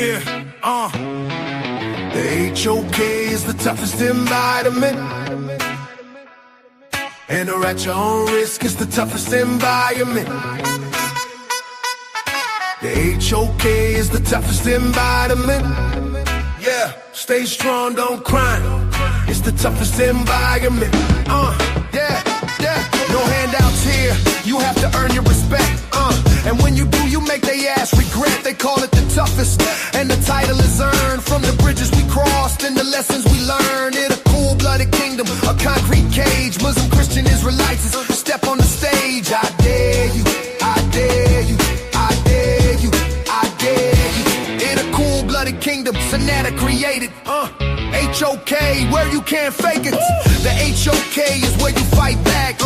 Yeah, the HOK is the toughest environment. Enter at your own risk, it's the toughest environment. The HOK is the toughest environment. Yeah, stay strong, don't cry. It's the toughest environment. Yeah. No handouts here, you have to earn your respect. And when you do, you make they ass regret. They call it the toughest, and the title is earned from the bridges we crossed and the lessons we learned. In a cold-blooded kingdom, a concrete cage. Muslim, Christian, Israelites, step on the stage. I dare you, I dare you, I dare you, I dare you. In a cold-blooded kingdom, Sonata created. HOK, where you can't fake it. The HOK is where you fight back.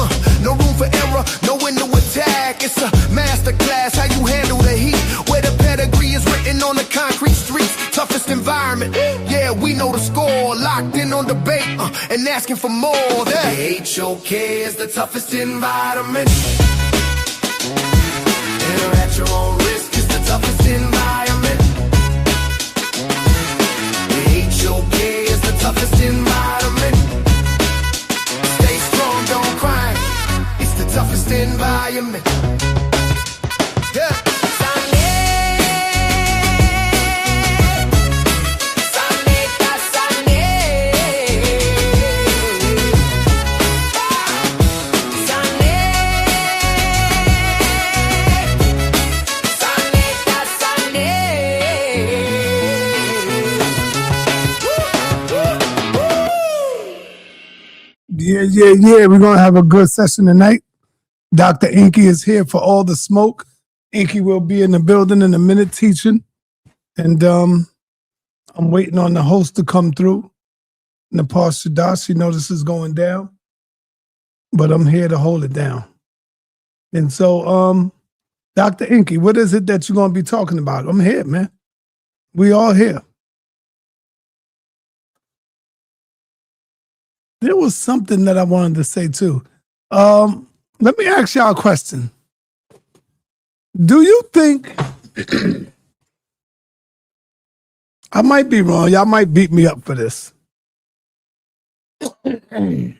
No room for error, no window attack. It's a masterclass, how you handle the heat. Where the pedigree is written on the concrete streets. Toughest environment, yeah, we know the score. Locked in on debate and asking for more. The HOK is the toughest environment. Enter at your own risk, it's the toughest environment. The HOK is the toughest environment. Stay strong, don't cry. It's the toughest environment. Yeah. Yeah. We're going to have a good session tonight. Dr. Enqi is here for all the smoke. Enqi will be in the building in a minute teaching. And I'm waiting on the host to come through. Nepal Shadash, you know this is going down. But I'm here to hold it down. And so, Dr. Enqi, what is it that you're going to be talking about? I'm here, man. We all here. There was something that I wanted to say too. Let me ask y'all a question. Do you think, I might be wrong, y'all might beat me up for this. Do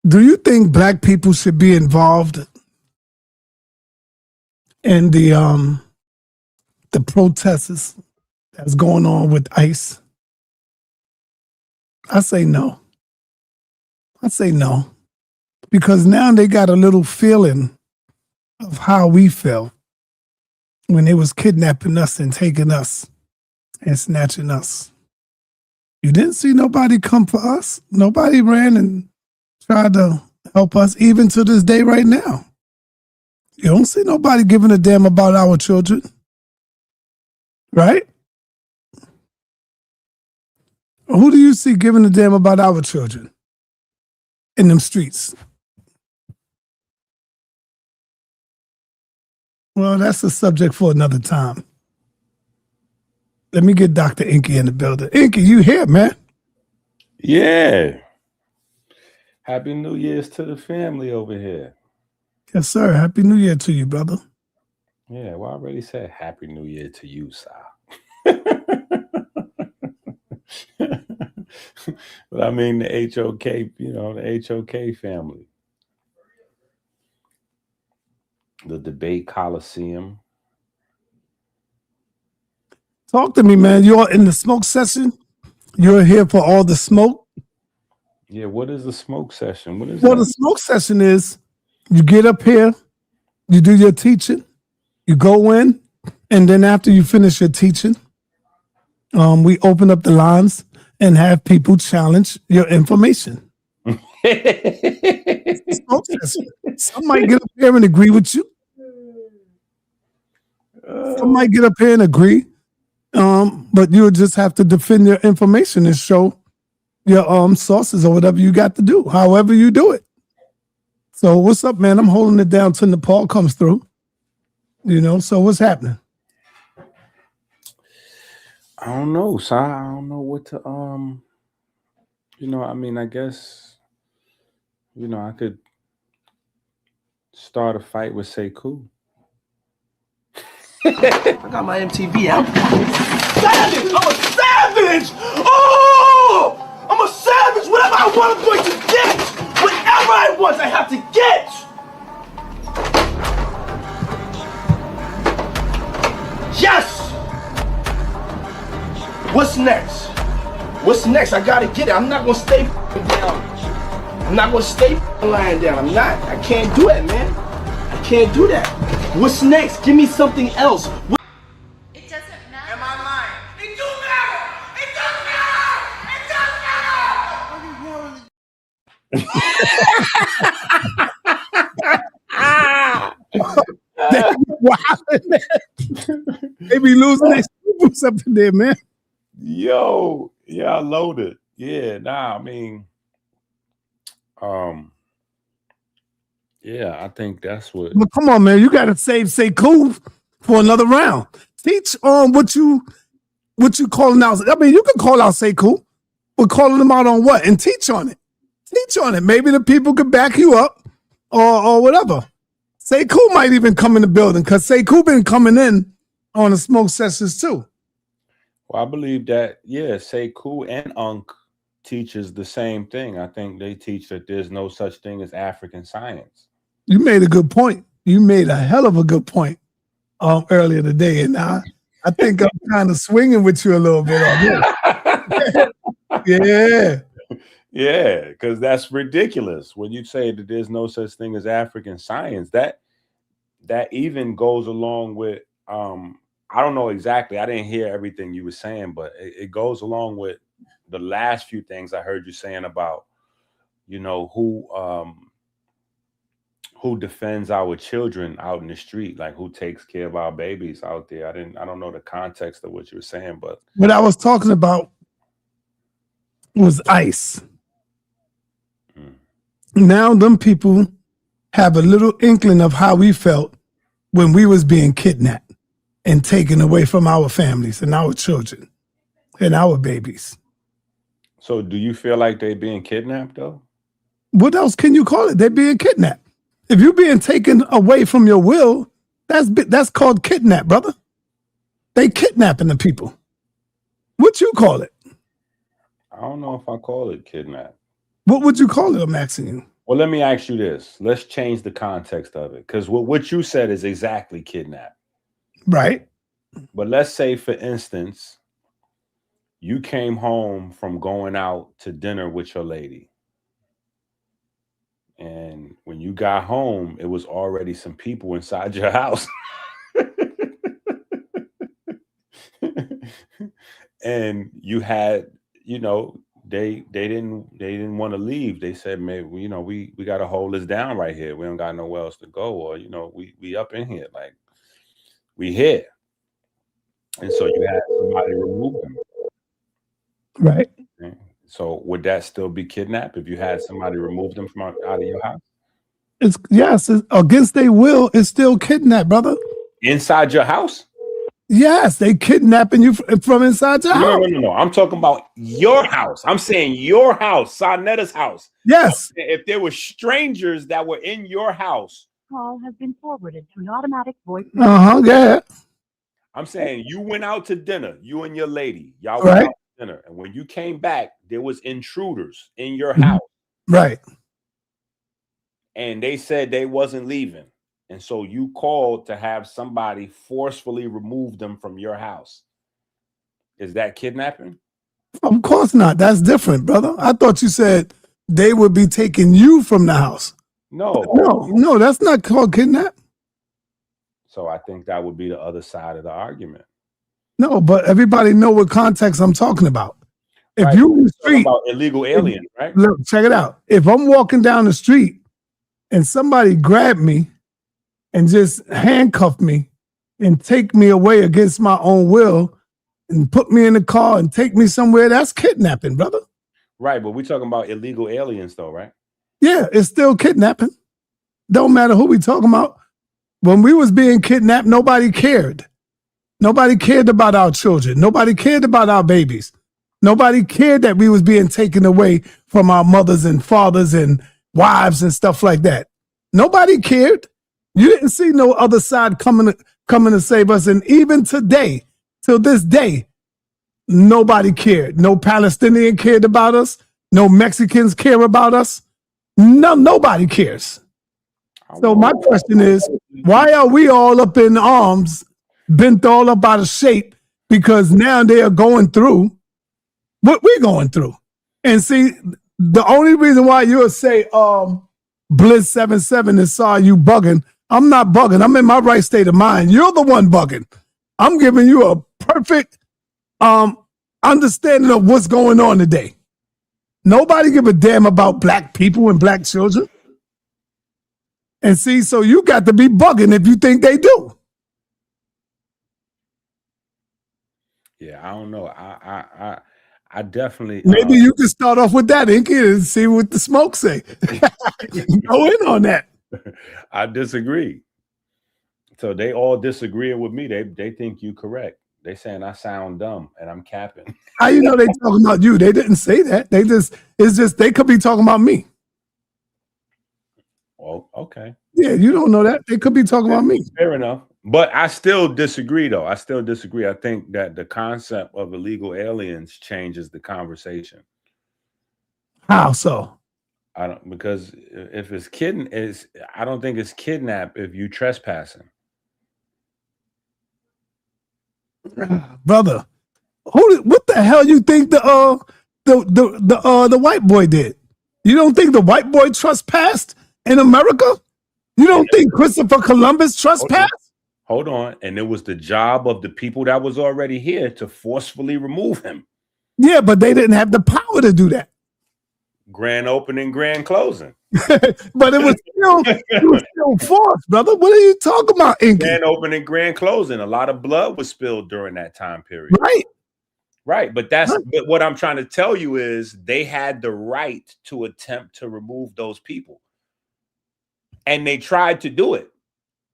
you think black people should be involved in the protests that's going on with ICE? I say no. Because now they got a little feeling of how we felt when they was kidnapping us and taking us and snatching us. You didn't see nobody come for us. Nobody ran and tried to help us, even to this day right now. You don't see nobody giving a damn about our children. Right? Who do you see giving a damn about our children in them streets? Well, that's a subject for another time. Let me get Dr. Enqi in the building. Enqi, you here, man? Yeah. Happy New Year's to the family over here. Yes, sir. Happy New Year to you, brother. Yeah, well, I already said Happy New Year to you, Sal. But I mean the HOK, the HOK family. The debate coliseum. Talk to me, man. You're in the smoke session. You're here for all the smoke. Yeah, what is the smoke session? What is Well, that? the smoke session is you get up here, you do your teaching, you go in, and then after you finish your teaching, we open up the lines and have people challenge your information. Smoke session. Some might get up here and agree with you. Some might get up here and agree, but you'll just have to defend your information and show your sources or whatever you got to do, however you do it. So what's up, man? I'm holding it down till Nepal comes through. So what's happening? I don't know, Si. I don't know what to I guess, I could start a fight with Sekou. I got my MTV out. Savage! I'm a savage! Oh! I'm a savage! Whatever I want, I'm going to get! Whatever I want, I have to get! Yes! What's next? What's next? I gotta get it. I'm not gonna stay down. I'm not gonna stay lying down. I'm not. I can't do that, man. I can't do that. What's next? Give me something else. It doesn't matter. Am I lying? It do matter! It does matter! Wow. They be losing their boots up in there, man. Yo, yeah, loaded. Yeah, nah, I mean, yeah, I think that's what. But come on, man, you gotta save Sekou for another round. Teach on what you calling out. I mean, you can call out Sekou, but calling them out on what? And teach on it. Teach on it. Maybe the people could back you up or whatever. Sekou might even come in the building because Sekou been coming in on the smoke sessions too. Well, I believe that, yeah, Sekou and Enqi teaches the same thing. I think they teach that there's no such thing as African science. You made a good point. You made a hell of a good point earlier today, and I think I'm kind of swinging with you a little bit on this. Yeah, because that's ridiculous. When you say that there's no such thing as African science, that even goes along with I don't know exactly. I didn't hear everything you were saying, but it goes along with the last few things I heard you saying about, you know, who defends our children out in the street, like who takes care of our babies out there. I don't know the context of what you were saying, but what I was talking about was ICE. Now them people have a little inkling of how we felt when we was being kidnapped and taken away from our families and our children and our babies. So do you feel like they being kidnapped though? What else can you call it? They're being kidnapped. If you're being taken away from your will, that's called kidnap, brother. They kidnapping the people. What you call it? I don't know if I call it kidnap. What would you call it? I'm asking you. Well, let me ask you this. Let's change the context of it, because what you said is exactly kidnap. Right. But let's say, for instance, you came home from going out to dinner with your lady. And when you got home, it was already some people inside your house. And you had, you know, they didn't want to leave. They said, maybe, you know, we got to hold this down right here. We don't got nowhere else to go. Or, you know, we up in here, like we here. And so you had somebody remove them. Right. Okay. So would that still be kidnap if you had somebody remove them from out of your house? It's against their will. It's still kidnap, brother. Inside your house? Yes, they kidnapping you from inside your house. No. I'm talking about your house. I'm saying your house, Sanetta's house. Yes. If there were strangers that were in your house. Call has been forwarded to an automatic voice. Yeah. I'm saying you went out to dinner, you and your lady. Y'all went Right. out to dinner. And when you came back, there was intruders in your house. Right. And they said they wasn't leaving. And so you called to have somebody forcefully remove them from your house. Is that kidnapping? Of course not. That's different, brother. I thought you said they would be taking you from the house. No, that's not called kidnap. So I think that would be the other side of the argument. No, but everybody know what context I'm talking about. If Right. you in the street, about illegal aliens, right? look, check it out. If I'm walking down the street and somebody grabbed me and just handcuff me and take me away against my own will and put me in the car and take me somewhere, that's kidnapping, brother. Right, but we're talking about illegal aliens though, right? Yeah, it's still kidnapping. Don't matter who we talking about. When we was being kidnapped, nobody cared. Nobody cared about our children. Nobody cared about our babies. Nobody cared that we was being taken away from our mothers and fathers and wives and stuff like that. Nobody cared. You didn't see no other side coming coming to save us. And even today, till this day, nobody cared. No Palestinian cared about us. No Mexicans care about us. Nobody cares. So my question is, why are we all up in arms, bent all up out of shape? Because now they are going through what we're going through. And see, the only reason why you'll say, Blizz 77 and saw you bugging, I'm not bugging. I'm in my right state of mind. You're the one bugging. I'm giving you a perfect understanding of what's going on today. Nobody give a damn about black people and black children. And see, so you got to be bugging if you think they do. Yeah, I don't know. I definitely Maybe you can start off with that, Enqi, and see what the smoke say. Go in on that. I disagree. So they all disagreeing with me. They think you correct. They saying I sound dumb and I'm capping. How you know they talking about you? They didn't say that. They could be talking about me. Well, okay. Yeah, you don't know that. They could be talking about me. Fair enough. But I still disagree, though. I still disagree. I think that the concept of illegal aliens changes the conversation. How so? Because if it's I don't think it's kidnap if you trespassing. Brother, what the hell you think the white boy did? You don't think the white boy trespassed in America? You don't think Christopher Columbus trespassed? Hold on. And it was the job of the people that was already here to forcefully remove him. Yeah, but they didn't have the power to do that. Grand opening, grand closing. But it was still forced, brother. What are you talking about, Enqi? Grand opening, grand closing. A lot of blood was spilled during that time period. Right. But but what I'm trying to tell you is they had the right to attempt to remove those people. And they tried to do it.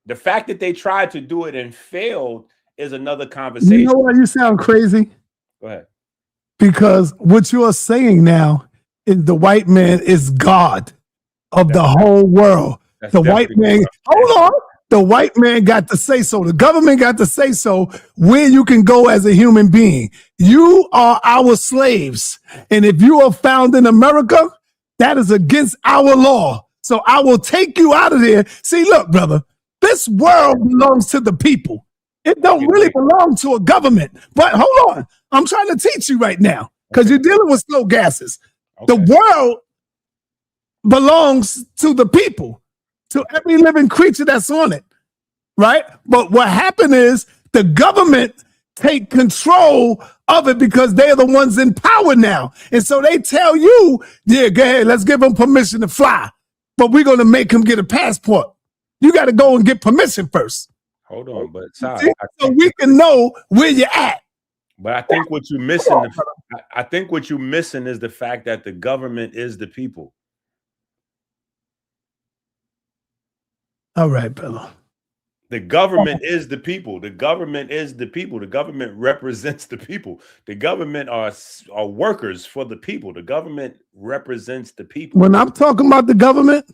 The fact that they tried to do it and failed is another conversation. You know why you sound crazy? Go ahead. Because what you are saying now is the white man is God of the whole world. The white man, hold on. The white man got to say so. The government got to say so where you can go as a human being. You are our slaves. And if you are found in America, that is against our law. So I will take you out of there. See, look, brother, this world belongs to the people. It don't really belong to a government. But hold on. I'm trying to teach you right now because you're dealing with slow gases. The world belongs to the people, to every living creature that's on it, right? But what happened is the government take control of it because they're the ones in power now. And so they tell you, yeah, go ahead, let's give them permission to fly. But we're going to make him get a passport. You got to go and get permission first. Hold on, but so we can know where you're at. But I think what you're missing, I think what you're missing is the fact that the government is the people. All right, brother. The government is the people. The government is the people. The government represents the people. The government are workers for the people. The government represents the people. When I'm talking about the government,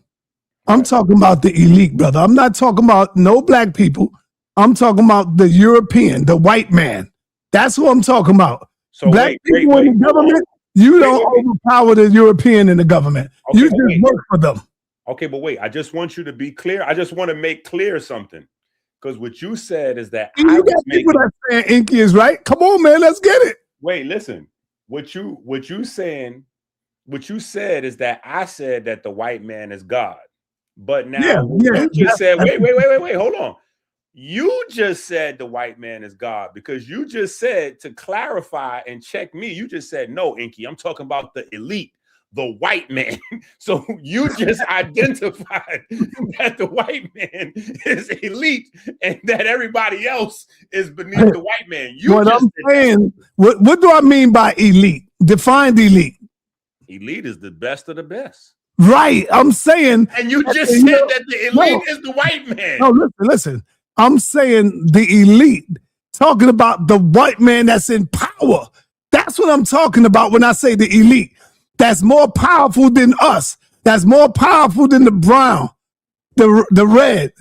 I'm talking about the elite, brother. I'm not talking about no black people. I'm talking about the European, the white man. That's who I'm talking about. So black people in the government, you don't overpower the European in the government. Okay, you just work for them. Okay, but wait, I just want you to be clear. I just want to make clear something. Because what you said is that you got people that saying Enqi is right. Come on, man, let's get it. Wait, listen. What you said is that I said that the white man is God. But now you just said, wait, hold on. You just said the white man is God because you just said, to clarify and check me, you just said, no, Enqi, I'm talking about the elite, the white man. So you just identified that the white man is elite and that everybody else is beneath the white man. What I'm saying, what do I mean by elite? Define elite. Elite is the best of the best. Right. I'm saying. And you just said that the elite is the white man. No, listen. I'm saying the elite, talking about the white man that's in power. That's what I'm talking about when I say the elite. That's more powerful than us. That's more powerful than the brown, the red,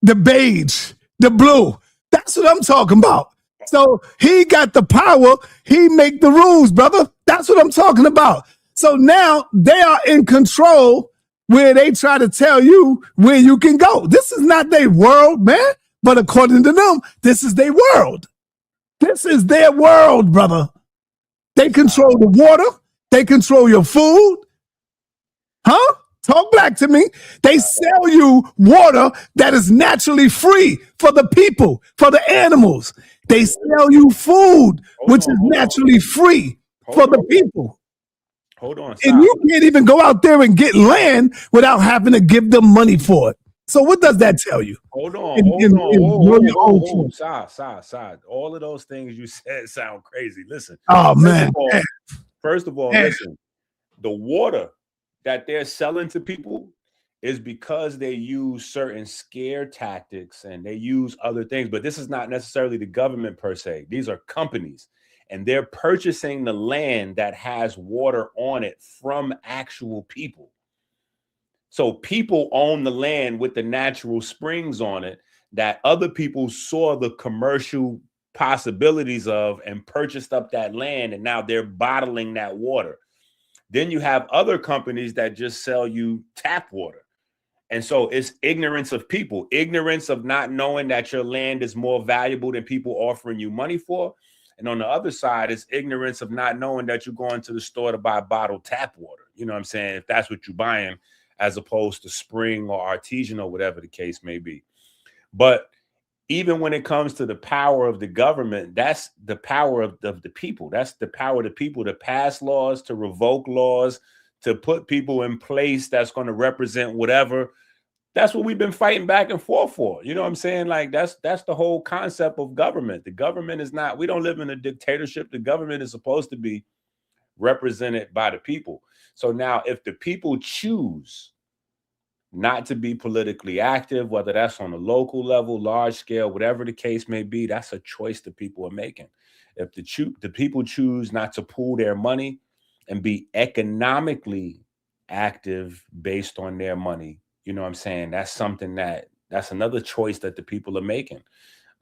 the beige, the blue. That's what I'm talking about. So he got the power. He make the rules, brother. That's what I'm talking about. So now they are in control where they try to tell you where you can go. This is not their world, man. But according to them, this is their world. This is their world, brother. They control the water. They control your food. Huh? Talk back to me. They sell you water that is naturally free for the people, for the animals. They sell you food, which is naturally free for the people. Hold on. And you can't even go out there and get land without having to give them money for it. So what does that tell you? Hold on. Side. All of those things you said sound crazy. Listen. Oh, man. First of all, listen. The water that they're selling to people is because they use certain scare tactics and they use other things. But this is not necessarily the government per se. These are companies. And they're purchasing the land that has water on it from actual people. So people own the land with the natural springs on it that other people saw the commercial possibilities of and purchased up that land. And now they're bottling that water. Then you have other companies that just sell you tap water. And so it's ignorance of people, ignorance of not knowing that your land is more valuable than people offering you money for. And on the other side, it's ignorance of not knowing that you're going to the store to buy bottled tap water. You know what I'm saying? If that's what you're buying, as opposed to spring or artesian or whatever the case may be. But even when it comes to the power of the government, that's the power of the people. That's the power of the people to pass laws, to revoke laws, to put people in place that's going to represent whatever. That's what we've been fighting back and forth for. You know what I'm saying? Like that's the whole concept of government. The government is not, we don't live in a dictatorship. The government is supposed to be represented by the people. So now if the people choose not to be politically active, whether that's on a local level, large scale, whatever the case may be, that's a choice that people are making. If the people choose not to pool their money and be economically active based on their money, you know what I'm saying? That's another choice that the people are making.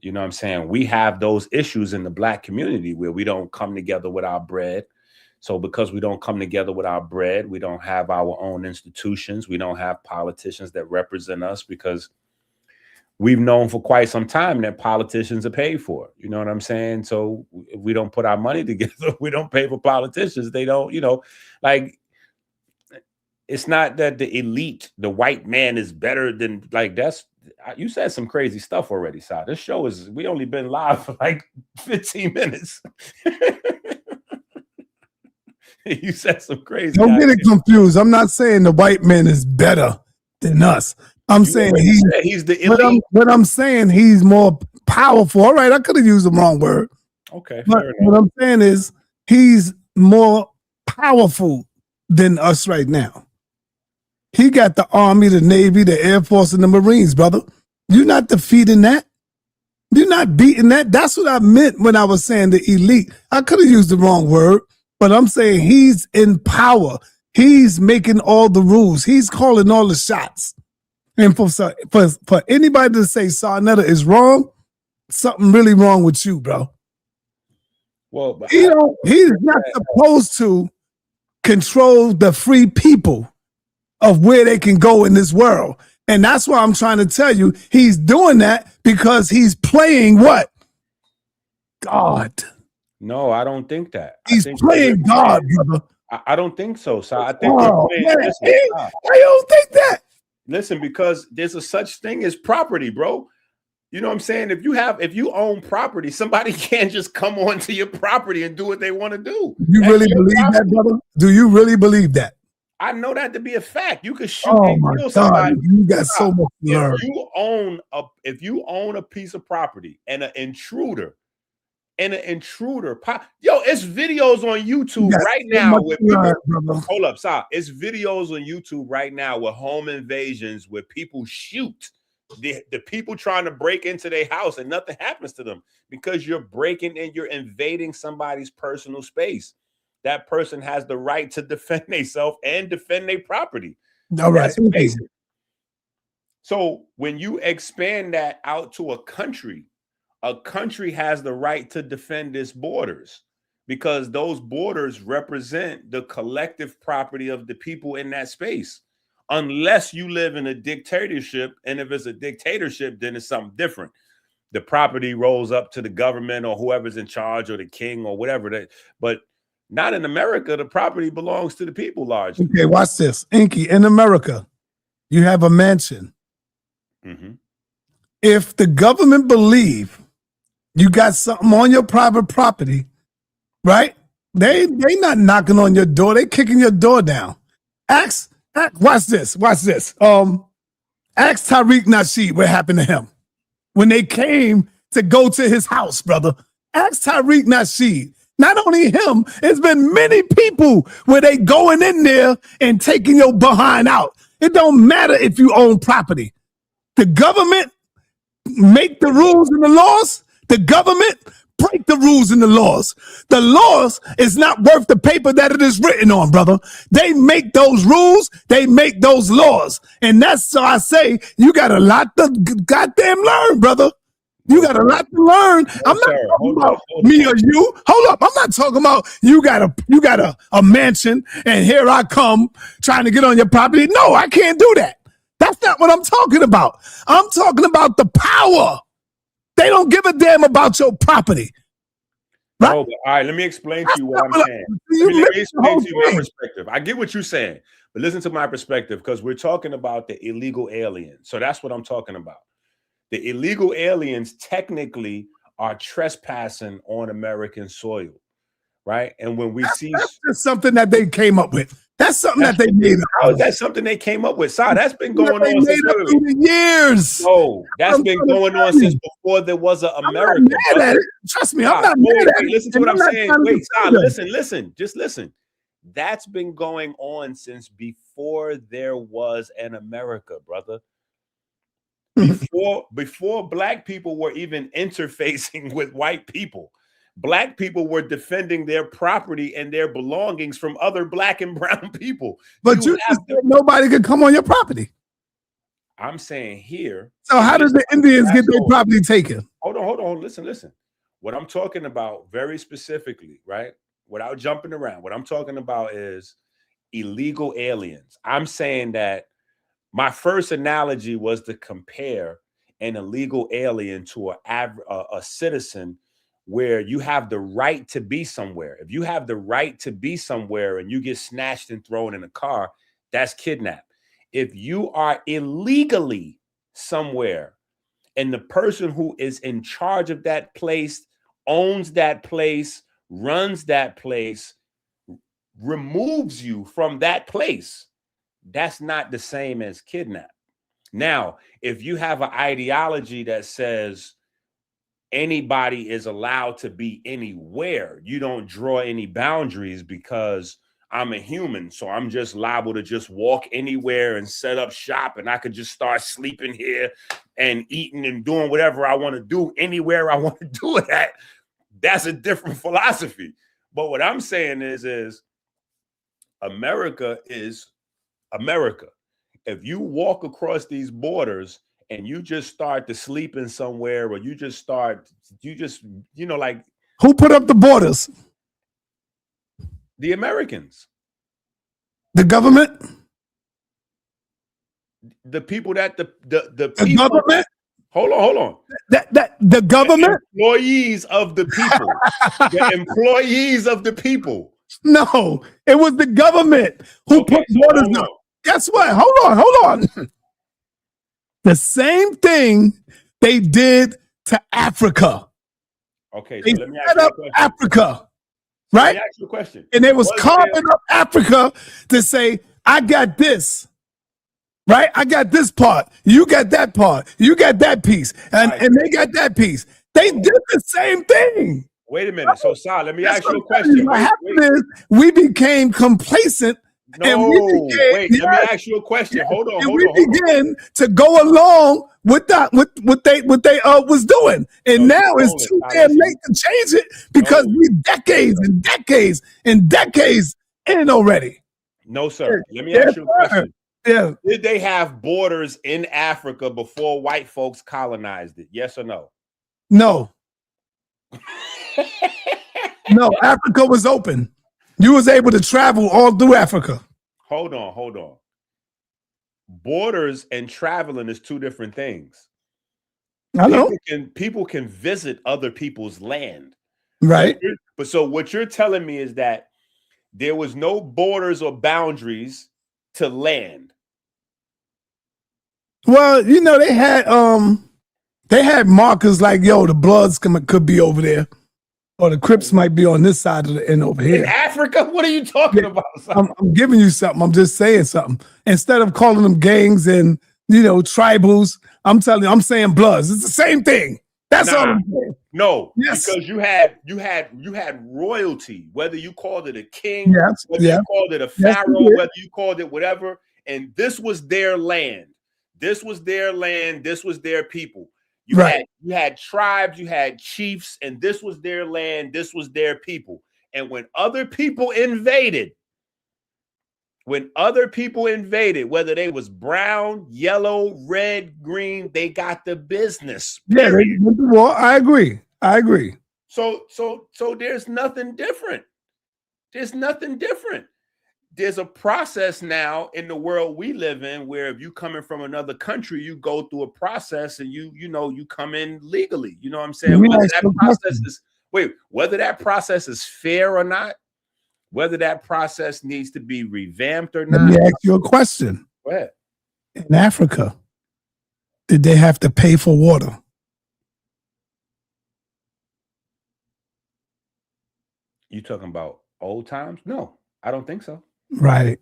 You know what I'm saying? We have those issues in the Black community where we don't come together with our bread. So because we don't come together with our bread, we don't have our own institutions. We don't have politicians that represent us because we've known for quite some time that politicians are paid for. You know what I'm saying? So if we don't put our money together, we don't pay for politicians. They don't, like, it's not that the elite, the white man is better than, like, you said some crazy stuff already, Si. This show we only been live for like 15 minutes. You said some crazy. Don't get it confused. I'm not saying the white man is better than us. I'm saying he's the elite. But I'm saying he's more powerful. All right, I could have used the wrong word. Okay. But what I'm saying is he's more powerful than us right now. He got the Army, the Navy, the Air Force, and the Marines, brother. You're not defeating that. You're not beating that. That's what I meant when I was saying the elite. I could have used the wrong word, but I'm saying he's in power. He's making all the rules. He's calling all the shots. And for anybody to say Sarnetta is wrong, something really wrong with you, bro. Well, but he's not supposed to control the free people of where they can go in this world. And that's why I'm trying to tell you, he's doing that because he's playing what? God. No, I don't think that. He's playing God, brother. I don't think so. So I think I don't think that. Listen, because there's a such thing as property, bro. You know what I'm saying? If you own property, somebody can't just come onto your property and do what they want to do. You really believe that, brother? Do you really believe that? I know that to be a fact. You could shoot and kill somebody. You got so much to learn. If you own a piece of property and an intruder, it's videos on YouTube right now with people. Hold up, stop. It's videos on YouTube right now with home invasions where people shoot the people trying to break into their house and nothing happens to them because you're breaking and you're invading somebody's personal space. That person has the right to defend themselves and defend their property. All right. So when you expand that out to a country a country has the right to defend its borders because those borders represent the collective property of the people in that space. Unless you live in a dictatorship, and if it's a dictatorship, then it's something different. The property rolls up to the government or whoever's in charge or the king or whatever. But not in America. The property belongs to the people largely. Okay, watch this. Enqi, in America, you have a mansion. Mm-hmm. If the government believe you got something on your private property, right? They not knocking on your door. They kicking your door down. Watch this. Ask Tariq Nasheed what happened to him when they came to go to his house, brother. Ask Tariq Nasheed. Not only him, it's been many people where they going in there and taking your behind out. It don't matter if you own property. The government make the rules and the laws. The government break the rules and the laws. The laws is not worth the paper that it is written on, brother. They make those rules. They make those laws. And that's why I say you got a lot to goddamn learn, brother. You got a lot to learn. I'm not talking about me or you. Hold up. I'm not talking about you got a mansion and here I come trying to get on your property. No, I can't do that. That's not what I'm talking about. I'm talking about the power. They don't give a damn about your property. Right? All right, let me explain to you what I'm saying. Let me explain to you my perspective. I get what you're saying, but listen to my perspective because we're talking about the illegal aliens. So that's what I'm talking about. The illegal aliens technically are trespassing on American soil, right? And when we see that's something that they came up with. That's something that they made up. How is that something they came up with? Sorry, that's been going on since years. No, that's been going on since before there was an America. Trust me, I'm not mad at it. Listen to what I'm saying. Wait, listen. Just listen. That's been going on since before there was an America, brother. Before black people were even interfacing with white people. Black people were defending their property and their belongings from other black and brown people. But you just said nobody could come on your property. I'm saying here. So how does the Indians get their property taken? Hold on. Listen. What I'm talking about very specifically, right? Without jumping around, what I'm talking about is illegal aliens. I'm saying that my first analogy was to compare an illegal alien to a citizen where you have the right to be somewhere. If you have the right to be somewhere and you get snatched and thrown in a car, that's kidnap. If you are illegally somewhere and the person who is in charge of that place, owns that place, runs that place, removes you from that place, that's not the same as kidnap. Now, if you have an ideology that says anybody is allowed to be anywhere, you don't draw any boundaries because I'm a human, so I'm just liable to just walk anywhere and set up shop, and I could just start sleeping here and eating and doing whatever I want to do anywhere I want to do it at. That's a different philosophy. But what I'm saying is America is America. If you walk across these borders and you just start to sleep in somewhere, or you know, like, who put up the borders? The Americans. The government? The people that the people, government? Hold on. That the government? The employees of the people. The employees of the people. No, it was the government who put borders up. Guess what? Hold on. The same thing they did to Africa. Okay, so they let me set up Africa, right? Let me ask you a question. And they was carving up Africa to say, I got this, right? I got this part. You got that part. You got that piece. And they got that piece. They did the same thing. Wait a minute. So, Sal, let me ask you a question. What happened is we became complacent. Let me ask you a question. Hold on. We began to go along with that, what they was doing, and now it's too damn late to change it because we decades in already. No, sir. Let me ask you a question. Yeah. Did they have borders in Africa before white folks colonized it? Yes or no? No. No, Africa was open. You was able to travel all through Africa. Hold on. Borders and traveling is two different things. I know. People can visit other people's land. Right. But so what you're telling me is that there was no borders or boundaries to land. Well, you know, they had markers like, yo, the Bloods could be over there, or the Crips might be on this side of the end over here. In Africa? What are you talking about? I'm giving you something. I'm just saying something. Instead of calling them gangs and, you know, tribals, I'm saying Bloods. It's the same thing. That's all I'm saying. No, yes. Because you had royalty, whether you called it a king, yes. whether you called it a pharaoh, whether you called it whatever, and this was their land. This was their land. This was their people. You had tribes, you had chiefs, and this was their land. This was their people. And when other people invaded, whether they was brown, yellow, red, green, they got the business. Period. Yeah, well, I agree. So there's nothing different. There's a process now in the world we live in where if you coming from another country, you go through a process and you come in legally. You know what I'm saying? Whether that process is fair or not, whether that process needs to be revamped or not. Let me ask you a question. Go ahead. In Africa, did they have to pay for water? You talking about old times? No, I don't think so. Right.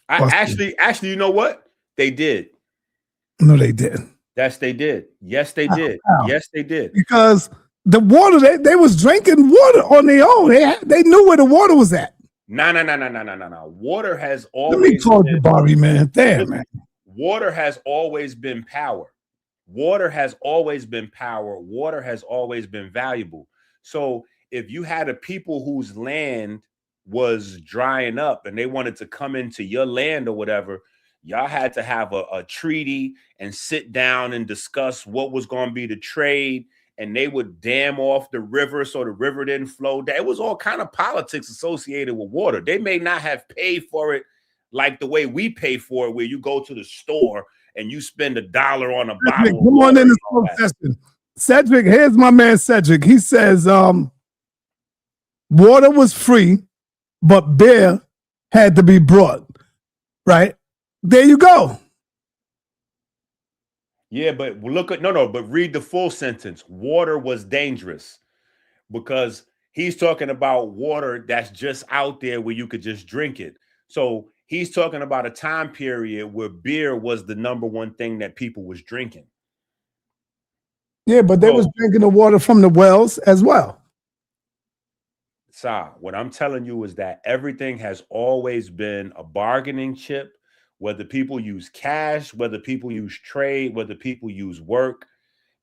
Actually, you know what? They did. No, they didn't. Yes, they did. Yes, they did. How? Yes, they did. Because the water, they was drinking water on their own. They knew where the water was at. No. Water has always. Let me call you Bobby, man. Damn, man. Water has always been power. Water has always been power. Water has always been valuable. So if you had a people whose land was drying up and they wanted to come into your land or whatever, y'all had to have a treaty and sit down and discuss what was going to be the trade, and they would dam off the river so the river didn't flow. There was all kind of politics associated with water. They may not have paid for it like the way we pay for it, where you go to the store and you spend $1 on a bottle. Come on in this session. Cedric, here's my man Cedric. He says water was free, but beer had to be brought. Right? There you go. Yeah, but but read the full sentence. Water was dangerous, because he's talking about water that's just out there where you could just drink it. So he's talking about a time period where beer was the number one thing that people was drinking. Yeah, but they was drinking the water from the wells as well. What I'm telling you is that everything has always been a bargaining chip, whether people use cash, whether people use trade, whether people use work.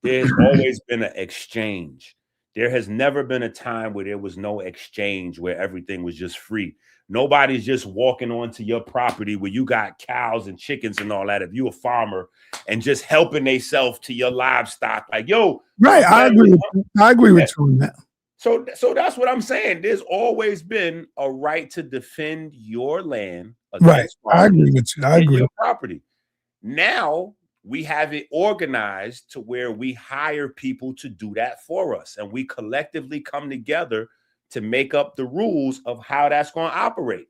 There's always been an exchange. There has never been a time where there was no exchange, where everything was just free. Nobody's just walking onto your property where you got cows and chickens and all that, if you a farmer, and just helping themselves to your livestock. Like, yo. Right, I agree with you on that. So that's what I'm saying. There's always been a right to defend your land. Right, I agree with you. I agree. Your property. Now we have it organized to where we hire people to do that for us, and we collectively come together to make up the rules of how that's going to operate.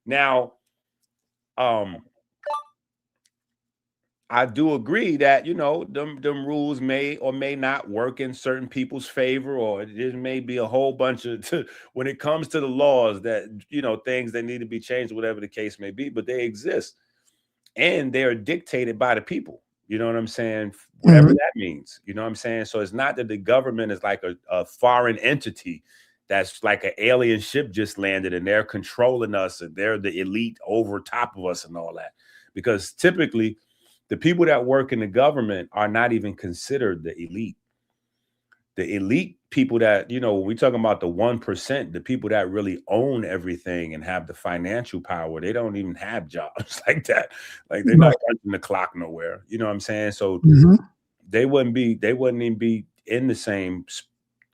Now, I do agree that, them rules may or may not work in certain people's favor, or there may be a whole bunch of, when it comes to the laws, that, things that need to be changed, whatever the case may be, but they exist and they are dictated by the people. You know what I'm saying? Whatever that means, you know what I'm saying? So it's not that the government is like a foreign entity that's like an alien ship just landed and they're controlling us and they're the elite over top of us and all that. Because typically the people that work in the government are not even considered the elite. The elite people that, when we talking about the 1%, the people that really own everything and have the financial power, they don't even have jobs like that. Like they're not punching the clock nowhere. You know what I'm saying? So they wouldn't even be in the same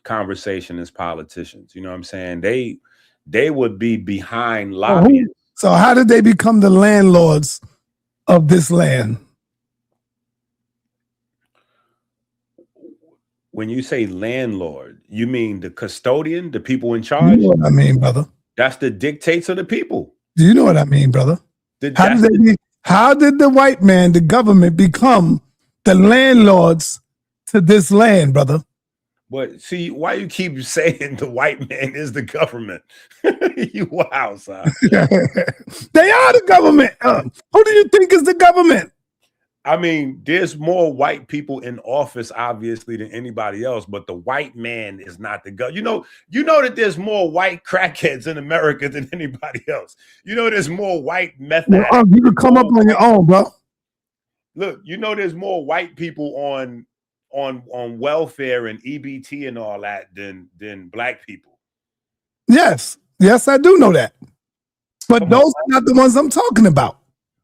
conversation as politicians. You know what I'm saying? They would be behind lobbyists. So how did they become the landlords of this land? When you say landlord, you mean the custodian, the people in charge? You know what I mean, brother. That's the dictates of the people. Do you know what I mean, brother? How did the white man, the government, become the landlords to this land, brother? But see, why you keep saying the white man is the government? You wow, son. They are the government. Who do you think is the government? I mean, there's more white people in office, obviously, than anybody else, but the white man is not the government. You know that there's more white crackheads in America than anybody else. You know there's more white meth addicts. You can come up on your own, bro. Look, you know there's more white people on welfare and EBT and all that than black people. Yes, I do know that. But those are not the ones I'm talking about.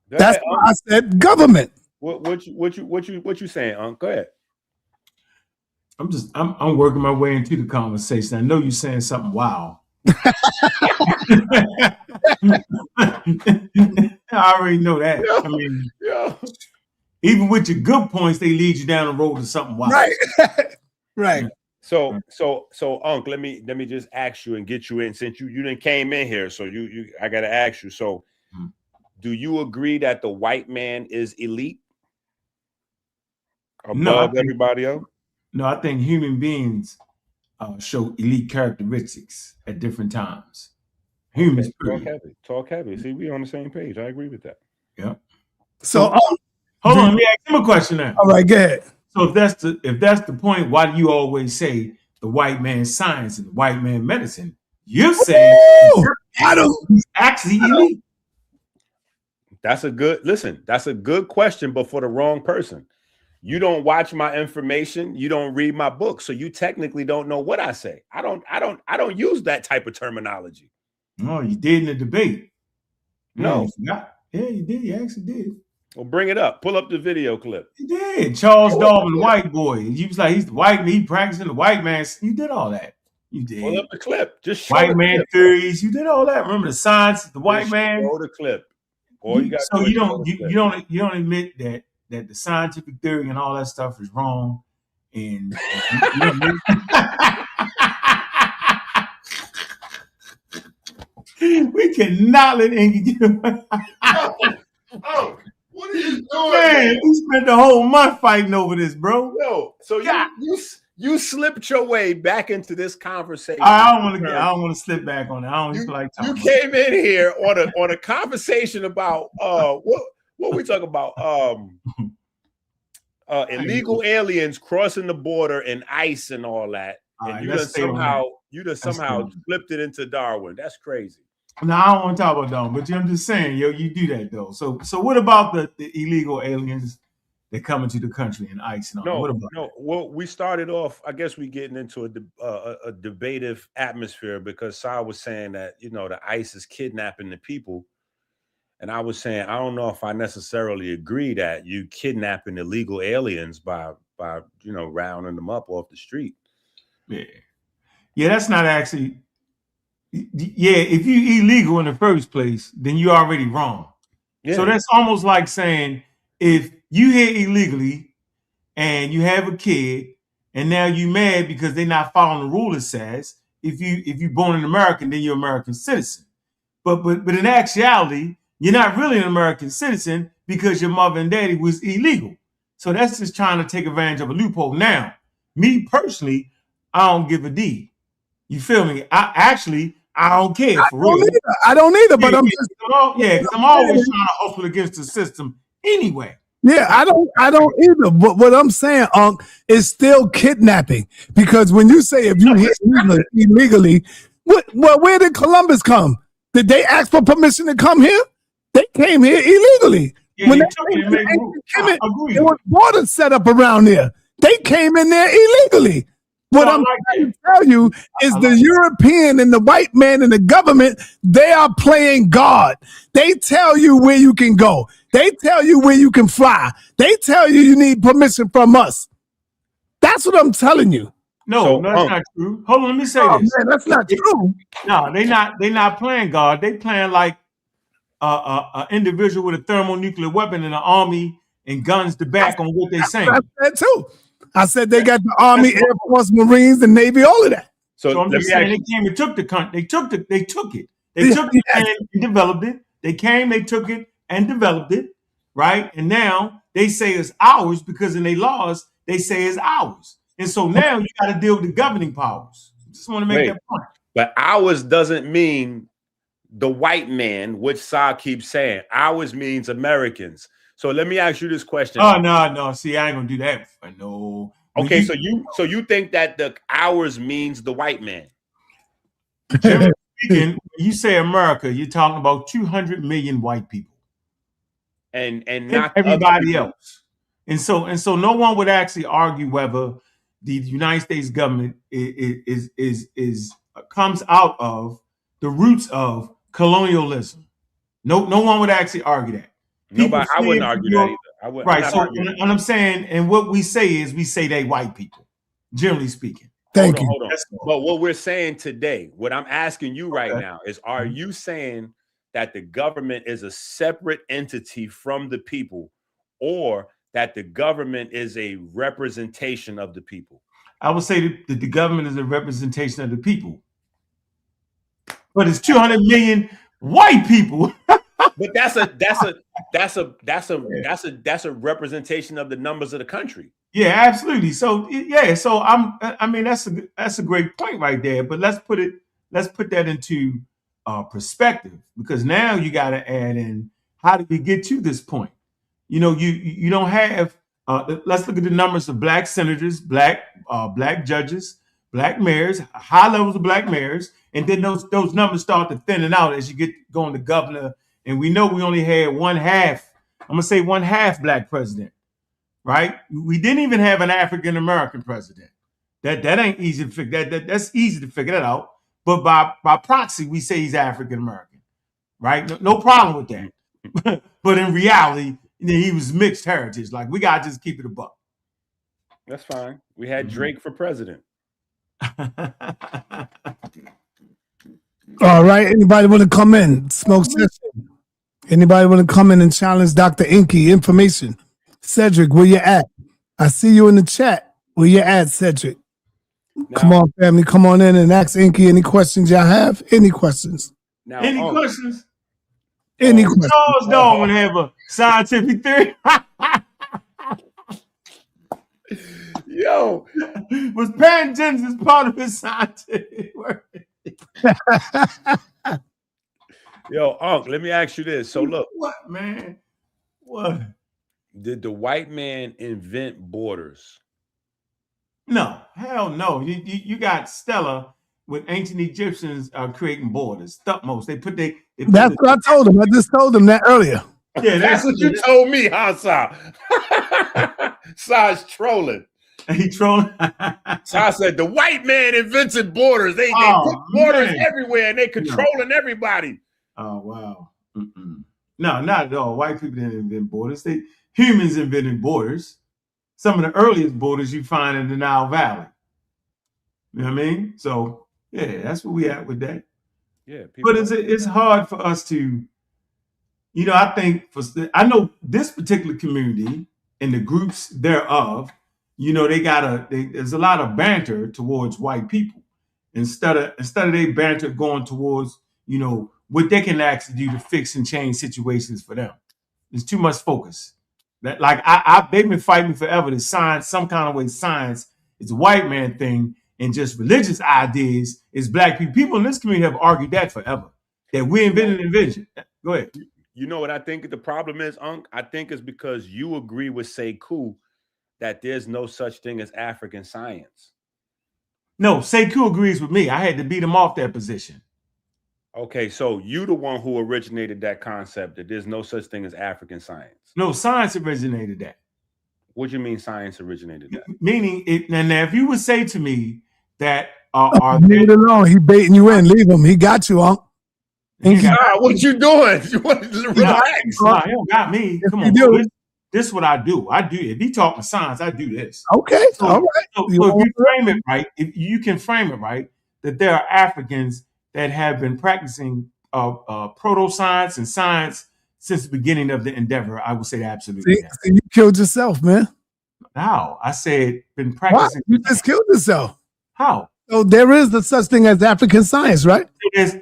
That's why I said government. What you saying, Unc? Go ahead. I'm working my way into the conversation. I know you're saying something wild. I already know that. Yeah. I mean, Yeah. Even with your good points, they lead you down the road to something wild. Right. Right. So Unc, let me just ask you and get you in, since you didn't came in here. So I gotta ask you. So do you agree that the white man is elite above everybody else? No, I think human beings show elite characteristics at different times. Humans. Okay, talk heavy. See, we on the same page. I agree with that. Yeah. So hold on, let me ask him a question now. All right, go ahead. So if that's the point, why do you always say the white man's science and the white man medicine? You're saying he's actually elite. That's a good question, but for the wrong person. You don't watch my information, you don't read my book, so you technically don't know what I say. I don't use that type of terminology. No, you did in the debate. No. Yeah, you did. You actually did. Well, bring it up. Pull up the video clip. You did. Charles Darwin, white boy. You was like, he's the white man, he practicing the white man. You did all that. You did. Pull up the clip. Just show white the man clip. Theories. You did all that. Remember the science, the white man. Show the clip. Or you don't admit that the scientific theory and all that stuff is wrong. And you don't admit we cannot let Enqi get away. Oh, what are you doing? Man, we spent the whole month fighting over this, bro. No, so you slipped your way back into this conversation. I don't want to slip back on it. I don't feel like talking. You came in here on a conversation about what we talking about? Illegal aliens crossing the border and ICE and all that. And you just somehow flipped it into Darwin. That's crazy. No, I don't want to talk about Darwin, but I'm just saying, you do that though. So what about the illegal aliens that come into the country and ICE and all? What about that? Well, we started off. I guess we getting into a debative atmosphere because Sa was saying that the ICE is kidnapping the people, and I was saying I don't know if I necessarily agree that you kidnapping illegal aliens by rounding them up off the street. Yeah, that's not actually. Yeah, if you illegal in the first place, then you're already wrong. Yeah. So that's almost like saying if you here illegally and you have a kid and now you mad because they're not following the rule, it says if you born an American, then you're an American citizen. But in actuality, you're not really an American citizen because your mother and daddy was illegal. So that's just trying to take advantage of a loophole. Now, me personally, I don't give a D. You feel me? I don't care for real. I don't either, but I'm always trying to hustle against the system anyway. Yeah, I don't either. But what I'm saying, Unc, is still kidnapping. Because when you say if you hit illegally, where did Columbus come? Did they ask for permission to come here? They came here illegally. Yeah, when there was borders set up around there. They came in there illegally. What I'm trying to tell you is the European and the white man and the government, they are playing God. They tell you where you can go. They tell you where you can fly. They tell you need permission from us. That's what I'm telling you. No, that's not true. Hold on, let me say this. Man, that's not true. No, they not playing God. They playing like an individual with a thermonuclear weapon in the army and guns to back on what they saying. I said too. I said they got the Army, Air Force, Marines, the Navy, all of that. So I'm just saying they came and took the country. They took it. They took it and developed it. They came, they took it and developed it, right? And now they say it's ours because in their laws they say it's ours. And so now you got to deal with the governing powers. Just want to make that point. But ours doesn't mean the white man, which Sa keeps saying. Ours means Americans. So let me ask you this question. Oh no. See, I ain't gonna do that. No. Okay, so you think that the ours means the white man? Generally speaking, when you say America, you're talking about 200 million white people. And not everybody else. And so no one would actually argue whether the United States government is comes out of the roots of colonialism. No one would actually argue that. Nobody, I wouldn't argue that either. Right. So what I'm saying, and what we say is we say they white people, generally speaking. Thank you. Hold on. But what we're saying today, what I'm asking you right now is, are you saying that the government is a separate entity from the people, or that the government is a representation of the people? I would say that the government is a representation of the people. But it's 200 million white people. But that's a representation of the numbers of the country. Yeah, absolutely. So I mean that's a great point right there. But let's put that into perspective, because now you got to add in, how did we get to this point? You know, you don't have. Let's look at the numbers of black senators, black judges, black mayors, high levels of black mayors, and then those numbers start to thinning out as you get going to governor. And we know we only had one half black president, right? We didn't even have an African American president. That ain't easy to figure. That's easy to figure that out. But by proxy, we say he's African American, right? No problem with that. But in reality, he was mixed heritage. Like, we gotta just keep it a buck. That's fine. We had Drake for president. All right. Anybody want to come in? Smoke session. Anybody want to come in and challenge Dr. Enqi? Information. Cedric, where you at? I see you in the chat. Where you at, Cedric? Now, come on, family. Come on in and ask Enqi any questions y'all have. Any questions? Now, any questions? Any questions? Charles Darwin have a scientific theory. Yo, was pangenesis part of his scientific work? Yo, Unc, let me ask you this. So look. What, man? What? Did the white man invent borders? No, hell no. You got Stella with ancient Egyptians creating borders. Thutmose. That's what I told him. I just told him that earlier. Yeah, that's what you told me, huh, Sa? Sa's trolling. He trolling. Sa said the white man invented borders. They put borders everywhere and they controlling everybody. Oh, wow. No, not at all. White people didn't invent borders. Humans invented borders. Some of the earliest borders you find in the Nile Valley. You know what I mean? So, yeah, that's where we at with that. Yeah. But it's hard for us to, I know this particular community and the groups thereof, there's a lot of banter towards white people. Instead of they banter going towards, what they can actually do to fix and change situations for them. There's too much focus. That, like, they've been fighting forever to science, some kind of way science is a white man thing and just religious ideas is black people. People in this community have argued that forever, that we invented invention. Go ahead. You know what I think the problem is, Unc? I think it's because you agree with Sekou that there's no such thing as African science. No, Sekou agrees with me. I had to beat him off that position. Okay, so you the one who originated that concept that there's no such thing as African science. No, science originated that. What do you mean science originated that? Meaning, now if you would say to me that leave it alone. He baiting you in. Leave him. He got you, Unc. What you doing? You want to relax? He don't got me. Come on. this is what I do. If he talking science, I do this. Okay, all right. So if you frame it right, if you can frame it right, that there are Africans that have been practicing proto-science and science since the beginning of the endeavor, I would say absolutely. See, you killed yourself, man. How? I said been practicing. What? You just killed yourself. How? So there is the such thing as African science, right? There's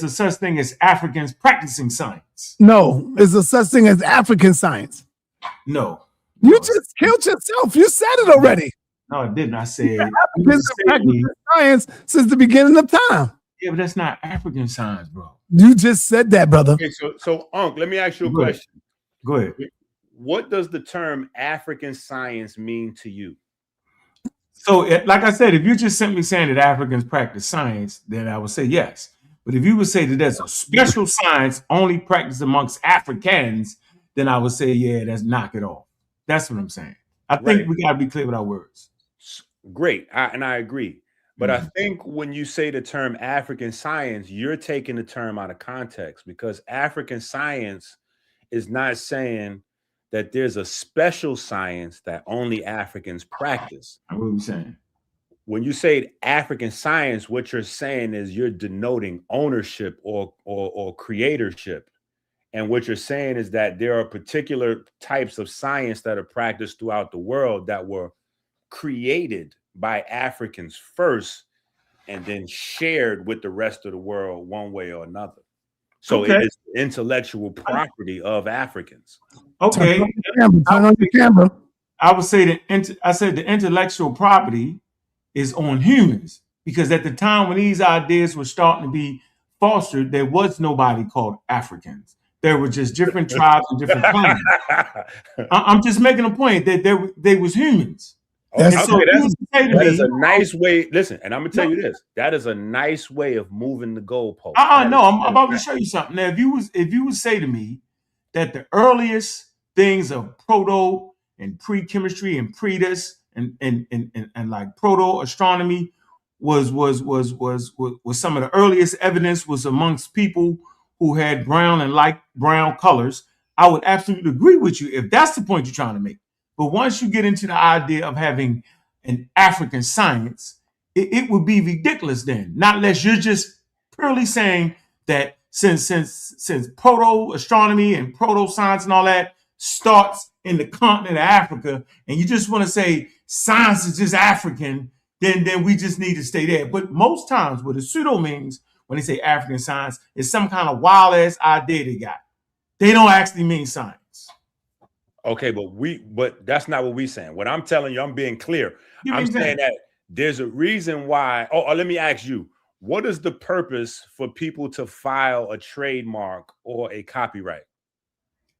a such thing as Africans practicing science. No, there's a such thing as African science. No. You just killed yourself. You said it already. No, I didn't. I said Africans are practicing science since the beginning of time. Yeah, but that's not African science, bro. You just said that, brother. Okay, so Unc, let me ask you a question. Go ahead. What does the term African science mean to you? So, like I said, if you're just simply saying that Africans practice science, then I would say yes. But if you would say that there's a special science only practiced amongst Africans, then I would say, yeah, that's knock it off. That's what I'm saying. I think we got to be clear with our words. Great. And I agree. But I think when you say the term African science, you're taking the term out of context, because African science is not saying that there's a special science that only Africans practice. What are you saying? When you say African science, what you're saying is you're denoting ownership or creatorship. And what you're saying is that there are particular types of science that are practiced throughout the world that were created by Africans first and then shared with the rest of the world one way or another. So it is intellectual property of Africans. Okay. Turn on your camera. I would say the intellectual property is on humans, because at the time when these ideas were starting to be fostered, there was nobody called Africans. There were just different tribes and different clans. I'm just making a point that they was humans. That is a nice way. Listen, and I'm gonna tell you this. That is a nice way of moving the goalpost. No, I'm about to show you something. Now, if you would say to me that the earliest things of proto and pre-chemistry and pre-this and like proto-astronomy was some of the earliest evidence was amongst people who had brown and light brown colors, I would absolutely agree with you if that's the point you're trying to make. But once you get into the idea of having an African science, it would be ridiculous then, not unless you're just purely saying that since proto-astronomy and proto-science and all that starts in the continent of Africa, and you just want to say science is just African, then we just need to stay there. But most times what a pseudo means when they say African science is some kind of wild-ass idea they got. They don't actually mean science. Okay, but that's not what we're saying. What I'm telling you, I'm being clear. I'm saying that there's a reason why. Oh, let me ask you, what is the purpose for people to file a trademark or a copyright?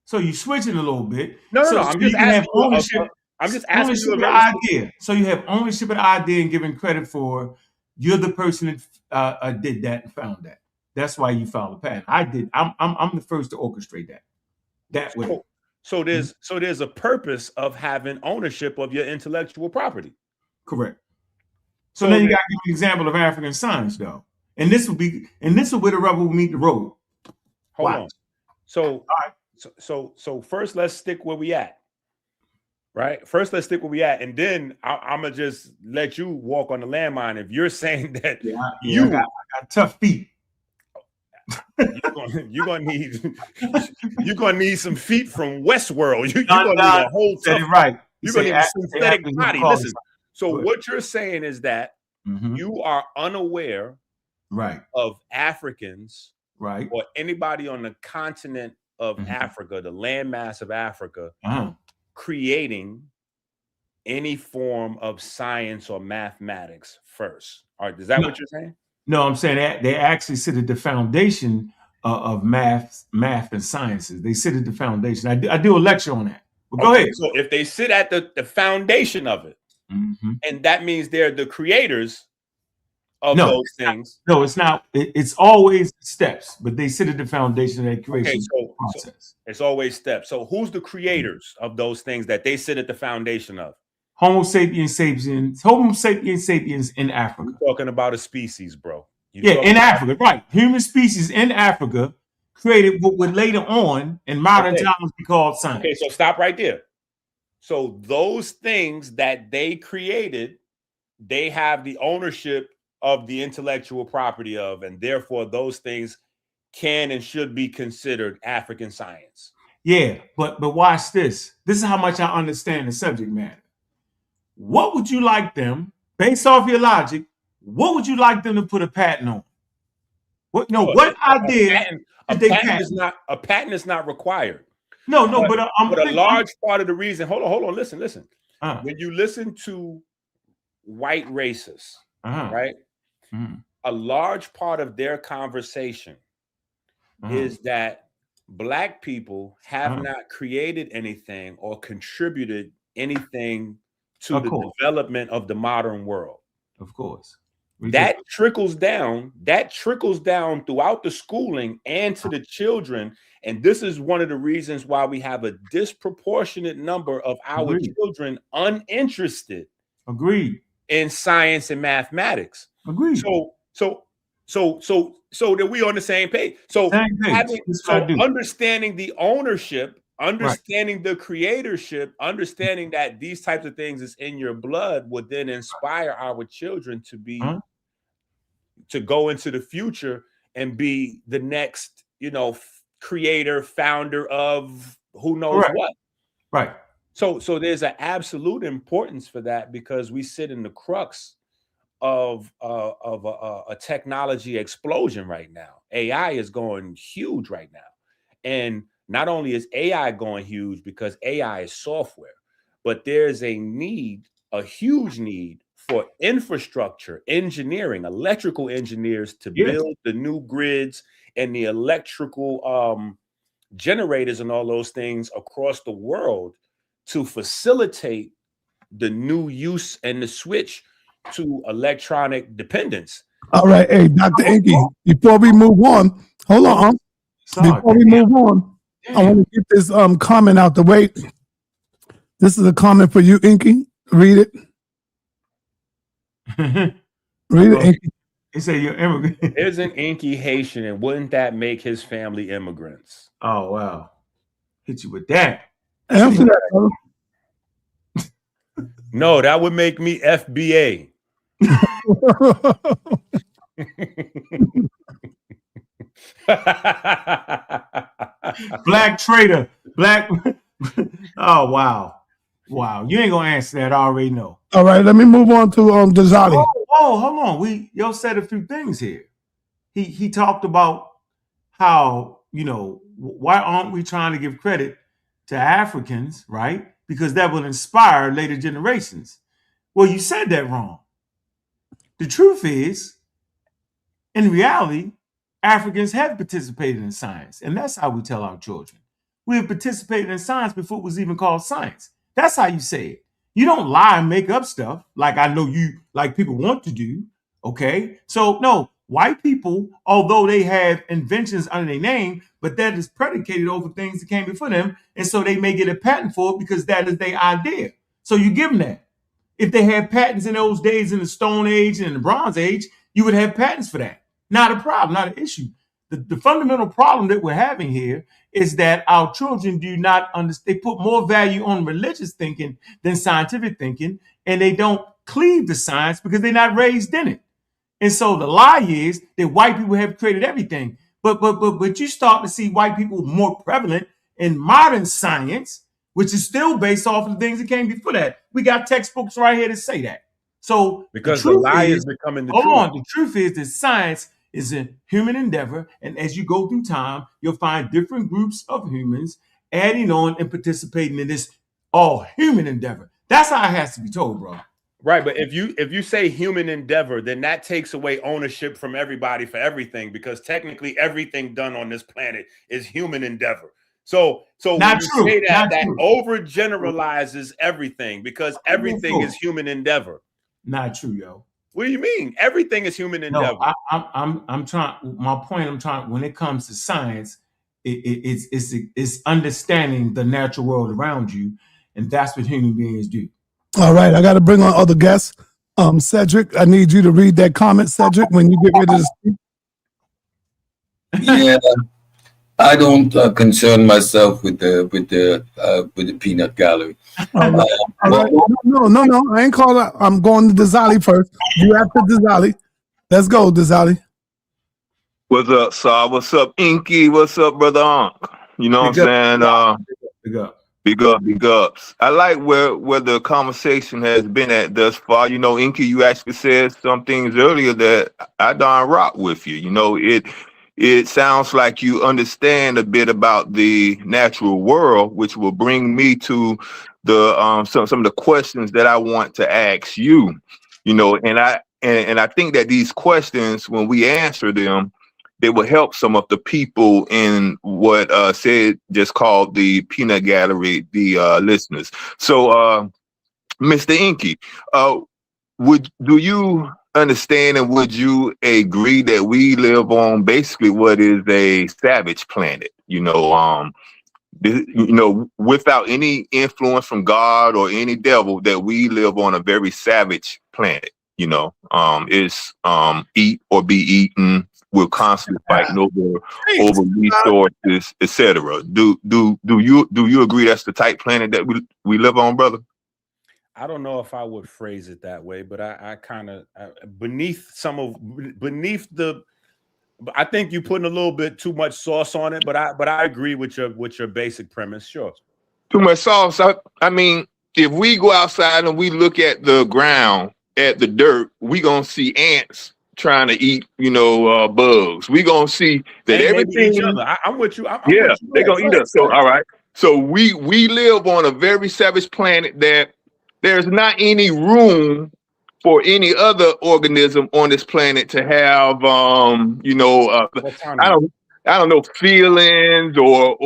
So you switching a little bit. No. I'm just asking you the idea. So you have ownership of the idea and giving credit for you're the person that did that and found that. That's why you filed a patent. I did. I'm the first to orchestrate that way. So there's a purpose of having ownership of your intellectual property. Correct. So then you got to give an example of African science, though, and this will be where the rubber will meet the road. Hold on. So first let's stick where we at. Right. First, let's stick where we at, and then I'm gonna just let you walk on the landmine. If you're saying that I got tough feet. You're gonna need some feet from Westworld. You're gonna need a whole tough, right. You're gonna need a synthetic body. Listen. So what you're saying is that you are unaware, of Africans, or anybody on the continent of Africa, the landmass of Africa, creating any form of science or mathematics first. All right, is that what you're saying? No, I'm saying that they actually sit at the foundation of math and sciences. They sit at the foundation. I do a lecture on that. But go ahead. So if they sit at the foundation of it, and that means they're the creators of those things. No, it's not. It's always steps, but they sit at the foundation of that creation process. It's always steps. So who's the creators of those things that they sit at the foundation of? Homo sapiens sapiens in Africa. You're talking about a species, bro. In Africa, right. Human species in Africa created what would later on in modern times be called science. Okay, so stop right there. So those things that they created, they have the ownership of the intellectual property of, and therefore those things can and should be considered African science. Yeah, but watch this. This is how much I understand the subject matter. What would you like them, based off your logic, what would you like them to put a patent on? What idea? A patent is not required. No, but a large part of the reason. Hold on. Listen. When you listen to white racists, right? A large part of their conversation is that Black people have not created anything or contributed anything to the development of the modern world. Of course. That trickles down throughout the schooling and to the children. And this is one of the reasons why we have a disproportionate number of our children uninterested in science and mathematics. So that we on the same page. So understanding the ownership, understanding the creatorship, understanding that these types of things is in your blood would then inspire our children to be to go into the future and be the next, creator, founder of who knows what. Right. So there's an absolute importance for that, because we sit in the crux of a technology explosion right now. AI is going huge right now. And not only is AI going huge because AI is software, but there's a huge need for infrastructure, engineering, electrical engineers to build the new grids and the electrical generators and all those things across the world to facilitate the new use and the switch to electronic dependence. All right. Hey, Dr. Enqi, before we move on, hold on. Before we move on, I want to get this comment out the way. This is a comment for you, Enqi. Read it. Read it, Enqi. He said you're immigrant. Isn't Enqi Haitian, and wouldn't that make his family immigrants? Oh, wow. Hit you with that. Answer that, no, that would make me FBA. Black trader. Black. Oh, wow. You ain't gonna answer that. I already know. All right, let me move on to Dazali. Oh, hold on. Yo said a few things here. He talked about how, why aren't we trying to give credit to Africans, right? Because that will inspire later generations. Well, you said that wrong. The truth is, in reality, Africans have participated in science, and that's how we tell our children. We have participated in science before it was even called science. That's how you say it. You don't lie and make up stuff like I know people want to do, okay? So, no, white people, although they have inventions under their name, but that is predicated over things that came before them, and so they may get a patent for it because that is their idea. So you give them that. If they had patents in those days in the Stone Age and in the Bronze Age, you would have patents for that. Not a problem, not an issue. The fundamental problem that we're having here is that our children do not understand. They put more value on religious thinking than scientific thinking, and they don't cleave to science because they're not raised in it. And so the lie is that white people have created everything. But you start to see white people more prevalent in modern science, which is still based off of the things that came before that. We got textbooks right here to say that. So because the lie is becoming the truth. Hold on. The truth is that science is a human endeavor. And as you go through time, you'll find different groups of humans adding on and participating in this all human endeavor. That's how it has to be told, bro. Right. But if you say human endeavor, then that takes away ownership from everybody for everything, because technically everything done on this planet is human endeavor. So when you say that overgeneralizes everything, because everything is human endeavor. Not true, yo. What do you mean? Everything is human endeavor. No, I'm trying. My point. When it comes to science, it's understanding the natural world around you, and that's what human beings do. All right, I got to bring on other guests. Cedric, I need you to read that comment, Cedric, when you get ready to speak. Yeah. I don't concern myself with the peanut gallery. All right. No. I ain't call out. I'm going to Dizali first. You after Dizali. Let's go, Dizali. What's up, Saw? What's up, Enqi? What's up, brother Onk? You know what I'm saying? Big up. Big ups. I like where the conversation has been at thus far. You know, Enqi, you actually said some things earlier that I darn rock with you. You know, it sounds like you understand a bit about the natural world, which will bring me to the some of the questions that I want to ask you. You know, and I think that these questions, when we answer them, it will help some of the people in what said just called the peanut gallery, the listeners. So, Mr. Enqi, do you understand and would you agree that we live on basically what is a savage planet? You know, without any influence from God or any devil, that we live on a very savage planet. You know, it's eat or be eaten. We're constantly fighting over resources, etc. Do you agree that's the type planet that we live on, brother? I don't know if I would phrase it that way, but I kind of beneath the. I think you're putting a little bit too much sauce on it, but I agree with your basic premise. Sure. Too much sauce. I mean, if we go outside and we look at the ground, at the dirt, we gonna see ants trying to eat, bugs. We gonna see that everything. Each other. I'm with you. They're gonna eat us. So all right. So we live on a very savage planet that there's not any room for any other organism on this planet to have, I don't know, feelings or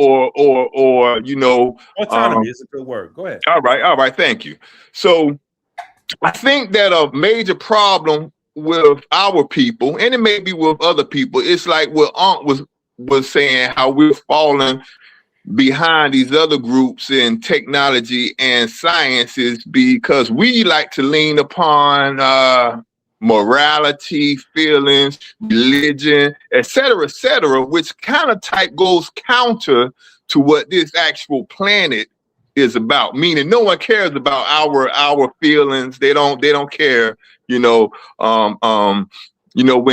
autonomy is a good word. Go ahead. All right. Thank you. So I think that a major problem with our people, and it may be with other people, it's like what Aunt was saying, how we're falling behind these other groups in technology and sciences because we like to lean upon morality, feelings, religion, et cetera, which kind of type goes counter to what this actual planet is about. Meaning, no one cares about our feelings. They don't care. When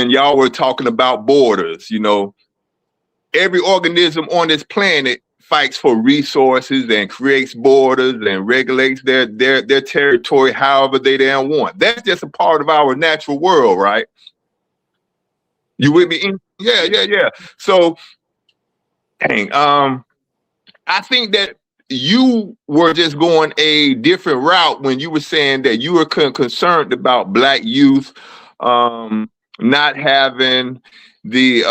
y'all were talking about borders, every organism on this planet fights for resources and creates borders and regulates their territory however they damn want. That's just a part of our natural world, right? You with me? Yeah. So, I think that you were just going a different route when you were saying that you were concerned about Black youth not having the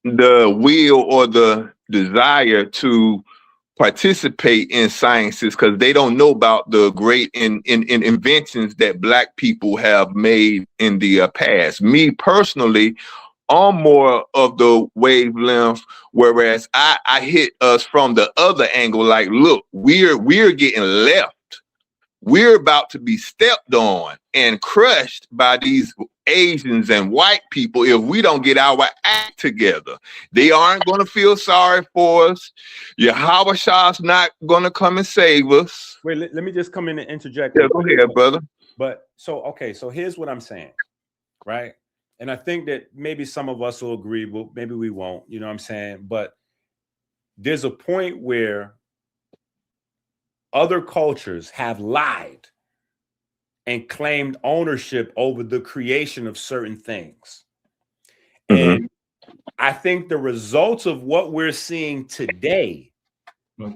will or the desire to participate in sciences because they don't know about the great inventions that Black people have made in the past. Me personally, I'm more of the wavelength, whereas I hit us from the other angle. Like, look, we're getting left. We're about to be stepped on and crushed by these Asians and white people if we don't get our act together. They aren't going to feel sorry for us. Yahweh Shah's not going to come and save us. Wait, let me just come in and interject. Yeah, go ahead, brother. But so here's what I'm saying, right? And I think that maybe some of us will agree, but maybe we won't, you know what I'm saying? But there's a point where other cultures have lied and claimed ownership over the creation of certain things. Mm-hmm. And I think the results of what we're seeing today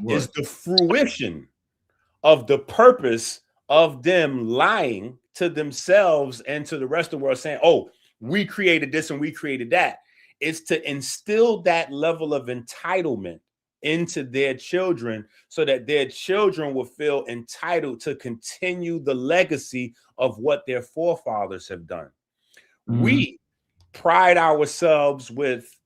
is the fruition of the purpose of them lying to themselves and to the rest of the world saying, oh, we created this and we created that. It's to instill that level of entitlement into their children so that their children will feel entitled to continue the legacy of what their forefathers have done. Mm-hmm. We pride ourselves with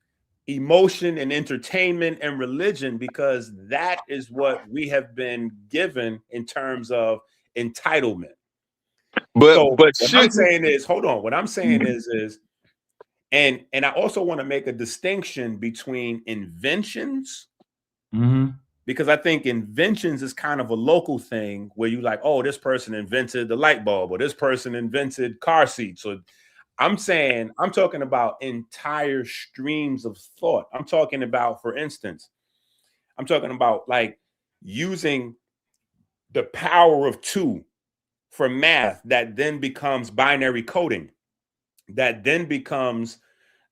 emotion and entertainment and religion because that is what we have been given in terms of entitlement. But what I'm saying is, hold on. What I'm saying is And I also want to make a distinction between inventions, because I think inventions is kind of a local thing where you like, oh, this person invented the light bulb, or this person invented car seats. So I'm talking about entire streams of thought. I'm talking about, for instance, I'm talking about like using the power of 2 for math that then becomes binary coding, that then becomes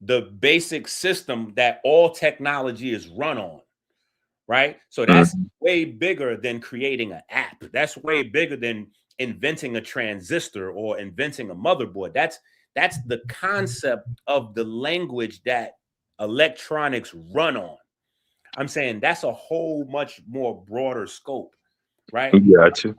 the basic system that all technology is run on, right? So that's way bigger than creating an app. That's way bigger than inventing a transistor or inventing a motherboard. That's the concept of the language that electronics run on. I'm saying that's a whole much more broader scope, right? Gotcha.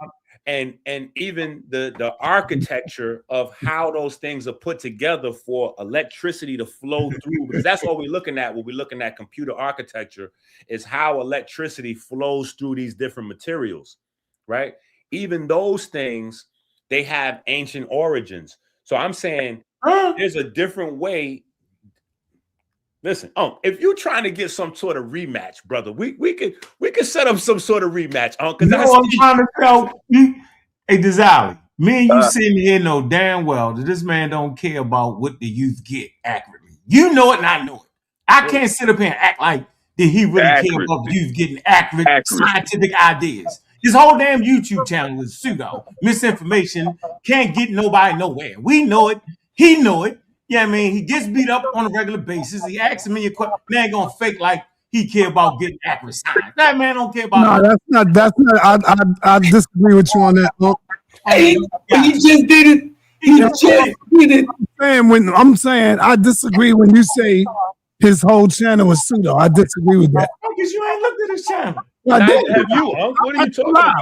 And even the architecture of how those things are put together for electricity to flow through, because that's what we're looking at when we're looking at computer architecture, is how electricity flows through these different materials, right? Even those things, they have ancient origins. So I'm saying there's a different way. Listen, if you're trying to get some sort of rematch, brother, we could set up some sort of rematch. Because I'm trying to tell you, hey, Dizali, me and you sitting here know damn well that this man don't care about what the youth get accurately. You know it, and I know it. I can't sit up here and act like that he really care about the youth getting accurate scientific ideas. His whole damn YouTube channel is pseudo misinformation. Can't get nobody nowhere. We know it. He know it. Yeah, I mean, he gets beat up on a regular basis. He asks me a question. Man gonna fake like he care about getting accurate science. That man don't care about. No, that's not. I disagree with you on that. He just did it. He just did it. I'm saying I disagree when you say his whole channel is pseudo. I disagree with that. Because you ain't looked at his channel. I did. Have you, Unc? What are you talking about?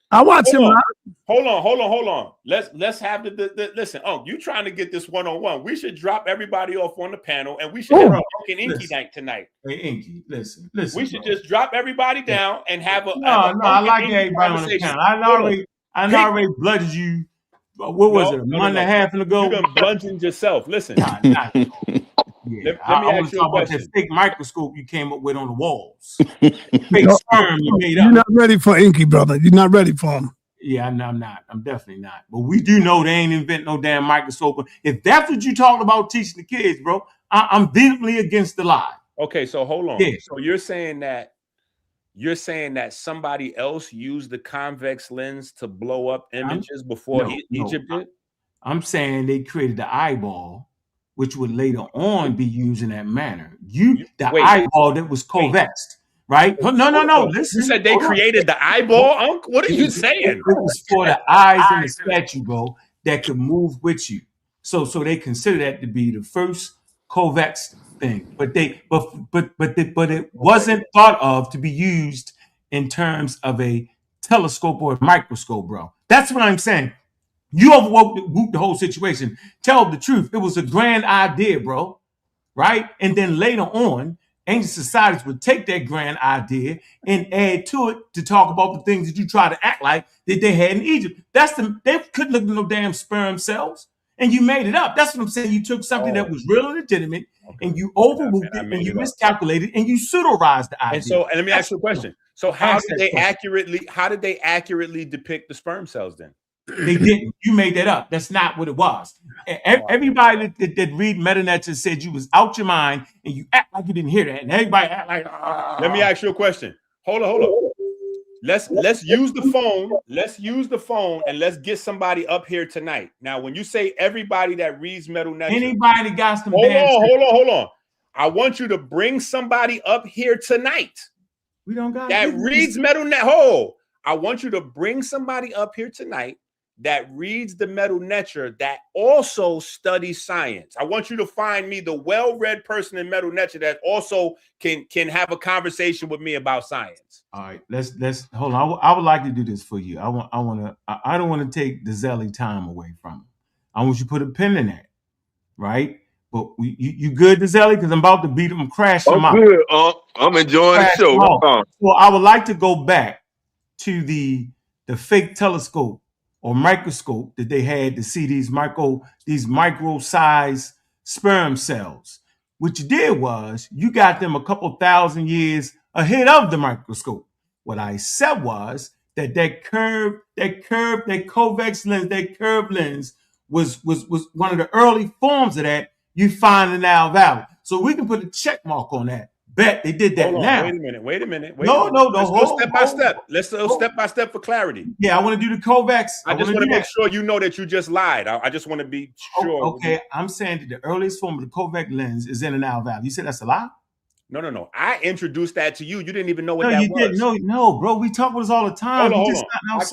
I watch him live. Hold on. Let's have the listen. You trying to get this one-on-one? We should drop everybody off on the panel, and we should have Unc and Enqi night tonight. Hey, Enqi, listen. We should just drop everybody down and have a I like everybody on the panel. I already bludgeoned you. What was it? A month and a half ago? You done bludgeoned yourself. Listen. Yeah, let me ask you a question. That fake microscope you came up with on the walls. Fake sperm you made up. You're not ready for Enqi, brother. You're not ready for him. Yeah, I'm not. I'm definitely not. But we do know they ain't invent no damn microscope. If that's what you talking about teaching the kids, bro, I'm vehemently against the lie. Okay, so hold on. Yeah. So you're saying that somebody else used the convex lens to blow up images before Egypt did? I'm saying they created the eyeball, which would later on be used in that manner. Eyeball that was convexed, right? No. Listen. You said they created the eyeball, Unc? What are you saying? It was for the eyes in the statue, bro, that could move with you. So they consider that to be the first convex thing. But it wasn't thought of to be used in terms of a telescope or a microscope, bro. That's what I'm saying. You overwhelmed the whole situation. Tell the truth. It was a grand idea, bro. Right? And then later on, ancient societies would take that grand idea and add to it to talk about the things that you try to act like that they had in Egypt. They couldn't look at no damn sperm cells. And you made it up. That's what I'm saying. You took something that was real and legitimate, and you overruled it, and you miscalculated, and you pseudorized the idea. And let me ask you a question. So how did they accurately depict the sperm cells then? They didn't. You made that up. That's not what it was. Everybody that read MetaNet said you was out your mind and you act like you didn't hear that. And everybody act like. Let me ask you a question. Hold on. Let's use the phone. Let's use the phone and let's get somebody up here tonight. Now, when you say everybody that reads MetaNet, anybody got some. Hold on. I want you to bring somebody up here tonight. We don't got that reads MetaNet. I want you to bring somebody up here tonight that reads the Metal Netcher that also studies science. I want you to find me the well-read person in Metal Netcher that also can have a conversation with me about science. All right, let's hold on. I would like to do this for you. I don't want to take the Zelly time away from him. I want you to put a pin in that, right? But you good, Zelly? Because I'm about to beat him, crash him out. Good. I'm enjoying the show. So I would like to go back to the fake telescope or microscope that they had to see these micro size sperm cells. What you did was you got them a couple thousand years ahead of the microscope. What I said was that convex lens, that curved lens was one of the early forms of that you find in Nile Valley. So we can put a check mark on that. Bet they did that. Hold on, now. Wait a minute. No. Let's go step by step. Let's go step by step for clarity. Yeah, I want to do the convex. I just want to make sure you know that you just lied. I just want to be sure. Okay, I'm saying that the earliest form of the convex lens is in the Nile Valley. You said that's a lie? No. I introduced that to you. You didn't even know what no, that you was. Didn't. No, bro. We talk about this all the time. Hold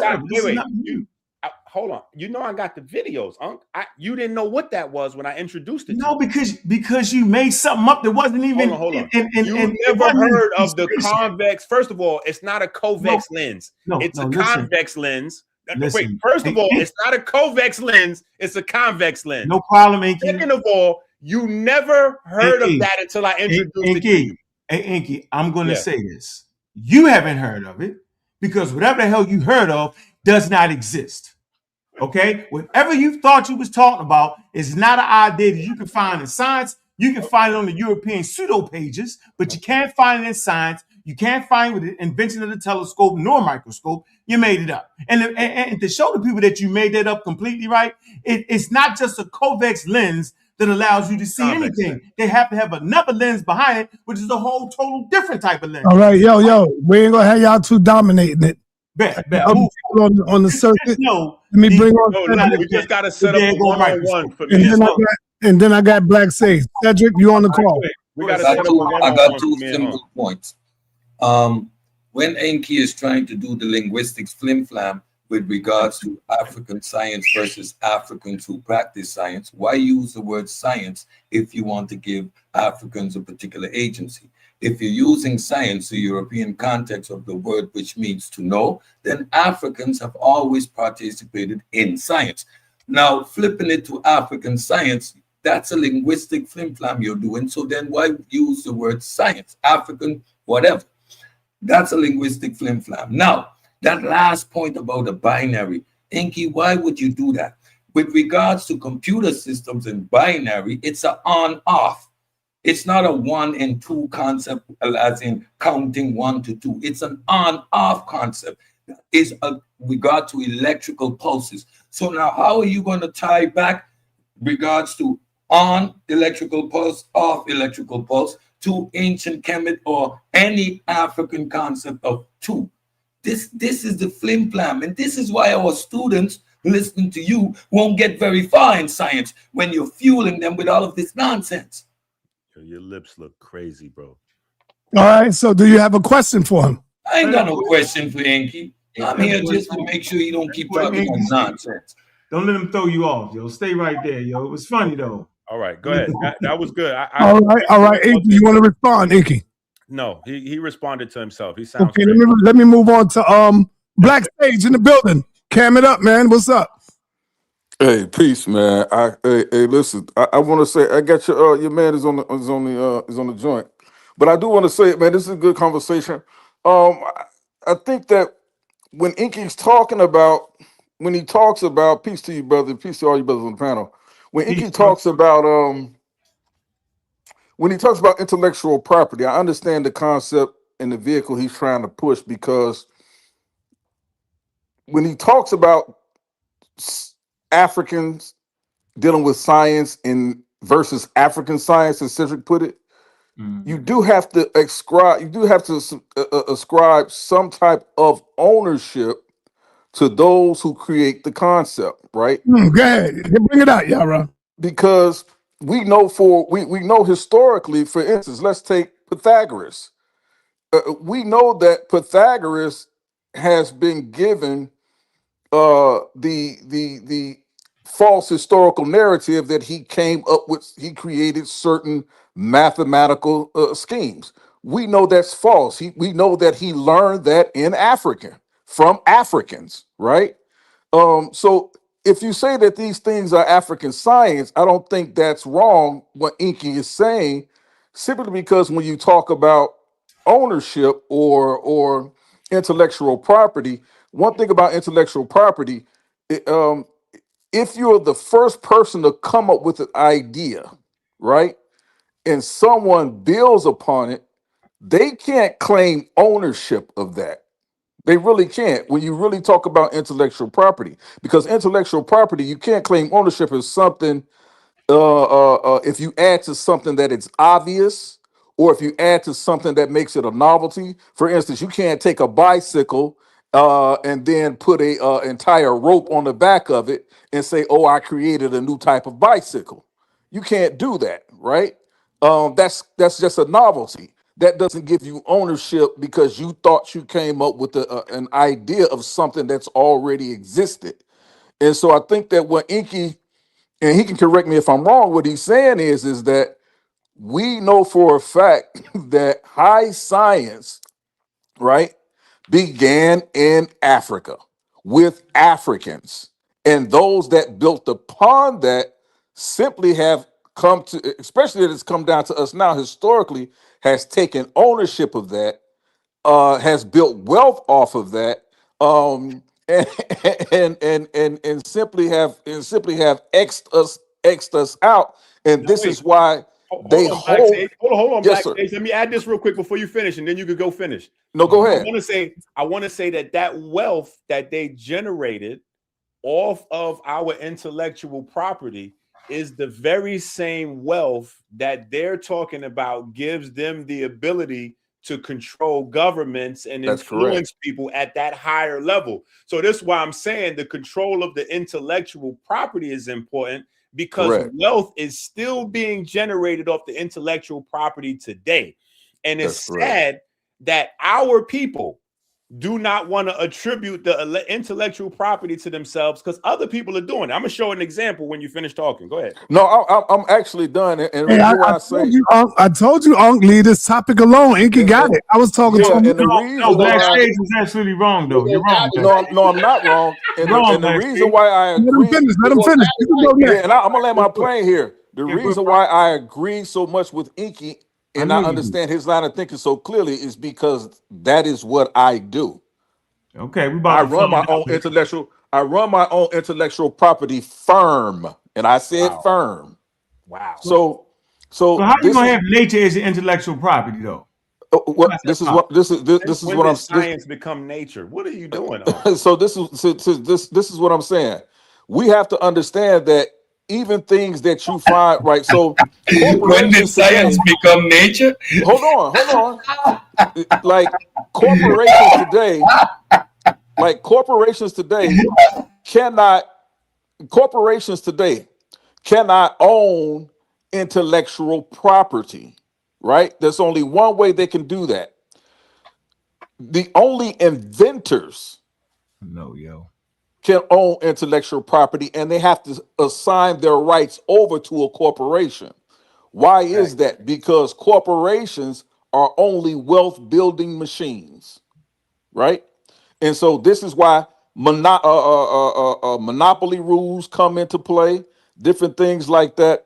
on. Wait. Hold on. You know I got the videos, Unc. You didn't know what that was when I introduced it. No, because you made something up that wasn't even. Hold on. You never heard of the convex. First of all, it's not a convex lens. It's a convex lens. Wait. First of all, it's not a convex lens. It's a convex lens. No problem, Enqi. Second of all, you never heard of that until I introduced it to you. Hey, Enqi, I'm going to say this. You haven't heard of it because whatever the hell you heard of does not exist. Okay? Whatever you thought you was talking about is not an idea that you can find in science. You can find it on the European pseudo pages, but you can't find it in science. You can't find it with the invention of the telescope nor microscope. You made it up. And to show the people that you made that up completely right, it's not just a convex lens that allows you to see anything. They have to have another lens behind it, which is a whole total different type of lens. All right, yo, we ain't gonna have y'all two dominating it. Bet. On the circuit. Let me bring on. We just gotta set up a one-on-one for me. And then I got Black Sage. Cedric, you on the call? I got two simple points. When Enqi is trying to do the linguistics flim-flam with regards to African science versus Africans who practice science, why use the word science if you want to give Africans a particular agency? If you're using science, the European context of the word, which means to know, then Africans have always participated in science. Now, flipping it to African science, that's a linguistic flim-flam you're doing. So then why use the word science, African, whatever? That's a linguistic flim-flam. Now, that last point about the binary, Enqi, why would you do that? With regards to computer systems and binary, it's an on-off. It's not a 1 and 2 concept, as in counting 1 to 2. It's an on-off concept. It's regard to electrical pulses. So now how are you going to tie back regards to on electrical pulse, off electrical pulse to ancient Kemet or any African concept of 2? This is the flim-flam, and this is why our students listening to you won't get very far in science when you're fueling them with all of this nonsense. Your lips look crazy, bro. All right, so do you have a question for him? I ain't got no question for Enqi. I'm here just to make sure you don't keep talking nonsense. Don't let him throw you off, yo. Stay right there, yo. It was funny, though. All right, go ahead. That was good. All right. Enqi, you want to respond, Enqi? No, he responded to himself. He sounds okay. Let me move on to Black Sage in the building. Cam it up, man. What's up? Hey, peace, man. Hey, listen. I want to say I got your man is on the joint, but I do want to say, man, this is a good conversation. I think that when Enqi's talking about, when he talks about, peace to you, brother, peace to all you brothers on the panel. When Enqi talks about when he talks about intellectual property, I understand the concept and the vehicle he's trying to push, because when he talks about Africans dealing with science and versus African science, as Cedric put it, you do have to ascribe some type of ownership to those who create the concept, right? Go ahead, bring it out, Yara. Because we know we know historically, for instance, let's take Pythagoras. We know that Pythagoras has been given the false historical narrative that he came up with. He created certain mathematical schemes. We know that's false. We know that he learned that in African from Africans, right? So if you say that these things are African science, I don't think that's wrong what Enqi is saying, simply because when you talk about ownership or intellectual property, one thing about intellectual property, if you're the first person to come up with an idea, right? And someone builds upon it, they can't claim ownership of that. They really can't when you really talk about intellectual property, because intellectual property, you can't claim ownership as something if you add to something that it's obvious, or if you add to something that makes it a novelty. For instance, you can't take a bicycle and then put a entire rope on the back of it and say, "Oh, I created a new type of bicycle." You can't do that, right? That's just a novelty. That doesn't give you ownership because you thought you came up with an idea of something that's already existed. And so I think that what Enqi, and he can correct me if I'm wrong, what he's saying is that we know for a fact that high science, right, began in Africa with Africans. And those that built upon that simply have come to, especially that it's come down to us now historically, has taken ownership of that, has built wealth off of that, and simply have xed us out. And this is why they Hold on, hold. Backstage. Hold on, Yes, sir. Backstage. Let me add this real quick before you finish, and then you could go finish. No, go ahead. I want to say that wealth that they generated off of our intellectual property is the very same wealth that they're talking about gives them the ability to control governments and influence people at that higher level. So this is why I'm saying the control of the intellectual property is important, because wealth is still being generated off the intellectual property today. And it's sad that our people do not want to attribute the intellectual property to themselves, because other people are doing it. I'm gonna show an example when you finish talking. Go ahead. No, I'm actually done. And hey, I told you, Unc, leave this topic alone. Enqi got it. I was talking to him. And the reason Backstage is absolutely wrong, though. You're wrong. No, I'm not wrong. And the reason why I agree. Let him finish. Yeah, and I'm gonna land my plane here. The reason why I agree so much with Enqi and I understand his line of thinking so clearly is because that is what I do. Okay, I run my own intellectual property firm, and I said firm. Wow. So how you gonna have nature as an intellectual property though? This is what I'm. Science become nature. What are you doing? So this is what I'm saying. We have to understand that even things that you find right. So when did science become nature? Hold on. Like corporations today cannot own intellectual property, right? There's only one way they can do that. The only inventors can own intellectual property, and they have to assign their rights over to a corporation. Why is that? Because corporations are only wealth building machines, right? And so this is why monopoly rules come into play, different things like that,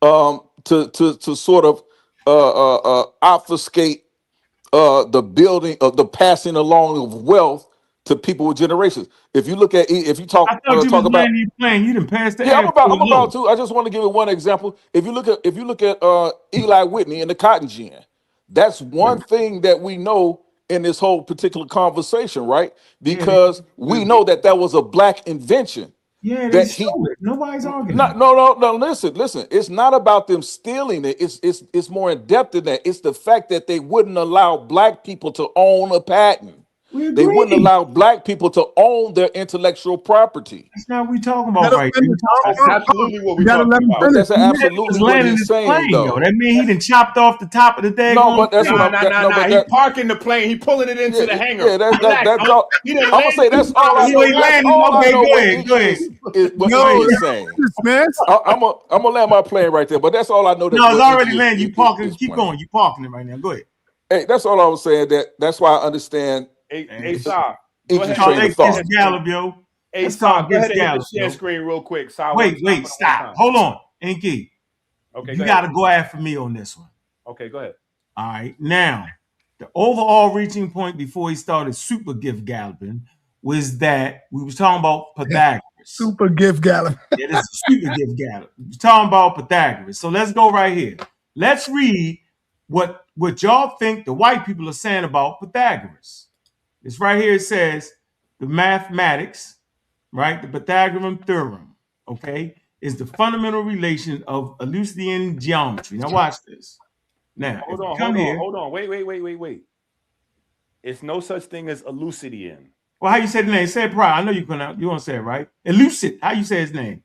to sort of obfuscate the building of the passing along of wealth to people with generations. If you look at, if you talk, I thought you talk was about, you didn't pass the. yeah, I'm about to. I just want to give it one example. If you look at Eli Whitney and the cotton gin, that's one thing that we know in this whole particular conversation, right? Because we know that was a black invention. Yeah, they stole it. Nobody's arguing. No. Listen. It's not about them stealing it. It's more in depth than that. It's the fact that they wouldn't allow black people to own a patent. They wouldn't allow black people to own their intellectual property. That's not what we're talking about right now. That's absolutely what we're talking about. That's absolutely what he's saying, though. That means he done chopped off the top of the day. No, but that's what I'm. He's parking the plane. He's pulling it into the hangar. Yeah, that's all. I'm gonna say that's all I know. Okay, go ahead. Is what he's saying. I'm gonna land my plane right there. But that's all I know. No, it's already landed. You parking. Keep going. You parking it right now. Go ahead. Hey, that's all I was saying. That's why I understand. Hey, Saab. Go ahead. Let's Gallup, yo. Hey, Saab, go ahead and hit the share screen real quick. Wait, stop. Hold on. Enqi. Okay, you got to go after me on this one. Okay, go ahead. All right. Now, the overall reaching point before he started super gift galloping was that we was talking about Pythagoras. Super gift gallon. It is a super gift gallon. We're talking about Pythagoras. So let's go right here. Let's read what y'all think the white people are saying about Pythagoras. It's right here. It says the mathematics, right? The Pythagorean theorem, okay, is the fundamental relation of Euclidean geometry. Now watch this. Now, hold on. Wait. It's no such thing as Euclidean. Well, how you say the name? Say it proud. I know you want to say it right. Elucid. How you say his name?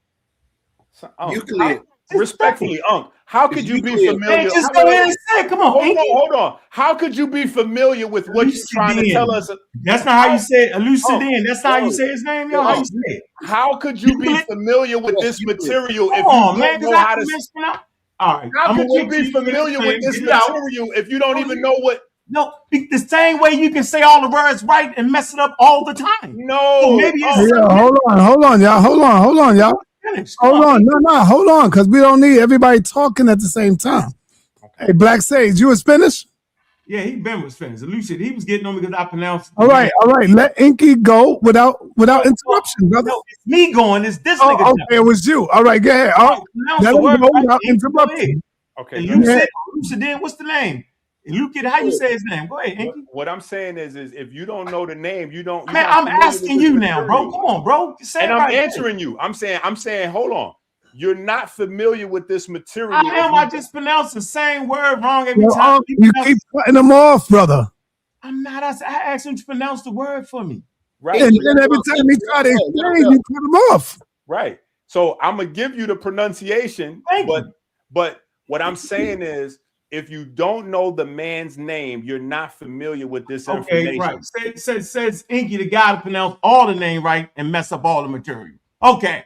Euclid. Respectfully, Unc, how could you be familiar? Just go ahead and say it. Come on. Hold on. How could you be familiar with what you're trying to tell us? That's not how you say it. Elucidin. That's not how you say his name, yo. How you say it? How could you be familiar with this material if you don't know how to? All right. How could you be familiar with this material if you don't even know what? No, the same way you can say all the words right and mess it up all the time. No. So maybe hold on, y'all. Hold on. No, hold on, because we don't need everybody talking at the same time. Okay. Hey, Black Sage, you was finished? Yeah, Ben was finished. Lucid, he was getting on because I pronounced. All right. Let Enqi go without interruption, brother. No, it's me going. It's this nigga. Okay, it was you. All right, go ahead. Let him go without interruption. Okay. Lucid, what's the name? Look at how you say his name. Go ahead, Enqi. What I'm saying is if you don't know the name, you don't. Man, I'm asking you now, bro. Come on, bro. Say and I'm answering you. I'm saying, hold on. You're not familiar with this material. I am. I just pronounced the same word wrong every time. You keep cutting them off, brother. I'm not. I asked him to pronounce the word for me. Right. And then every time he try to explain, you cut him off. Right. So I'm gonna give you the pronunciation, but what I'm saying is, if you don't know the man's name, you're not familiar with this information. Right. Says Enqi, the guy to pronounce all the name right and mess up all the material. Okay.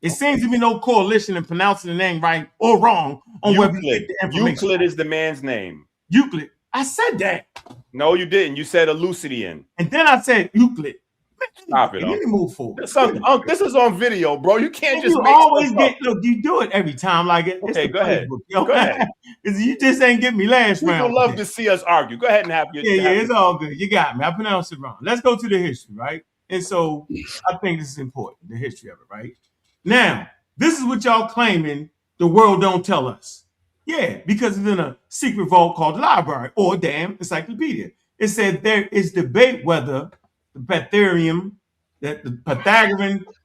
It seems to be no correlation in pronouncing the name right or wrong on whether you get the information. Euclid is the man's name. Euclid. I said that. No, you didn't. You said Euclidean. And then I said Euclid. Stop it. Let me move forward. This is on video, bro. You can't just always get. Look, you do it every time. Like it. Okay, go ahead. Go ahead. You just ain't get me last round. People love to see us argue. Go ahead and have your. Yeah, it's all good. You got me. I pronounced it wrong. Let's go to the history, right? And so I think this is important. The history of it, right? Now, this is what y'all claiming the world don't tell us. Yeah, because it's in a secret vault called the library or damn encyclopedia. It said there is debate whether the Pythagorean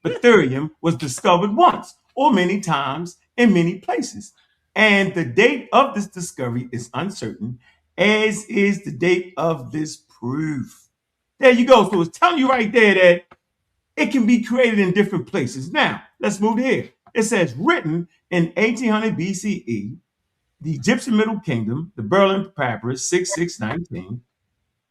Pythagorean was discovered once or many times in many places. And the date of this discovery is uncertain, as is the date of this proof. There you go. So it's telling you right there that it can be created in different places. Now, let's move here. It says written in 1800 BCE, the Egyptian Middle Kingdom, the Berlin Papyrus 6619.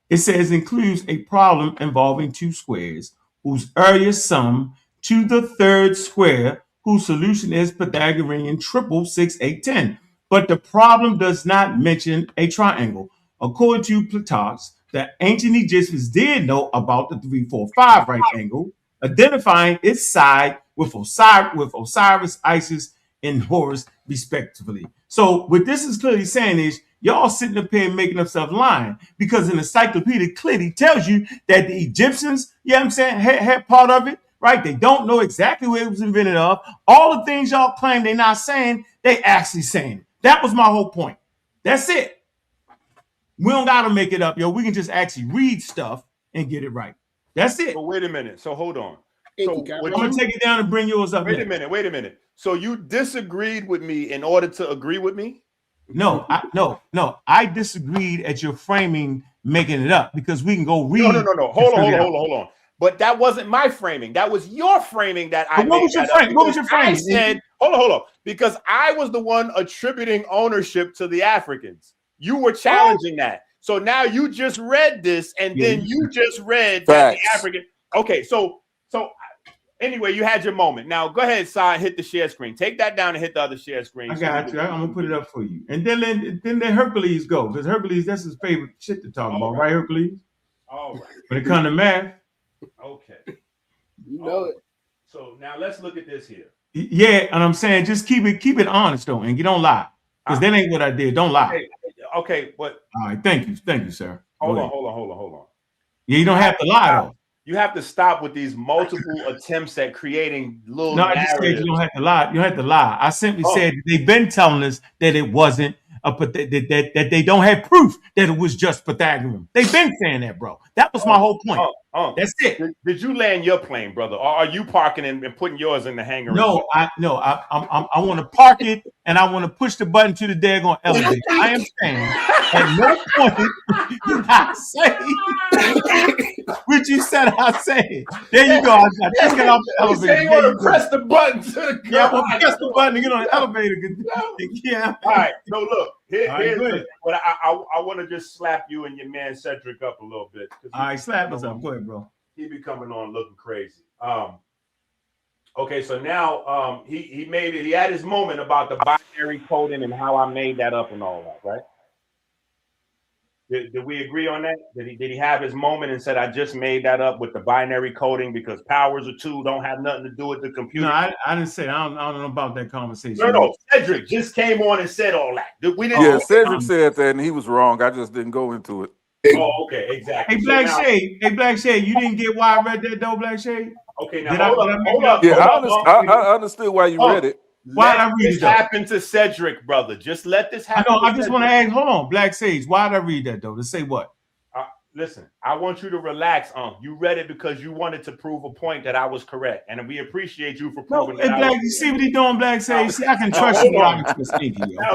It says includes a problem involving two squares whose area sum to the third square, whose solution is Pythagorean triple 6, 8, 10. But the problem does not mention a triangle. According to Plutarch, the ancient Egyptians did know about the 3, 4, 5 right angle, identifying its side with Osiris, Isis, and Horus, respectively. So what this is clearly saying is y'all sitting up here making up stuff lying, because an encyclopedia clearly tells you that the Egyptians, you know what I'm saying, had part of it, right? They don't know exactly where it was invented of. All the things y'all claim they're not saying, they actually saying. That was my whole point. That's it. We don't got to make it up, yo. We can just actually read stuff and get it right. That's it. But wait a minute. So hold on. So I'm going to take it down and bring yours up. Wait a minute. So you disagreed with me in order to agree with me? No. I disagreed at your framing making it up, because we can go read. No. Hold on. But that wasn't my framing. That was your framing that I made. What was your framing? I said, hold on. Because I was the one attributing ownership to the Africans. You were challenging that. So now you just read this, and then you just read that the African. Okay, so anyway, you had your moment. Now go ahead, Sai, hit the share screen. Take that down and hit the other share screen. I got you. I'm gonna put it up for you. And then Hercules go, because Hercules, that's his favorite shit to talk about, right, Hercules? All right. When it comes to math. Okay. You know it. So now let's look at this here. Yeah, and I'm saying just keep it honest though, and you don't lie, because that ain't what I did. Don't lie. Okay, but all right, thank you, sir. Hold on. Yeah, you don't have to lie though. You have to stop with these multiple attempts at creating little No, I just said narratives. you don't have to lie. You don't have to lie. I simply said they've been telling us that it wasn't that they don't have proof that it was just Pythagorean. They've been saying that, bro. That was my whole point. That's it. Did you land your plane, brother, or are you parking and putting yours in the hangar? No, I want to park it and I want to push the button to the daggone elevator. I am saying at no point did I say what you said. I said. There you go. I just get off the elevator. You want to press the button to the yeah, I want to press the button to get on the elevator. Yeah. All right. No, look. Here's what I want to just slap you and your man Cedric up a little bit. All right, slap us up. Go ahead, bro. He be coming on looking crazy. Okay, so now he made it. He had his moment about the binary coding and how I made that up and all that, right? Did we agree on that? Did he have his moment and said, I just made that up with the binary coding because powers of 2 don't have nothing to do with the computer? No, I didn't say. I don't know about that conversation. No. Cedric just came on and said all that. We didn't. Yeah, Cedric said that, and he was wrong. I just didn't go into it. Oh, okay, exactly. Hey, Black Shade, you didn't get why I read that though, Black Shade? Okay, now hold up. Yeah, I understood why you read it. Why did I read this happen to Cedric, brother? Just let this happen. I just want to ask. Hold on, Black Sage. Why did I read that though? To say what? Listen, I want you to relax. You read it because you wanted to prove a point that I was correct, and we appreciate you for proving that. Black, you see what he doing, Black Sage? See, I can trust you. Now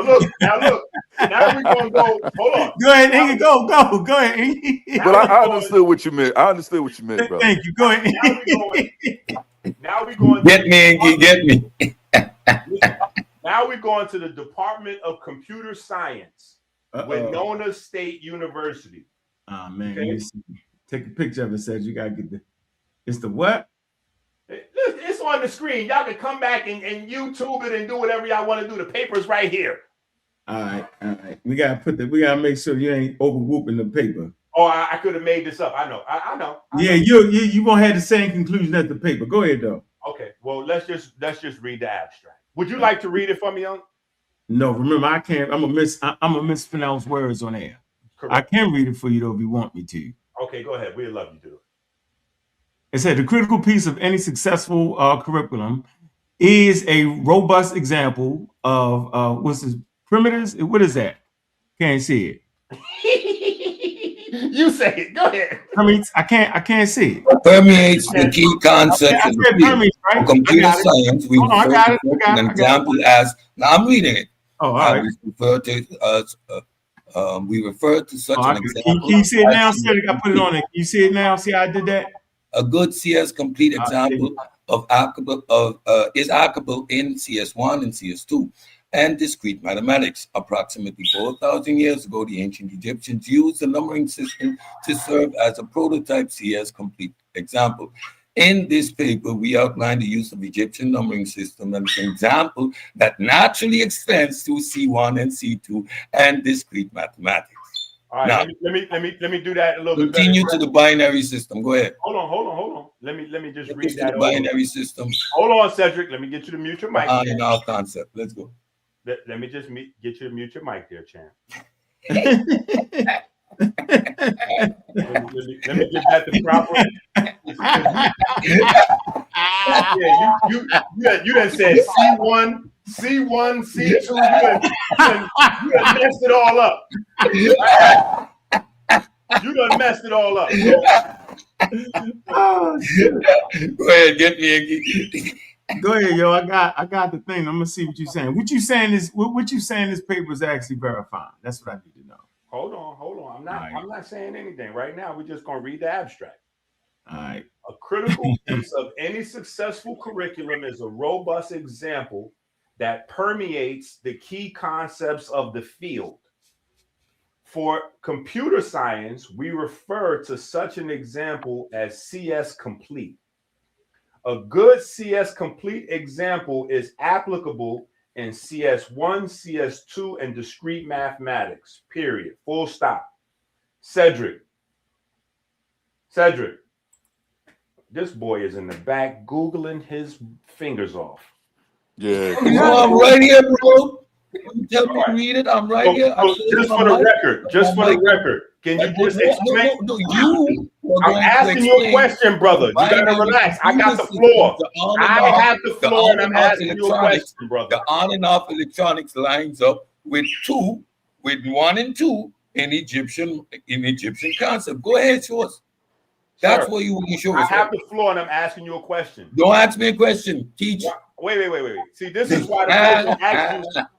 look. Now we're gonna go. Hold on. Go ahead, Enqi. Go ahead. But I understood what you meant. Bro. Thank you. Go ahead. Now we're going. Get me, Enqi. Get me. Now we're going to the Department of Computer Science with Nona State University. Oh man, okay. Take a picture of it. Says you gotta get it's the what? It's on the screen. Y'all can come back and YouTube it and do whatever y'all want to do. The paper's right here. All right. We gotta make sure you ain't over whooping the paper. Oh, I could have made this up. I know. Yeah, you won't have the same conclusion as the paper. Go ahead though. Okay. Well, let's just read the abstract. Would you like to read it for me, Young? No, remember I can't. I'm gonna mispronounce words on air. Correct. I can read it for you though if you want me to. Okay, go ahead. We'd love you to do it. It said the critical piece of any successful curriculum is a robust example of what's this primitives? What is that? Can't see it. You say it. Go ahead. I mean, I can't see it. Permeates the key concept of computer science. We refer to an example as. Now I'm reading it. Oh, all right. We refer to such an example. Can you see it now, Cedric? I put it on it. Can you see it now? See how I did that? A good CS complete example is applicable in CS1 and CS2 and discrete mathematics. Approximately 4,000 years ago, the ancient Egyptians used the numbering system to serve as a prototype CS complete example. In this paper, we outline the use of Egyptian numbering system as an example that naturally extends to C1 and C2 and discrete mathematics. All right, now, let me do that a little bit. Continue to the binary system. Go ahead. Hold on. Let me just read that. The binary system. Hold on, Cedric. Let me get you to mute your mic. In our concept. Let's go. Let me just get you to mute your mic there, champ. let me get that the proper. You done said C1, C2. You done messed it all up. You done messed it all up. Oh, shit. Go ahead, get me Enqi. Go ahead, yo. I got the thing. I'm gonna see what you're saying. What you saying this paper is actually verifying. That's what I need to know. Hold on. I'm not saying anything right now. We're just gonna read the abstract. All right. A critical piece of any successful curriculum is a robust example that permeates the key concepts of the field. For computer science, we refer to such an example as CS complete. A good CS complete example is applicable in CS1, CS2, and discrete mathematics, period. Full stop. Cedric, this boy is in the back Googling his fingers off. Yeah. I'm right here, bro. You tell me to read it. I'm right here. Just for the record, can you just explain? No, you I'm asking you a question, brother. You gotta relax. I got the floor. I have the floor, and I'm asking you a question, brother. The on and off electronics lines up with 1 and 2 in Egyptian concept. Go ahead, show us. That's what you want to show us. I have the floor, and I'm asking you a question. Don't ask me a question. Teach. Wait. See, this is why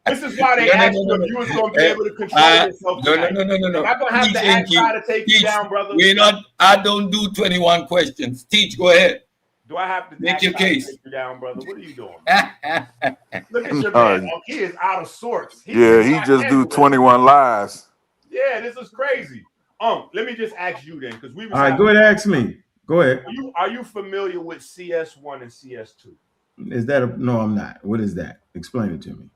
this is why they asked you if you was going to be able to control yourself. No. I'm not going to have to ask try to take you down, brother. I don't do 21 questions. Teach. Go ahead. Do I have to make your case? Take you down, brother? What are you doing? Look at your man. He is out of sorts. He just do 21 lies. Yeah, this is crazy. Let me just ask you then, because we. All right, go ahead. Ask me. Go ahead. Are you familiar with CS1 and CS2? Is that no? I'm not. What is that? Explain it to me.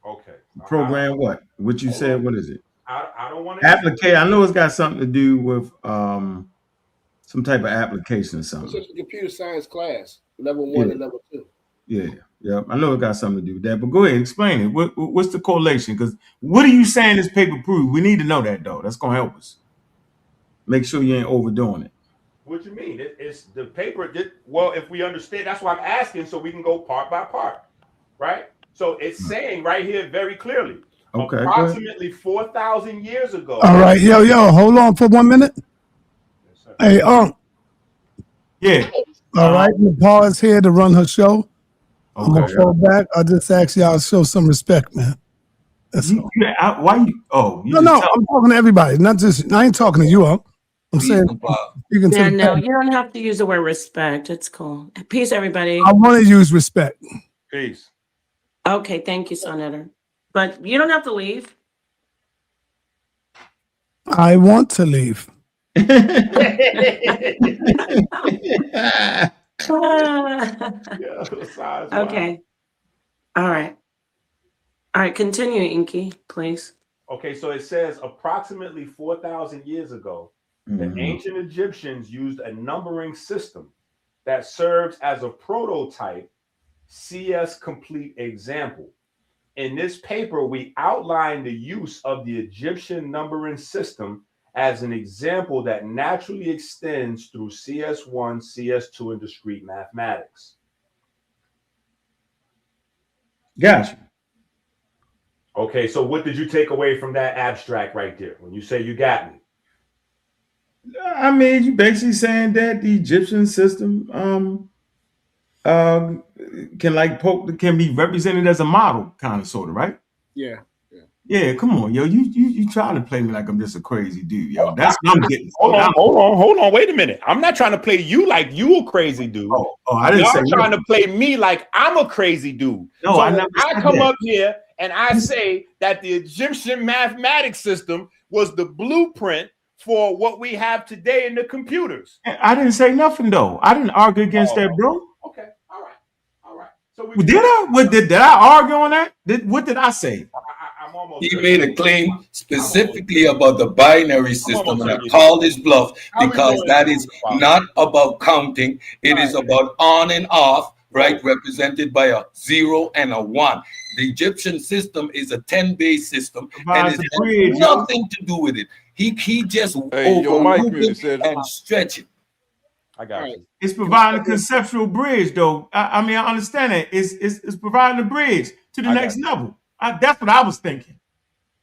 Okay. Program what? What you said? What is it? I don't want to applicate. I know it's got something to do with some type of application or something. It's a computer science class, level 1 and level 2. Yeah. I know it got something to do with that. But go ahead, explain it. What's the correlation? Because what are you saying this paper proves? We need to know that though. That's gonna help us. Make sure you ain't overdoing it. What you mean? It's the paper. Well, if we understand, that's why I'm asking, so we can go part by part, right? So it's saying right here very clearly, approximately 4,000 years ago. All right, yo, hold on for 1 minute. Hey, yeah. All right, Nepal is here to run her show. I'm gonna fall back. I just ask y'all to show some respect, man. Why you? Oh, no, I'm talking to everybody, not just. I ain't talking to you, I'm saying. You don't have to use the word respect. It's cool. Peace, everybody. I want to use respect. Peace. Okay, thank you, Senator. But you don't have to leave. I want to leave. Okay. All right. Continue, Enqi, please. Okay, so it says approximately 4,000 years ago, the ancient Egyptians used a numbering system that serves as a prototype CS complete example. In this paper, we outline the use of the Egyptian numbering system as an example that naturally extends through CS1, CS2, and discrete mathematics. Gotcha. Okay, so what did you take away from that abstract right there when you say you got me? I mean, you basically saying that the Egyptian system can be represented as a model, kind of, sort of, right? Yeah. Come on, yo, you trying to play me like I'm just a crazy dude, yo. That's what I'm getting. Hold on. Wait a minute. I'm not trying to play you like you a crazy dude. I didn't say. Y'all trying to play me like I'm a crazy dude. No, so I never. I come up here and I say that the Egyptian mathematics system was the blueprint for what we have today in the computers. I didn't say nothing though. I didn't argue against that, bro. Okay, all right. So did I? Did I argue on that? What did I say? He made a claim specifically about the binary system, and I called his bluff because that is not about counting. It is about on and off, right? Represented by a 0 and a 1. The Egyptian system is a 10-base system, and it has nothing to do with it. He just overruled it and stretch it. I got you. It's providing a conceptual bridge, though. I mean, I understand that. It's providing a bridge to the next level. That's what I was thinking.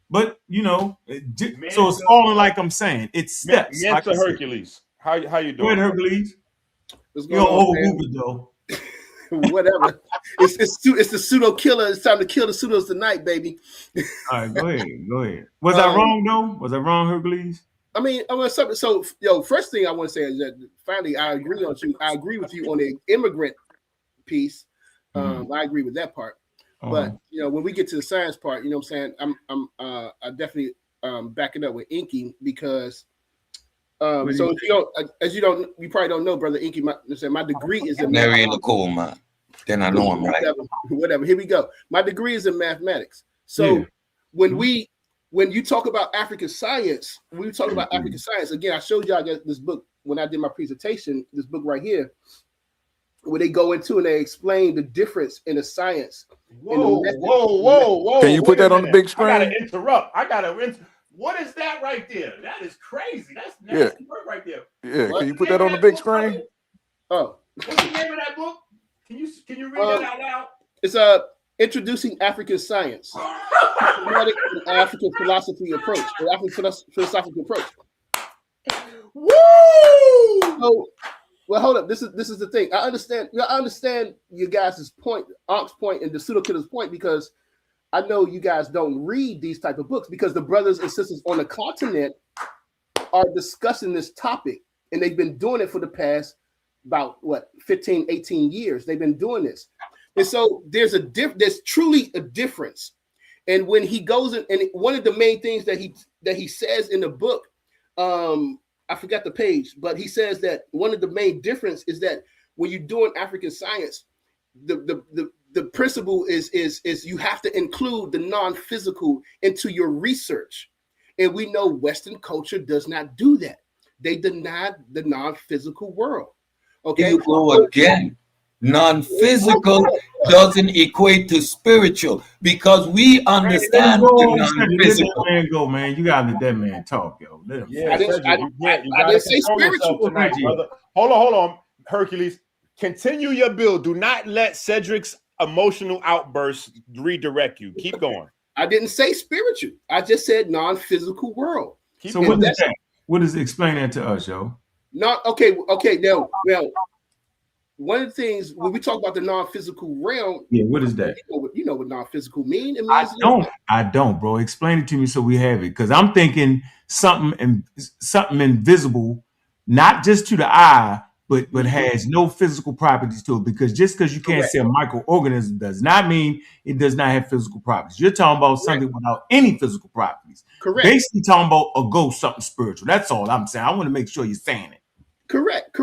But so it's falling like I'm saying. It's steps. Like to Hercules. How you doing? Go ahead, Hercules. You don't overmove it though. Whatever. It's the pseudo killer. It's time to kill the pseudos tonight, baby. All right, go ahead. Was I wrong though? Was I wrong, Hercules? I mean, I want something. So, first thing I want to say is that finally I agree with you on the immigrant piece. I agree with that part. But when we get to the science part, what I'm saying, I definitely backing up with Enqi because so if you probably don't know, brother Enqi, my degree is in Mary and Nicole, man. Then I know I'm right. Whatever. Here we go. My degree is in mathematics. So when you talk about African science, again, I showed y'all this book when I did my presentation, this book right here, where they go into and they explain the difference in the science. Whoa. Can you put that on the big screen? I gotta interrupt. What is that right there? That is crazy. That's nasty work right there. Yeah, What's can you the put name that of on the that big book, brother? screen? Oh, What's the name of that book? Can you read that out loud? It's Introducing African Science, Systematic and African Philosophy Approach, or African Philosophical Approach. Woo! So, well, hold up. This is the thing. I understand you guys' point, Onk's point, and the pseudo killer's point, because I know you guys don't read these type of books, because the brothers and sisters on the continent are discussing this topic, and they've been doing it for the past about 15, 18 years. They've been doing this. And so there's truly a difference. And when he goes in, and one of the main things that he says in the book, I forgot the page, but he says that one of the main difference is that when you're doing African science, the principle is you have to include the non-physical into your research. And we know Western culture does not do that. They deny the non-physical world. Okay. You go again. Non-physical doesn't equate to spiritual, because we understand the non-physical. Let that man go, man. You gotta let that man talk, yo. Let him. Yeah, I didn't say spiritual tonight, brother. Hold on, Hercules. Continue your build. Do not let Cedric's emotional outbursts redirect you. Keep going. I didn't say spiritual. I just said non-physical world. So what is that? What is explain that to us, yo? Not okay. Now, well, one of the things when we talk about the non-physical realm, what is that? You know what non-physical mean? It means I don't, bro. Explain it to me so we have it, because I'm thinking something invisible, not just to the eye, but has no physical properties to it. Because just because you can't say a microorganism does not mean it does not have physical properties. You're talking about something without any physical properties. Correct. Basically talking about a ghost, something spiritual. That's all I'm saying. I want to make sure you're saying it. Correct.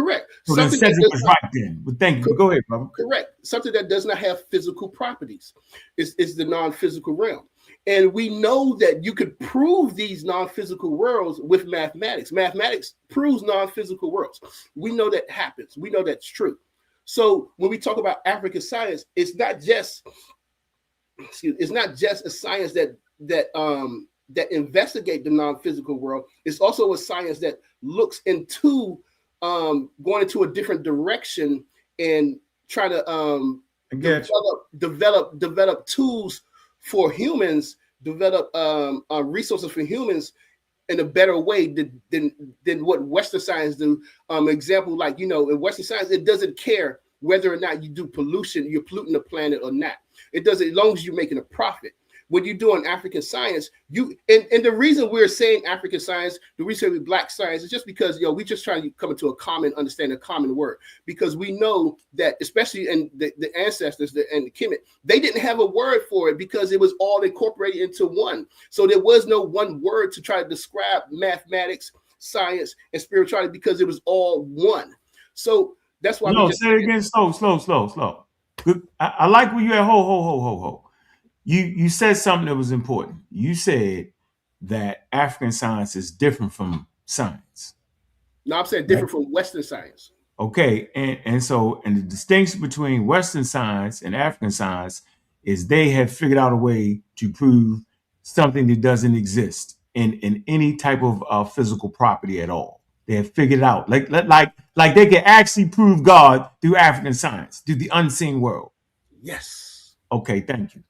So then Cedric was right then. But thank you. Go ahead, brother. Correct. Something that does not have physical properties is the non-physical realm. And we know that you could prove these non-physical worlds with mathematics. Mathematics proves non-physical worlds. We know that happens. We know that's true. So when we talk about African science, it's not just a science that investigate the non-physical world. It's also a science that looks into going into a different direction and try to develop tools for humans, develop resources for humans in a better way than what Western science do. Example, like, in Western science, it doesn't care whether or not you do pollution, you're polluting the planet or not. It doesn't, as long as you're making a profit. When you do in African science, and the reason we're saying African science, the reason we Black science is just because we just trying to come into a common understanding, a common word, because we know that especially in the ancestors and the Kemet, they didn't have a word for it because it was all incorporated into one. So there was no one word to try to describe mathematics, science, and spirituality because it was all one. So that's why. No, say it again. Slow. Good. I like where you at. Ho. You said something that was important. You said that African science is different from science. No, I'm saying different from Western science. Okay, and the distinction between Western science and African science is they have figured out a way to prove something that doesn't exist in any type of physical property at all. They have figured it out, like they can actually prove God through African science, through the unseen world. Yes. Okay, thank you.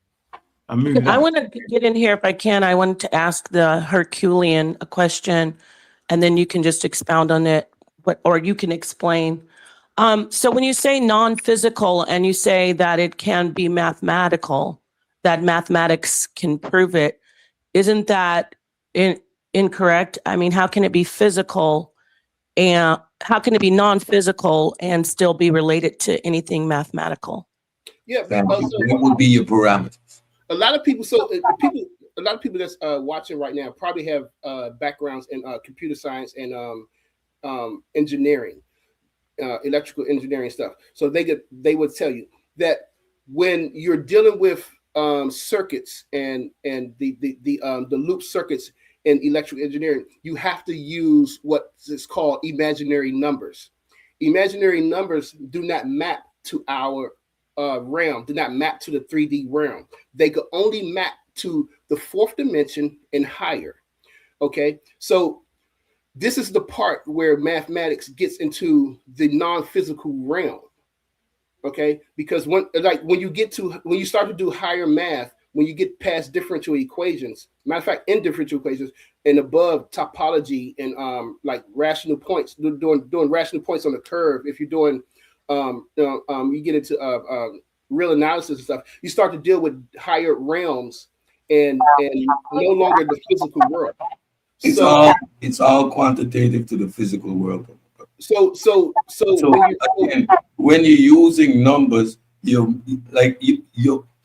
I want to get in here if I can. I wanted to ask the Herculean a question, and then you can just expound on it, or you can explain. So when you say non-physical and you say that it can be mathematical, that mathematics can prove it, isn't that incorrect? I mean, how can it be physical, and how can it be non-physical and still be related to anything mathematical? Yeah, what would be your parameters? A lot of people that's watching right now probably have backgrounds in computer science and engineering, electrical engineering stuff. So they would tell you that when you're dealing with circuits and the loop circuits in electrical engineering, you have to use what is called imaginary numbers. Imaginary numbers do not map to our realm, do not map to the 3D realm. They could only map to the fourth dimension and higher. Okay, so this is the part where mathematics gets into the non-physical realm. Okay, because when you start to do higher math, when you get past differential equations, matter of fact, in differential equations and above topology and like rational points, doing rational points on the curve. If you're doing, you get into real analysis and stuff, you start to deal with higher realms and no longer the physical world. It's all quantitative to the physical world. So when you're using numbers, you're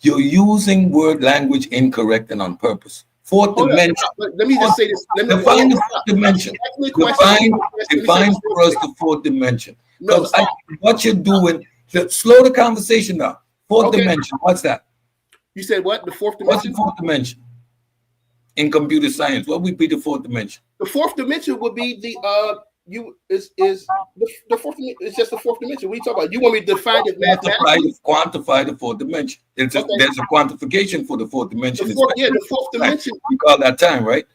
using word language incorrect and on purpose. Fourth dimension. Let me just say this. Define the fourth dimension. Define for us the fourth dimension. Because what you're doing, slow the conversation down. Fourth dimension. What's that? You said what? The fourth dimension? What's the fourth dimension? In computer science, what would be the fourth dimension? The fourth dimension would be the fourth dimension. It's just the fourth dimension. What are you talking about? You want me to define it mathematically? Quantify the fourth dimension. There's a quantification for the fourth dimension. The fourth dimension. We call that time, right?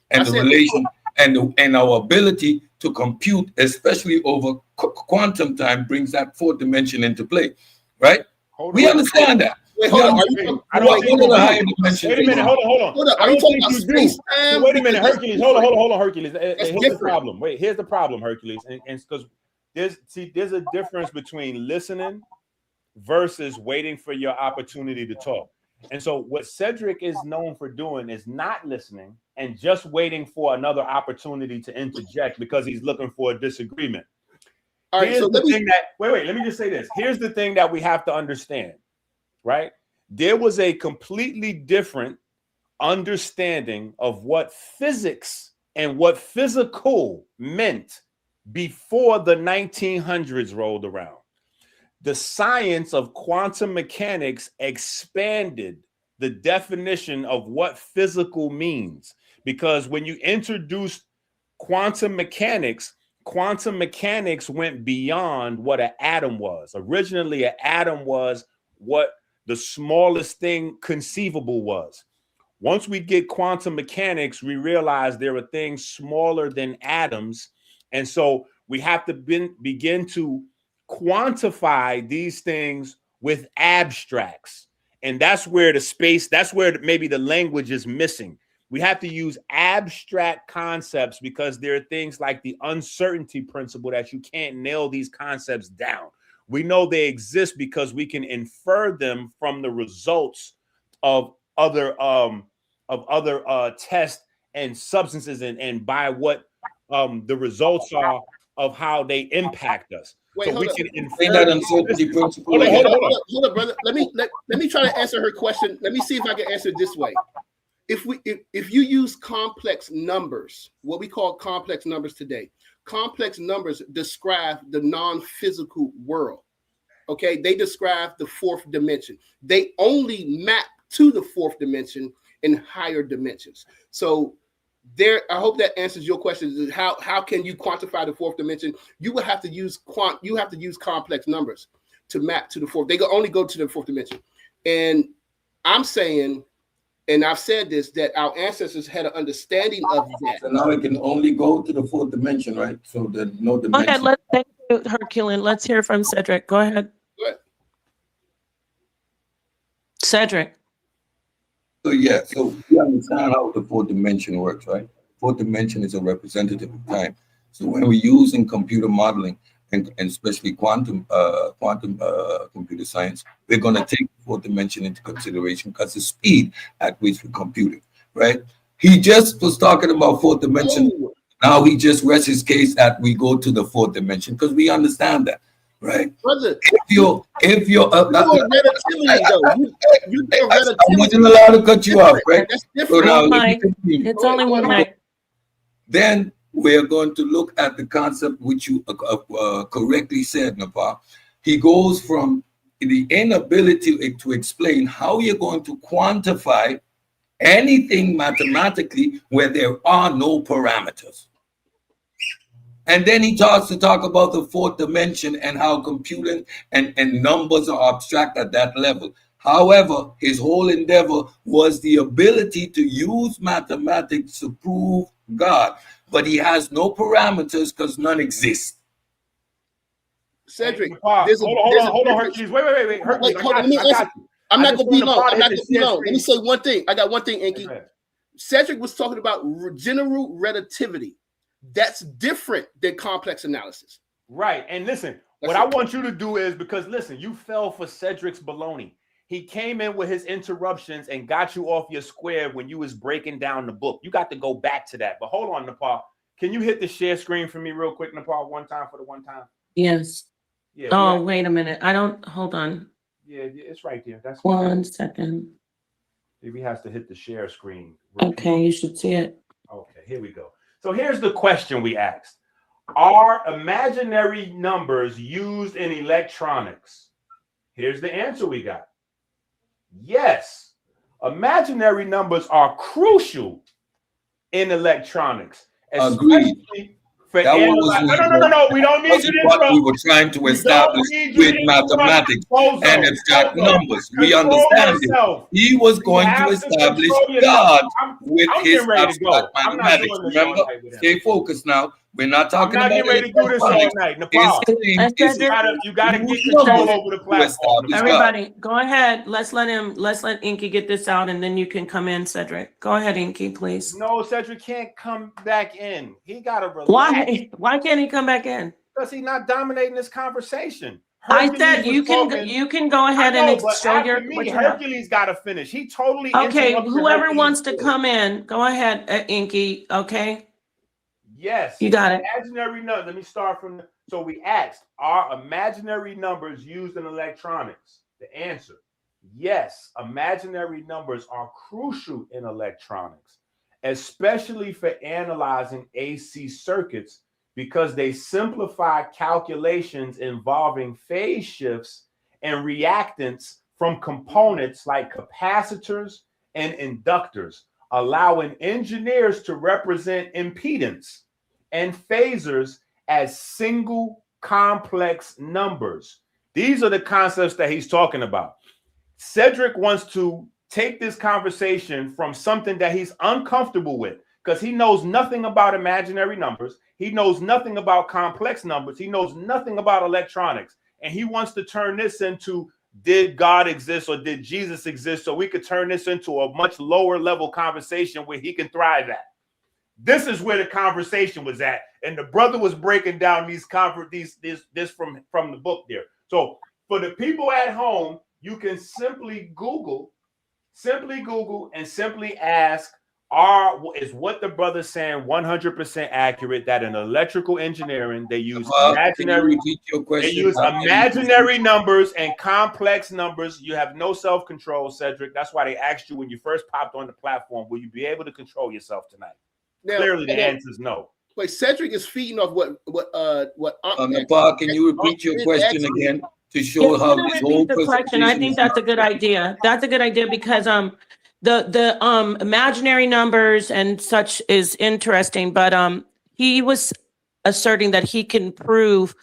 And the relation and our ability to compute, especially over quantum time, brings that fourth dimension into play, right? We understand that. Wait, hold on. I don't think you do. Wait a minute. Hold on. I don't think you do. Wait a minute, Hercules. Hold on, Hercules. Here's the problem. Here's the problem, Hercules. And because there's a difference between listening versus waiting for your opportunity to talk. And so what Cedric is known for doing is not listening and just waiting for another opportunity to interject because he's looking for a disagreement. All right. So let me just say this. Here's the thing that we have to understand. Right? There was a completely different understanding of what physics and what physical meant before the 1900s rolled around. The science of quantum mechanics expanded the definition of what physical means, because when you introduced quantum mechanics went beyond what an atom was. Originally, an atom was what the smallest thing conceivable was. Once we get quantum mechanics, we realize there are things smaller than atoms. And so we have to begin to quantify these things with abstracts. And that's where maybe the language is missing. We have to use abstract concepts because there are things like the uncertainty principle that you can't nail these concepts down. We know they exist because we can infer them from the results of other tests and substances and by what the results are of how they impact us. Wait, so we can infer that uncertainty principle. Hold on, brother. Let me try to answer her question. Let me see if I can answer it this way. If you use complex numbers, what we call complex numbers today, complex numbers describe the non-physical world. Okay, they describe the fourth dimension. They only map to the fourth dimension in higher dimensions. So I hope that answers your question. How can you quantify the fourth dimension? You would have to use complex numbers to map to the fourth. They can only go to the fourth dimension. And I'm saying, and I've said this, that our ancestors had an understanding of that. So now it can only go to the fourth dimension, right? So there's no dimension. Okay, thank you, Herculean. Let's hear from Cedric. Go ahead. Cedric. So we understand how the fourth dimension works, right? Fourth dimension is a representative of time. So when we're using computer modeling and especially quantum computer science, we're going to take the fourth dimension into consideration because the speed at which we're computing, right? He just was talking about fourth dimension. Now he just rests his case that we go to the fourth dimension because we understand that. Right, brother. If you're relativity, though. I wasn't allowed to cut you off, right? That's different. So now, it's only one mic. Then we're going to look at the concept which you correctly said, Nepal. He goes from the inability to explain how you're going to quantify anything mathematically where there are no parameters. And then he starts to talk about the fourth dimension and how computing and numbers are abstract at that level. However, his whole endeavor was the ability to use mathematics to prove God, but he has no parameters because none exist. Cedric, hold on, Hercules. Wait. Hercules, hold on. Let me answer. I'm not gonna be long. Let me say one thing. I got one thing, Enqi. Cedric was talking about general relativity. That's different than complex analysis. Right. And listen, I want you to do is, because listen, you fell for Cedric's baloney. He came in with his interruptions and got you off your square when you was breaking down the book. You got to go back to that. But hold on, Nepal. Can you hit the share screen for me real quick, Nepal, one time for the one time? Yes. Yeah. Oh, wait a minute. Hold on. Yeah, it's right there. That's one second. Maybe he has to hit the share screen. Okay, you should see it. Okay, here we go. So here's the question we asked. Are imaginary numbers used in electronics? Here's the answer we got. Yes, imaginary numbers are crucial in electronics. Agreed. No, we don't need to interrupt. What we were trying to establish with mathematics and abstract numbers. We understand it. He was going to establish God with his abstract mathematics. Remember, stay focused now. We're not talking about ready to do this all night. Nepal. You got to get control over the platform. Everybody, go ahead. Let's let Enqi get this out, and then you can come in, Cedric. Go ahead, Enqi, please. No, Cedric can't come back in. He got to relax. Why can't he come back in? Because he's not dominating this conversation. I said you can go ahead and show your. Hercules got to finish. He totally. Okay, whoever wants to come in, go ahead, Enqi. Okay. Yes, you got it. Imaginary numbers. Let me start from. So we asked, are imaginary numbers used in electronics? The answer: yes. Imaginary numbers are crucial in electronics, especially for analyzing AC circuits, because they simplify calculations involving phase shifts and reactance from components like capacitors and inductors, allowing engineers to represent impedance and phasors as single complex numbers. These are the concepts that he's talking about. Cedric wants to take this conversation from something that he's uncomfortable with, because he knows nothing about imaginary numbers. He knows nothing about complex numbers. He knows nothing about electronics. And he wants to turn this into, did God exist or did Jesus exist? So we could turn this into a much lower level conversation where he can thrive at. This is where the conversation was at. And the brother was breaking down this from the book there. So for the people at home, you can simply Google and simply ask, is what the brother's saying 100% accurate, that in electrical engineering they use imaginary numbers and complex numbers. You have no self-control, Cedric. That's why they asked you when you first popped on the platform, will you be able to control yourself tonight? Now, clearly the answer is no. Wait, Cedric is feeding off what Nepal, can you repeat your question again to show how this whole question? I think that's a good idea. That's a good idea, because the imaginary numbers and such is interesting, but he was asserting that he can prove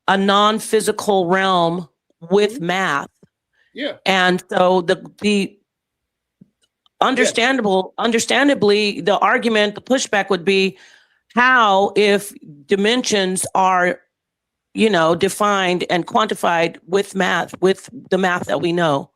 a non-physical realm with math. Yeah. And so the understandably, the argument, the pushback would be, how, if dimensions are, defined and quantified with math, with the math that we know?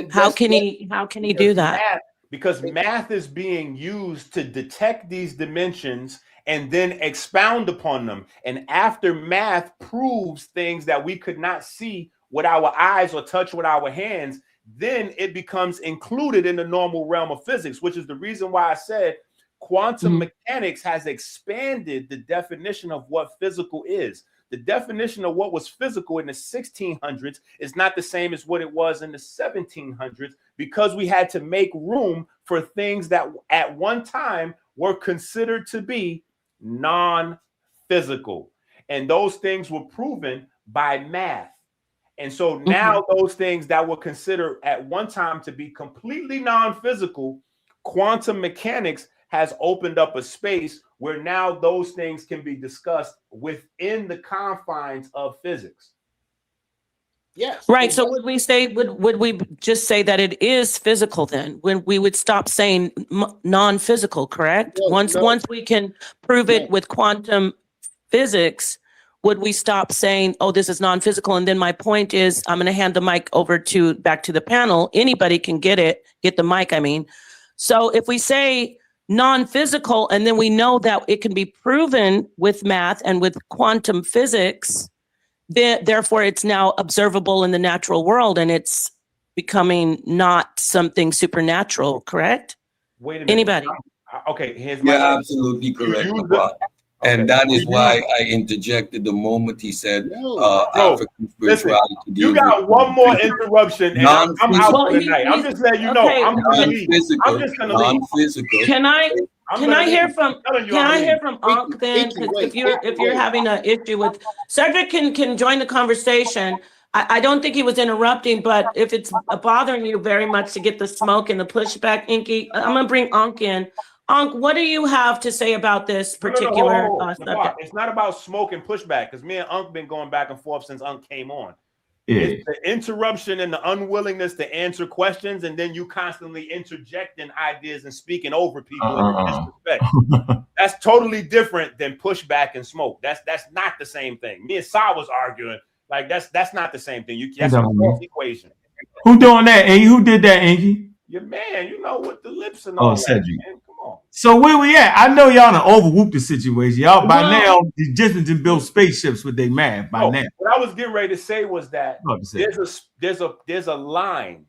How can he do that? Because math is being used to detect these dimensions and then expound upon them. And after math proves things that we could not see with our eyes or touch with our hands, then it becomes included in the normal realm of physics, which is the reason why I said quantum mechanics has expanded the definition of what physical is. The definition of what was physical in the 1600s is not the same as what it was in the 1700s, because we had to make room for things that at one time were considered to be non-physical. And those things were proven by math. And so now those things that were considered at one time to be completely non-physical, quantum mechanics has opened up a space where now those things can be discussed within the confines of physics. Yes. Right. So would we just say that it is physical then? When we would stop saying non-physical, correct? Once we can prove it with quantum physics, would we stop saying, oh, this is non-physical? And then my point is, I'm going to hand the mic back to the panel. Anybody can get the mic, I mean. So if we say non-physical, and then we know that it can be proven with math and with quantum physics, therefore it's now observable in the natural world and it's becoming not something supernatural, correct? Wait a minute. Anybody? Okay, here's my. You're absolutely correct, and that is why I interjected the moment he said African spirituality. You got one more interruption, and I'm out for the night. I'm just letting you know. I'm just gonna leave. Non-physical. Can I hear from Enqi then? If you're having an issue with Cedric, can join the conversation. I don't think he was interrupting, but if it's bothering you very much to get the smoke and the pushback, Enqi, I'm gonna bring Enqi in. Enqi, what do you have to say about this particular subject? It's not about smoke and pushback, because me and Enqi been going back and forth since Enqi came on. Yeah. It's the interruption and the unwillingness to answer questions, and then you constantly interjecting ideas and speaking over people in disrespect. That's totally different than pushback and smoke. That's not the same thing. Me and Sa was arguing. Like that's not the same thing. That's a false equation. Who doing that? And who did that, Enqi? Your man, you know, with the lips and all that. Cedric. Man. Come on. So where we at? I know y'all done overwhooped the situation. Y'all by now the Egyptians done built spaceships with their math by now. What I was getting ready to say was that there's a line.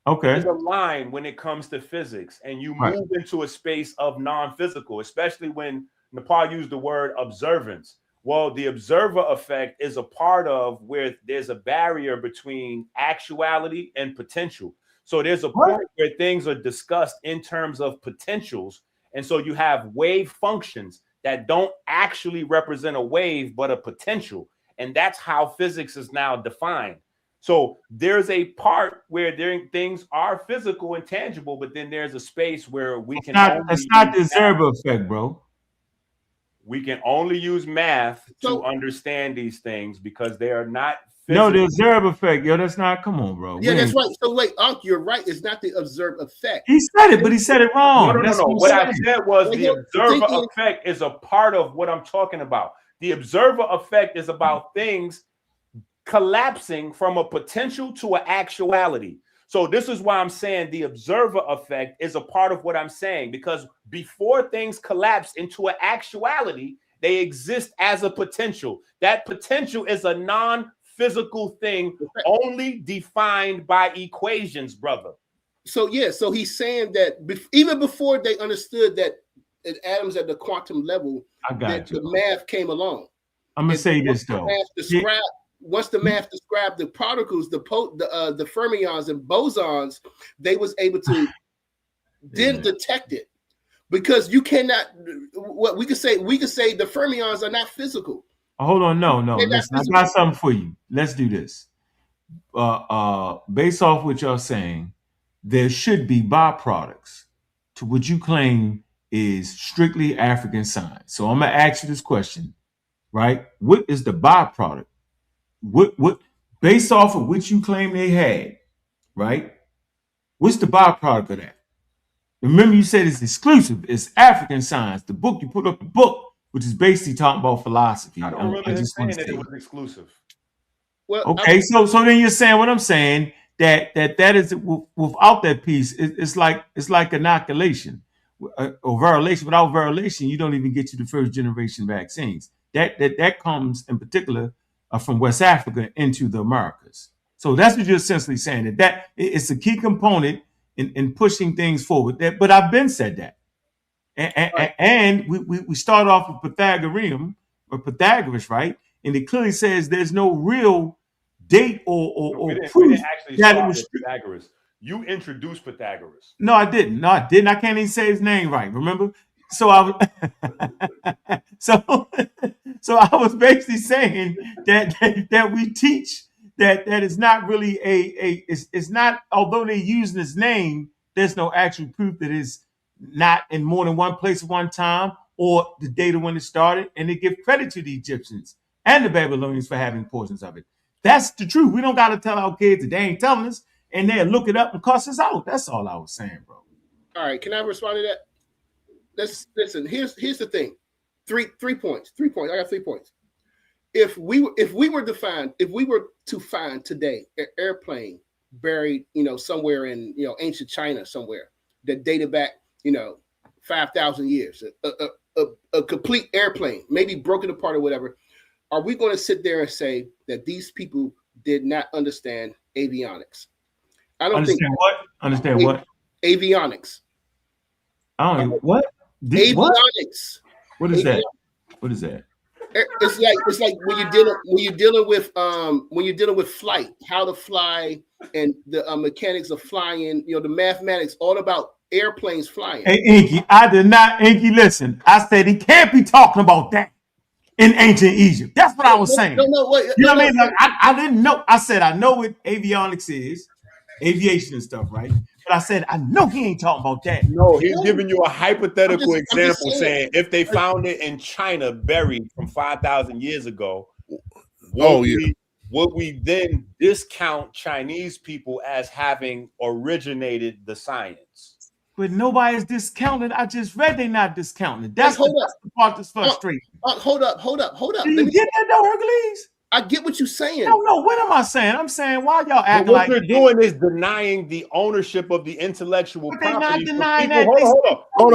Okay. There's a line when it comes to physics, and you move into a space of non-physical, especially when Nepal used the word observance. Well, the observer effect is a part of where there's a barrier between actuality and potential. So there's a point where things are discussed in terms of potentials. And so you have wave functions that don't actually represent a wave, but a potential. And that's how physics is now defined. So there's a part where things are physical and tangible, but then there's a space where we can. That's not the observer effect, bro. We can only use math to understand these things because they are not physical. No, the observer effect, that's not. Come on, bro. Yeah, that's right. So wait, Enqi, you're right. It's not the observed effect. He said it, but he said it wrong. No. What I said was the observer effect is a part of what I'm talking about. The observer effect is about things collapsing from a potential to an actuality. So this is why I'm saying the observer effect is a part of what I'm saying, because before things collapse into an actuality, they exist as a potential. That potential is a non-physical thing only defined by equations, brother. So he's saying that even before they understood that atoms at the quantum level, the math came along. I'm gonna say this though. Once the math described the particles, the fermions and bosons, they was able to then detect it, because you cannot. What we could say the fermions are not physical. Hold on, no. Listen, I got something for you. Let's do this. Based off what y'all saying, there should be byproducts to what you claim is strictly African science. So I'm gonna ask you this question, right? What is the byproduct? What based off of what you claim they had, right? What's the byproduct of that? Remember, you said it's exclusive. It's African science. The book you put up, the book, which is basically talking about philosophy. I don't remember saying that it was exclusive. Well, okay, so then you're saying what I'm saying, that is without that piece, it's like inoculation or variolation. Without variolation, you don't even get to the first generation vaccines. That comes in particular from West Africa into the Americas. So that's what you're essentially saying, that it's a key component in pushing things forward. But I've been said that. And we start off with Pythagoras, right? And it clearly says there's no real date or proof that it was Pythagoras. You introduced Pythagoras. No, I didn't. I can't even say his name right. Remember? So I was basically saying that we teach that it's not really it's not, although they're using his name, there's no actual proof that it's not in more than one place at one time or the data when it started. And they give credit to the Egyptians and the Babylonians for having portions of it. That's the truth. We don't got to tell our kids that they ain't telling us, and they'll look it up and cuss us out. That's all I was saying, bro. All right, can I respond to that? Listen. Here's the thing. Three points. 3 points. I got 3 points. If we were to find today an airplane buried, somewhere in ancient China somewhere that dated back 5,000 years, a complete airplane, maybe broken apart or whatever, are we going to sit there and say that these people did not understand avionics? I don't think what? Understand what? Avionics. I don't know what? Avionics. What is that? What is that? It's like when you're dealing with flight, how to fly, and the mechanics of flying. The mathematics, all about airplanes flying. Hey, Enqi, I did not. Enqi, listen. I said he can't be talking about that in ancient Egypt. That's what I was saying. No, you know what I mean? Like, I didn't know. I said I know what avionics is, aviation and stuff, right? But I said I know he ain't talking about that. No, he's giving you a hypothetical example, saying if they found it in China buried from 5,000 years ago, would we then discount Chinese people as having originated the science? But nobody's discounted. I just read they're not discounted. That's the part that's frustrating. Hold up. Do you get that though, Hercules? I get what you're saying. No. What am I saying? I'm saying why y'all acting what like you're doing is denying the ownership of the intellectual property. They're not denying that. Hold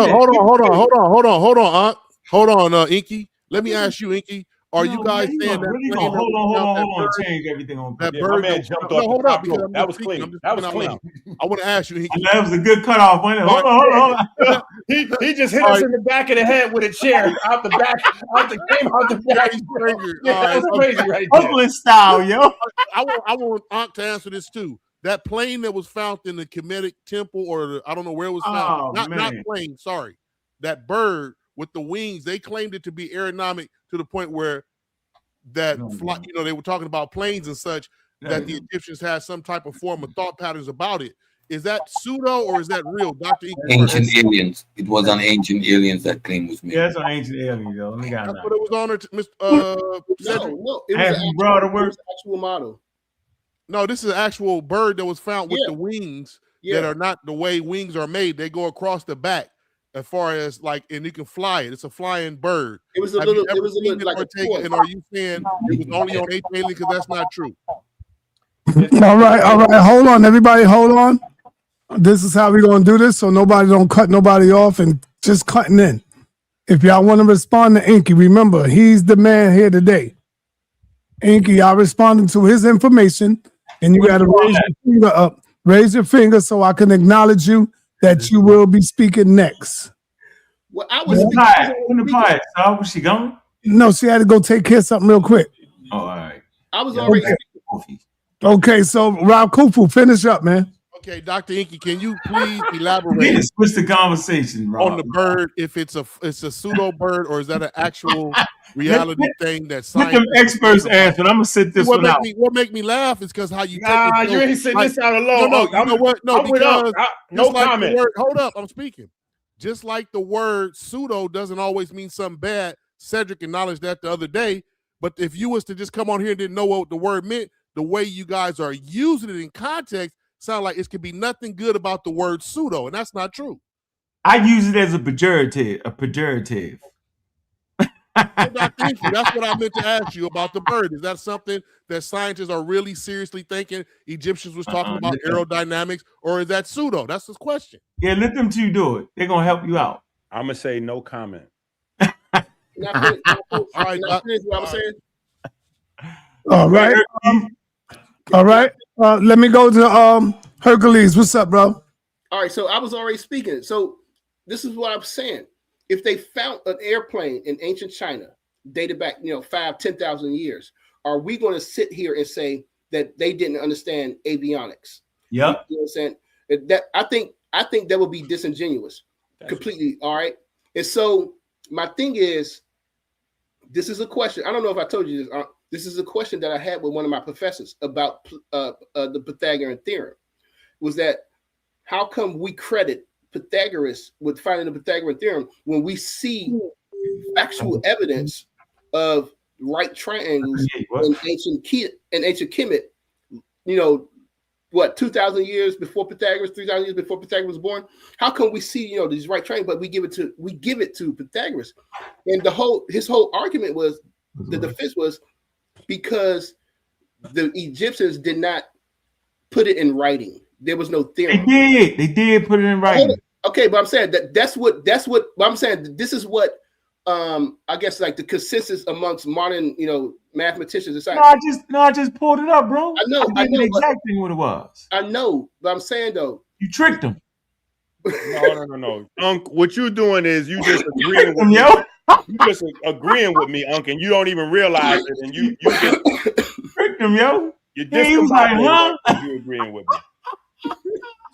on, Enqi. Let me ask you, Enqi. Are you guys saying that? Hold on. Change everything on that bird. My man jumped off the top rope. That was clean. That was clean. I want to ask you, Enqi. That was a good cutoff. Hold on. He just hit us in the back of the head with a chair out the back. Came out the back. That was crazy right there. Oakland style, yo. I want Ankh to answer this too. That plane that was found in the Kemetic temple, or I don't know where it was found. Not plane. Sorry, that bird with the wings. They claimed it to be aerodynamic to the point where that flight. They were talking about planes and such. That the Egyptians had some type of form of thought patterns about it. Is that pseudo or is that real, Dr. Enqi? Ancient aliens. It was on ancient aliens that claim was made. Yeah, it's on ancient aliens, yo. That's what it was on. No, it was an actual model. No, this is an actual bird that was found with the wings that are not the way wings are made. They go across the back as far as and you can fly it. It's a flying bird. It was a little like a toy. And are you saying it was only on ancient aliens? Because that's not true. All right. Hold on, everybody. Hold on. This is how we're going to do this, so nobody don't cut nobody off and just cutting in. If y'all want to respond to Enqi, remember, he's the man here today. Enqi, y'all responding to his information, and you got to raise your finger up. Raise your finger so I can acknowledge you that you will be speaking next. Well, I was quiet. So was she going? No, she had to go take care of something real quick. Oh, all right. I was already Okay, so Rob Kufu, finish up, man. Okay, Dr. Enqi, can you please elaborate? Switch the conversation, Rob. On the bird, if it's a pseudo bird or is that an actual reality thing that science? Let them experts answer. I'm gonna sit this one out. What make me laugh is because how you you ain't sitting this out alone. No, you know what? No, because no comment. Hold up, I'm speaking. Just like the word pseudo doesn't always mean something bad. Cedric acknowledged that the other day. But if you was to just come on here and didn't know what the word meant, the way you guys are using it in context sound like it could be nothing good about the word pseudo, and that's not true. I use it as a pejorative. Thank you. That's what I meant to ask you about the bird. Is that something that scientists are really seriously thinking Egyptians was talking about aerodynamics, or is that pseudo? That's the question. Yeah, let them two do it. They're gonna help you out. I'm gonna say no comment. All right. Let me go to Hercules. What's up, bro? All right. So I was already speaking. So this is what I'm saying. If they found an airplane in ancient China, dated back, 5,000-10,000 years, are we going to sit here and say that they didn't understand avionics? Yep. You know what I'm saying? That I think that would be disingenuous. Completely. All right. And so my thing is, this is a question. I don't know if I told you this. This is a question that I had with one of my professors about the Pythagorean theorem. Was that how come we credit Pythagoras with finding the Pythagorean theorem when we see actual evidence of right triangles in ancient Kemet, you know, what, 2,000 years before Pythagoras, 3,000 years before Pythagoras was born? How come we see, you know, these right triangles, but we give it to Pythagoras? And his whole argument was, the defense was, because the Egyptians did not put it in writing. There was no theorem. They did put it in writing. Okay, but I'm saying that's what I'm saying. This is what I guess like the consensus amongst modern, you know, mathematicians and scientists. I just pulled it up, bro. I know the exact thing what it was. I know, but I'm saying though, you tricked them. No. Unc, what you're doing is you just agreeing with me. You just agreeing with me, Unc, and you don't even realize it. And you just tricked him, yo. You're discombobulated. You agreeing with me.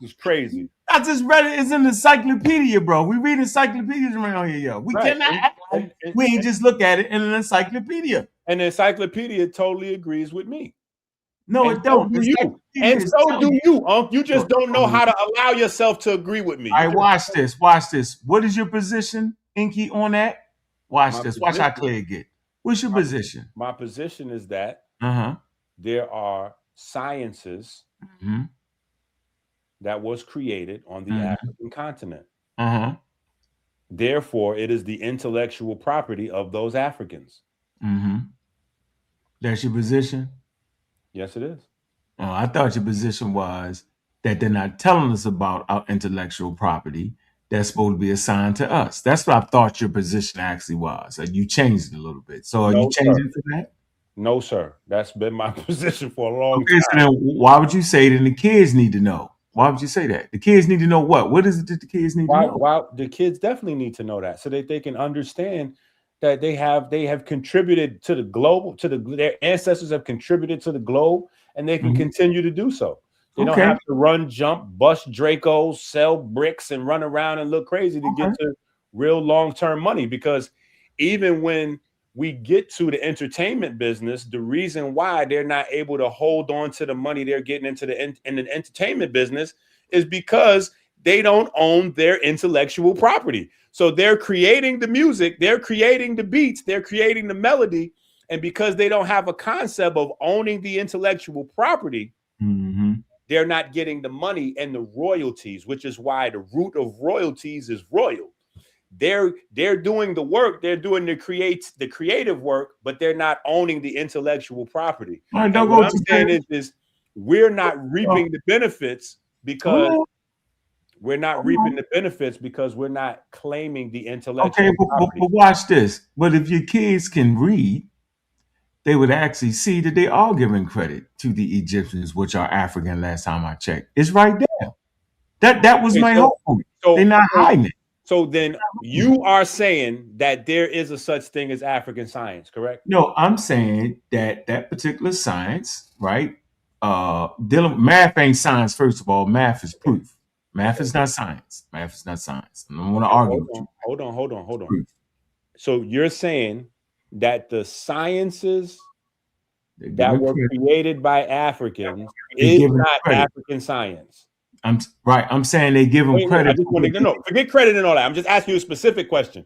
It's crazy. I just read it. It's in the encyclopedia, bro. We read encyclopedias around here, yo. We cannot act like we ain't just look at it in an encyclopedia. And the encyclopedia totally agrees with me. No, it don't. So do you. And so do you, Unc. You just don't know how to allow yourself to agree with me. All right, watch this. Watch this. What is your position, Enqi, on that? Watch this. Watch how clear it get. What's your position? My position is that there are sciences that was created on the African continent. Therefore, it is the intellectual property of those Africans. That's your position? Yes, it is. Oh, I thought your position was that they're not telling us about our intellectual property that's supposed to be assigned to us. That's what I thought your position actually was. You changed it a little bit. So are you changing for that? No, sir. That's been my position for a long time. So then why would you say that the kids need to know? Why would you say that? The kids need to know what? What is it that the kids need to know? Well, the kids definitely need to know that so that they can understand that they have contributed to the globe, their ancestors have contributed to the globe, and they can continue to do so. They don't have to run, jump, bust Dracos, sell bricks, and run around and look crazy to get to real long-term money. Because even when we get to the entertainment business, the reason why they're not able to hold on to the money they're getting into in the entertainment business is because they don't own their intellectual property. So they're creating the music, they're creating the beats, they're creating the melody. And because they don't have a concept of owning the intellectual property, they're not getting the money and the royalties, which is why the root of royalties is royal. They're doing the work, they're doing the creative work, but they're not owning the intellectual property. What I'm saying is we're not reaping the benefits because we're not claiming the intellectual property. But watch this. But if your kids can read, they would actually see that they are giving credit to the Egyptians, which are African. Last time I checked, it's right there. That was my hope. They're not hiding it. So then you are saying that there is a such thing as African science, correct? No, I'm saying that particular science, right? Math ain't science. First of all, math is proof. Math is not science. Math is not science. I don't want to argue with you. Hold on. Proof. So you're saying that the sciences that were created by Africans is not African science. I'm saying they give them credit. I just want to know. Forget credit and all that. I'm just asking you a specific question.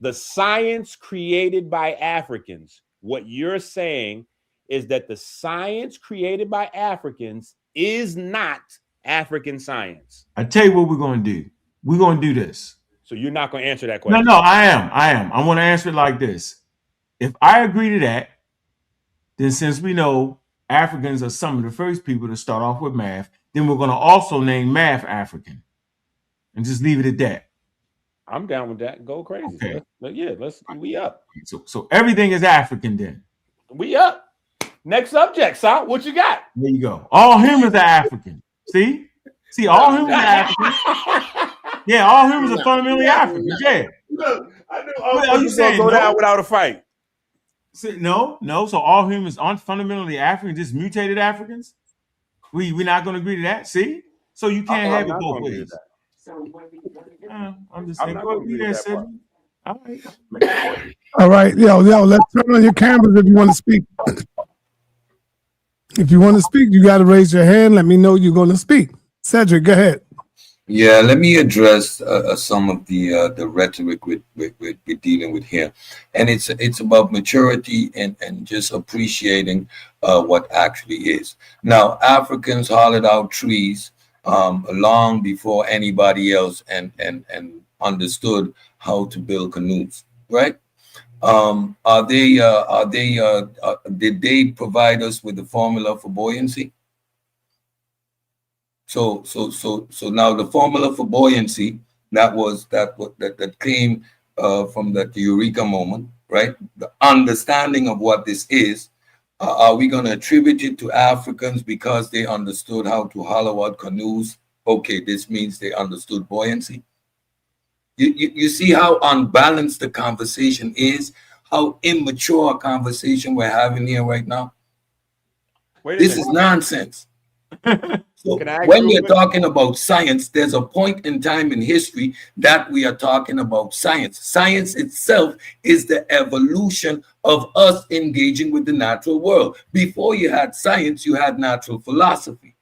The science created by Africans, what you're saying is that the science created by Africans is not African science. I tell you what we're going to do. We're going to do this. So you're not going to answer that question? No, I am. I want to answer it like this. If I agree to that, then since we know Africans are some of the first people to start off with math, then we're going to also name math African and just leave it at that. I'm down with that. Go crazy. Okay. We up. So everything is African then. We up. Next subject, Sal. What you got? There you go. All humans are African. See, all humans are African. Yeah, all humans are fundamentally African. Yeah. Look, I knew all you saying go down without a fight. No. So all humans aren't fundamentally African, just mutated Africans. We're not going to agree to that. See, so you can't have it both ways. I'm just saying. All right, yo, let's turn on your cameras if you want to speak. If you want to speak, you got to raise your hand. Let me know you're going to speak. Cedric, go ahead. Yeah, let me address some of the rhetoric we're dealing with here, and it's about maturity and just appreciating what actually is. Now, Africans hollowed out trees long before anybody else and understood how to build canoes, right? Did they provide us with the formula for buoyancy? So now the formula for buoyancy that came from that eureka moment, right? The understanding of what this is. Are we going to attribute it to Africans because they understood how to hollow out canoes? Okay, this means they understood buoyancy. You see how unbalanced the conversation is, how immature a conversation we're having here right now. This is nonsense. So when we're talking about science, there's a point in time in history that we are talking about science. Science itself is the evolution of us engaging with the natural world. Before you had science, you had natural philosophy.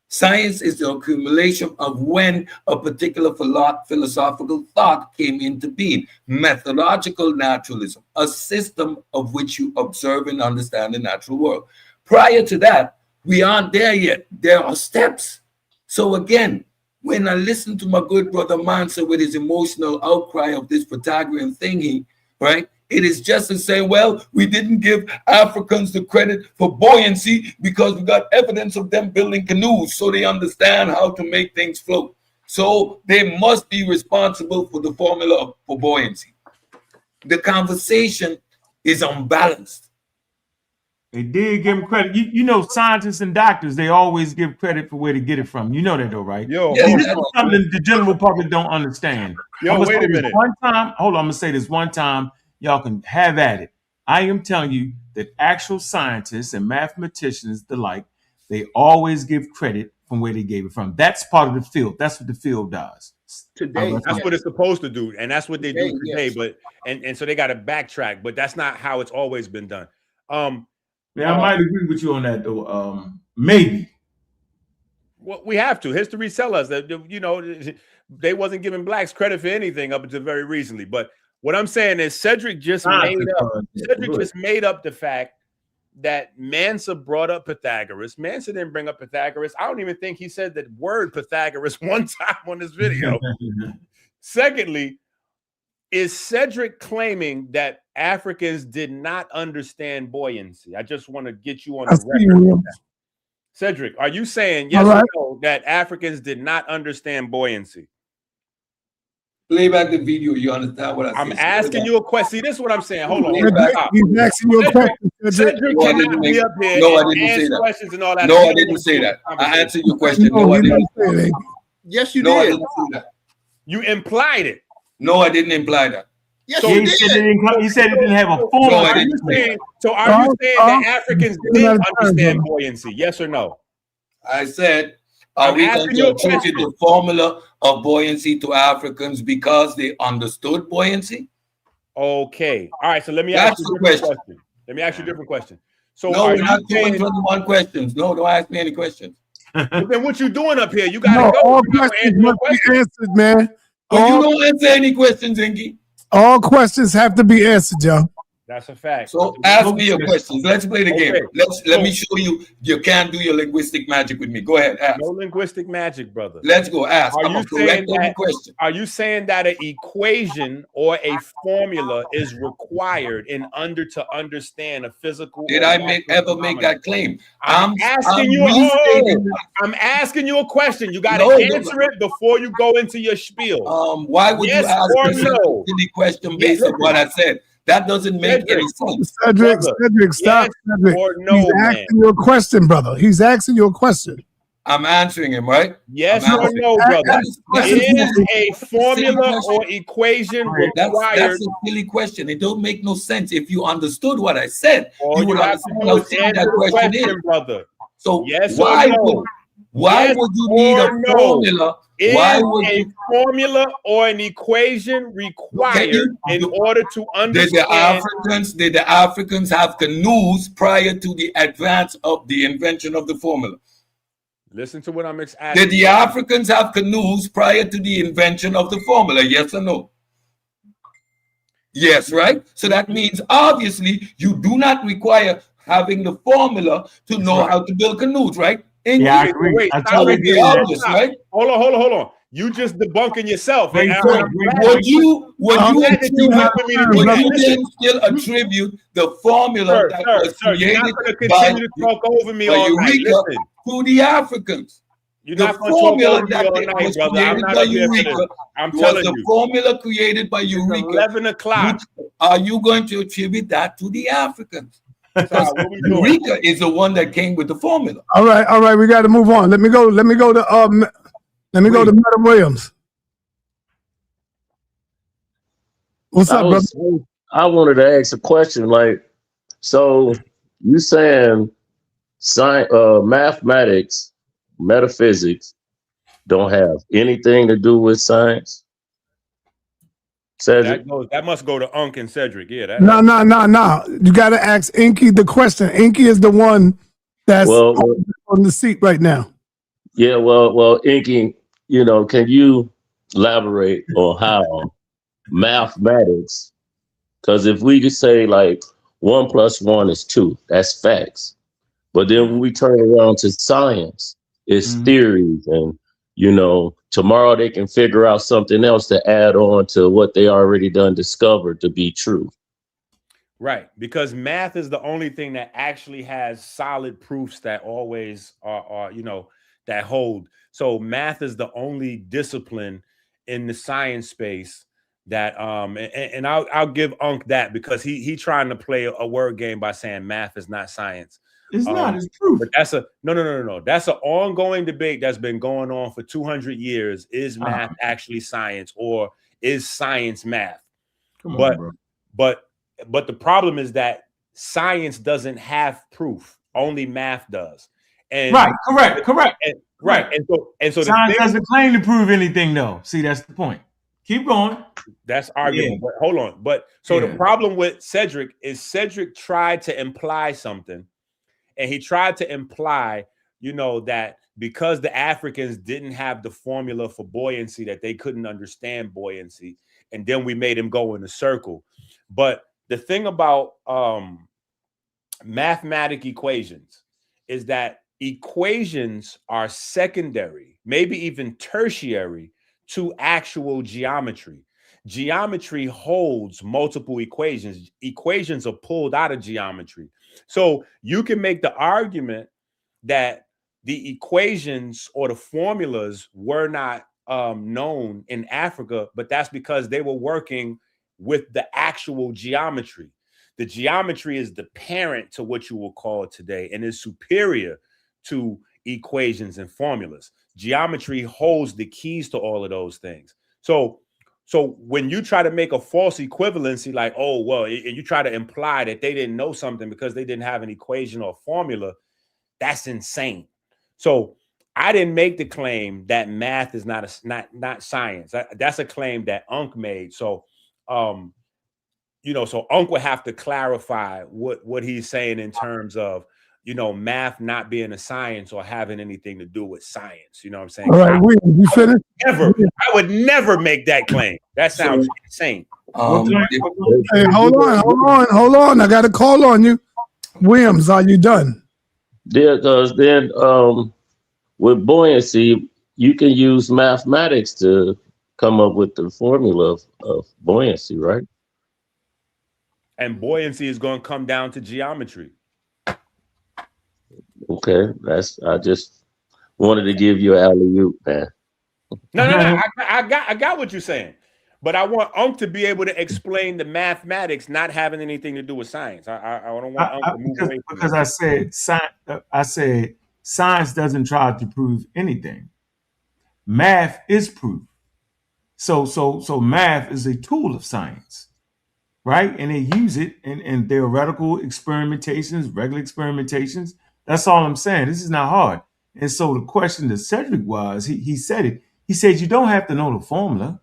Science is the accumulation of when a particular philosophical thought came into being. Methodological naturalism, a system of which you observe and understand the natural world. Prior to that, we aren't there yet. There are steps. So again, when I listen to my good brother Mansa with his emotional outcry of this Pythagorean thingy, right? It is just to say, well, we didn't give Africans the credit for buoyancy because we got evidence of them building canoes, so they understand how to make things float. So they must be responsible for the formula for buoyancy. The conversation is unbalanced. They did give him credit. You know, scientists and doctors, they always give credit for where to get it from. You know that though, right? Yo, this is something the general public don't understand. Yo, wait a minute. One time, hold on, I'm gonna say this one time. Y'all can have at it. I am telling you that actual scientists and mathematicians, the like, they always give credit from where they gave it from. That's part of the field. That's what the field does. Today, that's what it's supposed to do, and that's what they do today. Yes. But and so they got to backtrack, but that's not how it's always been done. Yeah, I might agree with you on that though. Maybe. Well, we have to. History tell us that, you know, they wasn't giving blacks credit for anything up until very recently. But what I'm saying is Cedric just made up the fact that Mansa brought up Pythagoras. Mansa didn't bring up Pythagoras. I don't even think he said that word Pythagoras one time on this video. Secondly, is Cedric claiming that Africans did not understand buoyancy? I just want to get you on the record. Cedric, are you saying yes or no that Africans did not understand buoyancy? Play back the video. You understand what I'm asking you a question. See, this is what I'm saying. Hold on. He's asking you a question. Cedric cannot be up here and answer questions and all that. No, I didn't say that. I answered your question. No, I didn't say that. Yes, you did. I didn't say that. You implied it. No, I didn't imply that. Yes, so you did. He said it didn't have a form. No, are you saying that Africans didn't understand buoyancy? Yes or no? I said, are we going to attribute the formula of buoyancy to Africans because they understood buoyancy? Okay. All right. So let me ask you a different question. Let me ask you a different question. So no, we're not doing 21 questions. No, don't ask me any questions. But then what you doing up here? You got to go. All questions must be answered, man. But you don't answer any questions, Enqi. All questions have to be answered, Joe. That's a fact. So ask me your questions. Let's play the game. Let me show you. You can't do your linguistic magic with me. Go ahead. Ask. No linguistic magic, brother. Let's go. Ask. Are you saying that an equation or a formula is required in order to understand a physical? Did I ever make that claim? I'm asking you a question. You got to answer it before you go into your spiel. Why would you ask a silly question based on what I said? That doesn't make any sense. Cedric, stop. Cedric. He's asking you a question, brother. He's asking you a question. I'm answering him, right? Yes or no, brother? Is a formula or equation required? That's a silly question. It don't make no sense. If you understood what I said, you would understand how silly that question is, brother. So yes why would you need a formula? Why would a formula or an equation required in order to understand? Did the Africans have canoes prior to the advance of the invention of the formula? Listen to what I'm asking. Did the Africans have canoes prior to the invention of the formula? Yes or no? Yes, right? So that means obviously you do not require having the formula to know how to build canoes, right? Yeah, I agree. Wait, I stop totally right agree there. with that. Right? Hold on. You just debunking yourself. Great And point. Would you then still attribute the formula that was you're not created going to by, continue to talk over me by all night. Eureka Listen, to the Africans? you're The not going to talk formula over me that all night, was brother. I'm created not by up here for this. Eureka I'm was telling the you. formula created by Eureka. 11 o'clock. Are you going to attribute that to the Africans? What we doing? Eureka is the one that came with the formula. All right. We got to move on. Let me go to Madam Williams. What's up, brother? I wanted to ask a question. Like, so you saying science, mathematics, metaphysics don't have anything to do with science? Cedric? That must go to Unc and Cedric. Yeah. No. You got to ask Enqi the question. Enqi is the one that's on the seat right now. Yeah, well, Enqi, can you elaborate on how mathematics, because if we could say like 1 + 1 is 2, that's facts. But then when we turn around to science, it's theories, and tomorrow they can figure out something else to add on to what they already done discovered to be true. Right, because math is the only thing that actually has solid proofs that always are that hold. So math is the only discipline in the science space that and I'll give Unc that, because he trying to play a word game by saying math is not science. It's not. It's proof. But that's no. That's an ongoing debate that's been going on for 200 years. Is math actually science, or is science math? Come on, bro. But the problem is that science doesn't have proof. Only math does. And correct. And so science doesn't claim to prove anything, though. See, that's the point. Keep going. That's argument. But hold on. But the problem with Cedric is Cedric tried to imply something, and he tried to imply, that because the Africans didn't have the formula for buoyancy, that they couldn't understand buoyancy, and then we made him go in a circle. But the thing about mathematical equations is that equations are secondary, maybe even tertiary, to actual geometry. Geometry holds multiple equations. Equations are pulled out of geometry. So you can make the argument that the equations or the formulas were not known in Africa, but that's because they were working with the actual geometry. The geometry is the parent to what you will call today, and is superior to equations and formulas. Geometry holds the keys to all of those things. So when you try to make a false equivalency, like, you try to imply that they didn't know something because they didn't have an equation or formula, that's insane. So I didn't make the claim that math is not science. That's a claim that Unc made. So so Unc would have to clarify what he's saying in terms of math not being a science or having anything to do with science. You know what I'm saying? All right, you finished? I would never make that claim. That sounds insane. Hey, hold on. I got a call on you. Williams, are you done? Yeah, because then with buoyancy, you can use mathematics to come up with the formula of buoyancy, right? And buoyancy is going to come down to geometry. Okay, I just wanted to give you an alley-oop, man. No. I got what you're saying, but I want Unc to be able to explain the mathematics not having anything to do with science. I don't want Unc to move away from because I said science doesn't try to prove anything. Math is proof. So math is a tool of science, right? And they use it in theoretical experimentations, regular experimentations. That's all I'm saying. This is not hard. And so the question to Cedric was, he said it. He said you don't have to know the formula,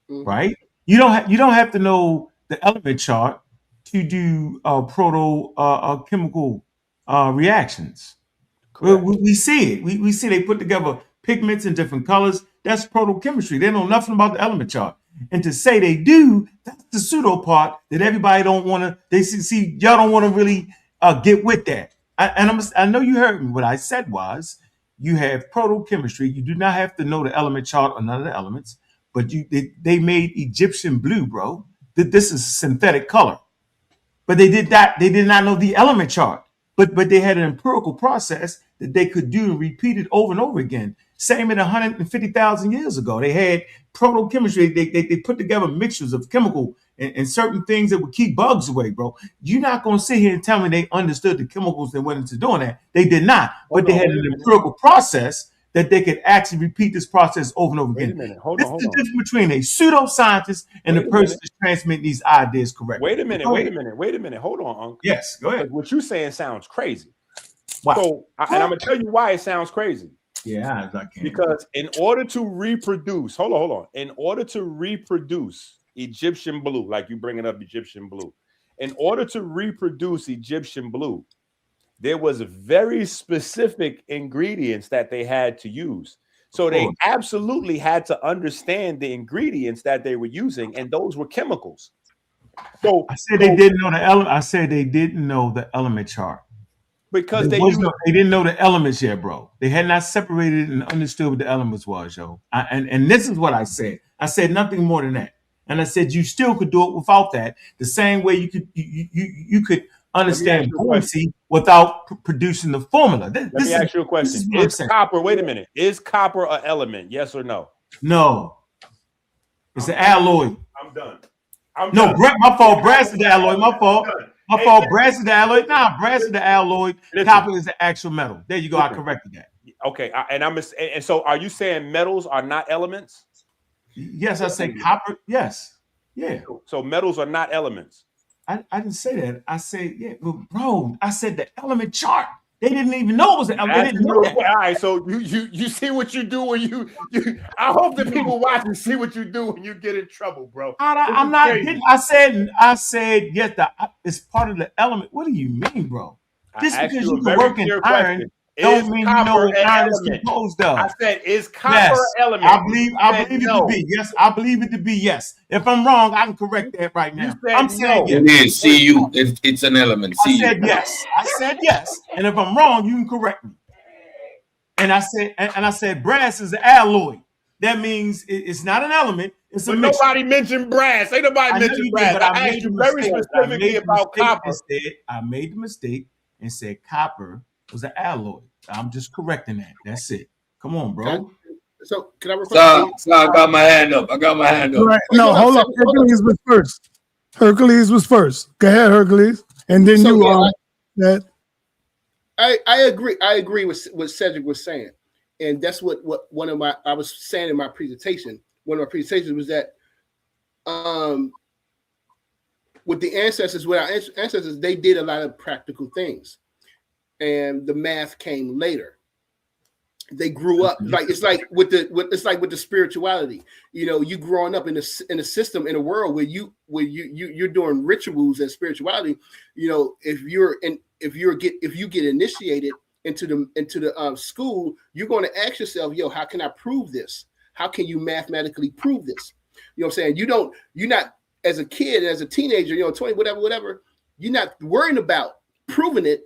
right? You don't have to know the element chart to do chemical reactions. We see it. We see they put together pigments in different colors. That's protochemistry. They know nothing about the element chart. And to say they do, that's the pseudo part that everybody don't want to. They see y'all don't want to really get with that. I know you heard me. What I said was, you have protochemistry. You do not have to know the element chart or none of the elements, but they made Egyptian blue, bro. This is synthetic color. But they did that. They did not know the element chart. But they had an empirical process that they could do and repeat it over and over again. Same in 150,000 years ago. They had protochemistry. They put together mixtures of chemical and certain things that would keep bugs away, bro. You're not going to sit here and tell me they understood the chemicals that went into doing that. They did not. But they had an empirical process that they could actually repeat this process over and over again. This is the difference between a pseudoscientist and the person that's transmitting these ideas correctly. Wait a minute. Hold on, Uncle. Yes, go ahead. What you're saying sounds crazy. Wow. So, and I'm gonna tell you why it sounds crazy. Yeah, I can. Because in order to reproduce, hold on. In order to reproduce Egyptian blue, like you bringing up Egyptian blue, in order to reproduce Egyptian blue, there was very specific ingredients that they had to use. So they absolutely had to understand the ingredients that they were using, and those were chemicals. So I said they didn't know the element. I said they didn't know the element chart because they didn't know the elements yet, bro. They had not separated and understood what the elements was, yo. And this is what I said. I said nothing more than that. And I said you still could do it without that. The same way you could understand buoyancy without producing the formula. Let me ask you a question. Is copper? Wait a minute. Is copper an element? Yes or no? No. It's an alloy. I'm done. No, my fault. Brass is the alloy. My fault. My fault. Brass is the alloy. Nah, brass is the alloy. Copper is the actual metal. There you go. I corrected that. Okay. And so are you saying metals are not elements? Yes, I say copper. Yes. Yeah. So metals are not elements. I didn't say that. I said, yeah, but bro, I said the element chart. They didn't even know it was an element. They didn't know that. All right, so you see what you do when you I hope that people watching see what you do when you get in trouble, bro. I'm not getting. I said yes. It's part of the element. What do you mean, bro? Just because you can work in iron don't mean you know what iron is composed of. I said, is copper an element? I believe it to be. Yes, I believe it to be. Yes. If I'm wrong, I can correct that right now. I'm saying yes. It is. Cu. It's an element. I said yes. I said yes. And if I'm wrong, you can correct me. And I said brass is an alloy. That means it's not an element. It's a mixture. Nobody mentioned brass. Ain't nobody mentioned brass. But I asked you very specifically about copper. I made the mistake and said copper was an alloy. I'm just correcting that. That's it. Come on, bro. So can I request? So I got my hand up. Right. No, hold up. Hercules was first. Hercules was first. Go ahead, Hercules. And then I agree with what Cedric was saying. And that's what I was saying in my presentation. One of my presentations was that with our ancestors, they did a lot of practical things. And the math came later. They grew up it's like with the spirituality. You know, you growing up in a system, in a world where you're doing rituals and spirituality. You know, if you get initiated into the school, you're going to ask yourself, yo, how can I prove this? How can you mathematically prove this? You know what I'm saying? You're not as a kid, as a teenager, 20, whatever. You're not worrying about proving it.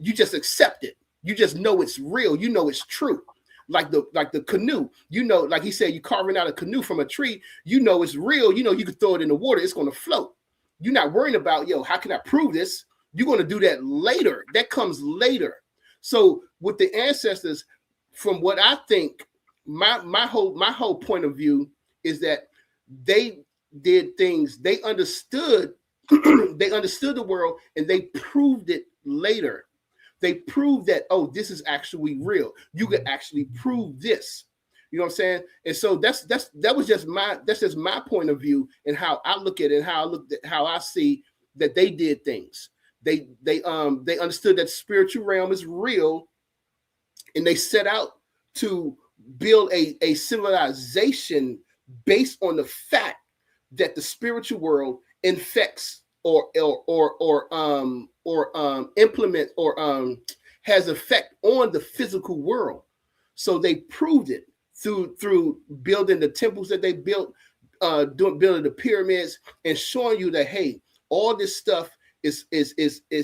You just accept it. You just know it's real. You know it's true. Like the canoe. You know, like he said, you're carving out a canoe from a tree. You know it's real. You know you can throw it in the water. It's going to float. You're not worrying about, yo, how can I prove this? You're going to do that later. That comes later. So with the ancestors, from what I think, my whole point of view is that they did things. They understood. They understood the world, and they proved it later. They proved that, oh, this is actually real. You could actually prove this. You know what I'm saying? And so that was just my point of view and how I look at it, and how I see that they did things. They understood that the spiritual realm is real, and they set out to build a civilization based on the fact that the spiritual world infects or implement or has effect on the physical world. So they proved it through building the temples that they built, building the pyramids, and showing you that, hey, all this stuff is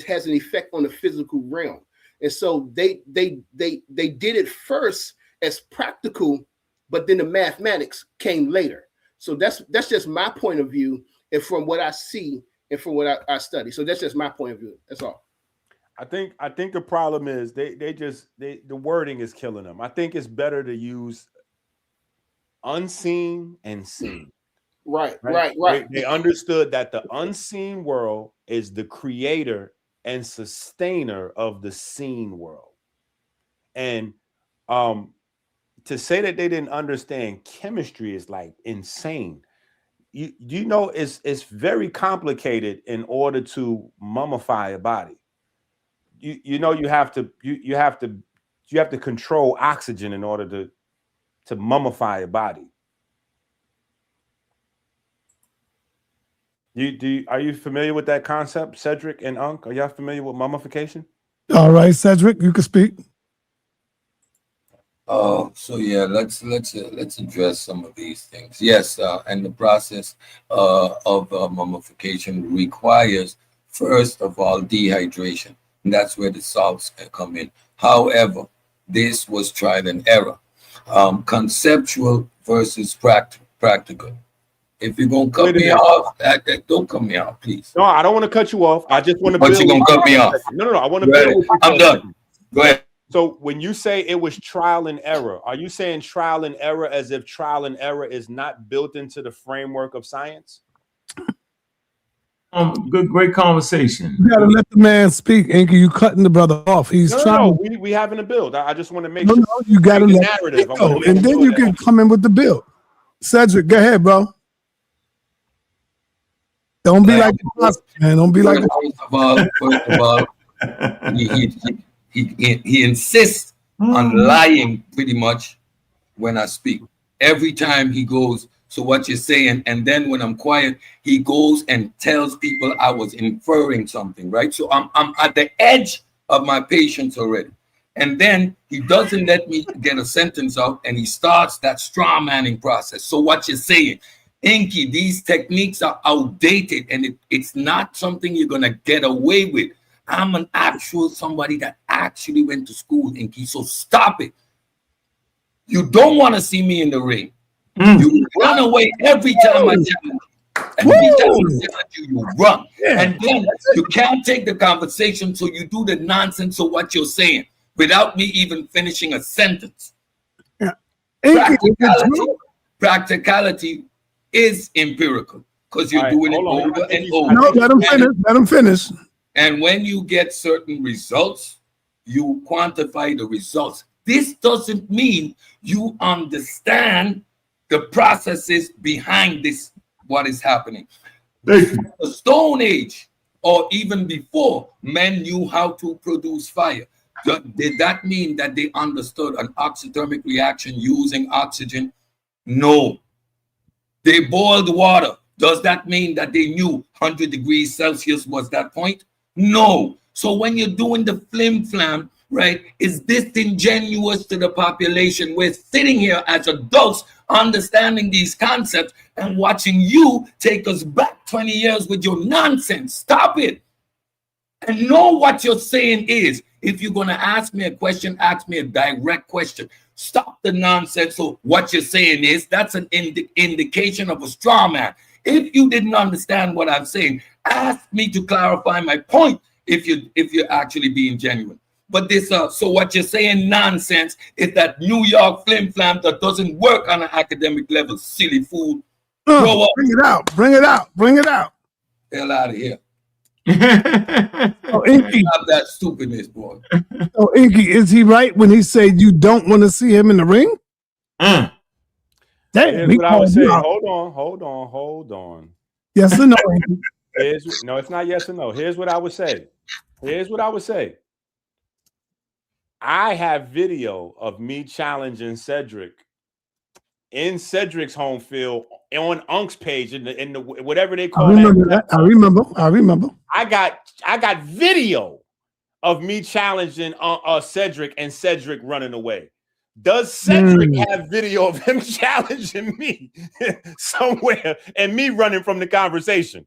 has an effect on the physical realm. And so they did it first as practical, but then the mathematics came later. So that's just my point of view, and from what I see and from what I study. So that's just my point of view. That's all. I think the problem is the wording is killing them. I think it's better to use unseen and seen. Right. They understood that the unseen world is the creator and sustainer of the seen world. And to say that they didn't understand chemistry is like insane. You know, it's very complicated in order to mummify a body. You know, you have to control oxygen in order to mummify a body. Are you familiar with that concept, Cedric and Unc? Are y'all familiar with mummification? All right, Cedric, you can speak. So yeah, let's address some of these things. Yes, and the process of mummification requires, first of all, dehydration. And that's where the salts come in. However, this was trial and error, conceptual versus practical. If you're gonna cut me off, don't cut me off, please. No, I don't want to cut you off. I just want to. But you're gonna cut me off. No. I want to build. I'm done. Go ahead. So when you say it was trial and error, are you saying trial and error as if trial and error is not built into the framework of science? Great conversation. You gotta let the man speak, Enqi. You cutting the brother off. He's trying. No, we having a build. I just want to make sure. No, you gotta let narrative, and then you can come in with the build. Cedric, go ahead, bro. Don't be like the man. Don't be like. First of all, he insists on lying pretty much when I speak. Every time he goes, so what you're saying, and then when I'm quiet, he goes and tells people I was inferring something, right? So I'm at the edge of my patience already. And then he doesn't let me get a sentence out, and he starts that straw manning process. So what you're saying, Enqi, these techniques are outdated, and it's not something you're gonna get away with. I'm an actual somebody that actually went to school, Enqi. So stop it. You don't want to see me in the ring. You run away every time I challenge you. Every time I challenge you, you run. Yeah. And then you can't take the conversation, so you do the nonsense of what you're saying without me even finishing a sentence. Yeah. Practicality is empirical because you're doing it over and over. No, let him finish. Let him finish. And when you get certain results, you quantify the results. This doesn't mean you understand the processes behind this, what is happening. The Stone Age, or even before, men knew how to produce fire. Did that mean that they understood an exothermic reaction using oxygen? No. They boiled water. Does that mean that they knew 100 degrees Celsius was that point? No. So when you're doing the flim-flam, right, is disingenuous to the population. We're sitting here as adults understanding these concepts and watching you take us back 20 years with your nonsense. Stop it. And know what you're saying is. If you're going to ask me a question, ask me a direct question. Stop the nonsense. So what you're saying is that's an indication of a straw man. If you didn't understand what I'm saying, ask me to clarify my point if you're actually being genuine. But this, so what you're saying nonsense is that New York flim-flam that doesn't work on an academic level. Silly fool. Grow up. Bring it out. Bring it out. Bring it out. Hell out of here. Enqi, stop that stupidness, boy. So Enqi, is he right when he said you don't want to see him in the ring? Damn, here's what I would say. Hold on. Yes or no? No, it's not yes or no. Here's what I would say. I have video of me challenging Cedric in Cedric's home field on Unc's page in the whatever they call that. I remember. I got video of me challenging Cedric and Cedric running away? Does Cedric have video of him challenging me somewhere and me running from the conversation?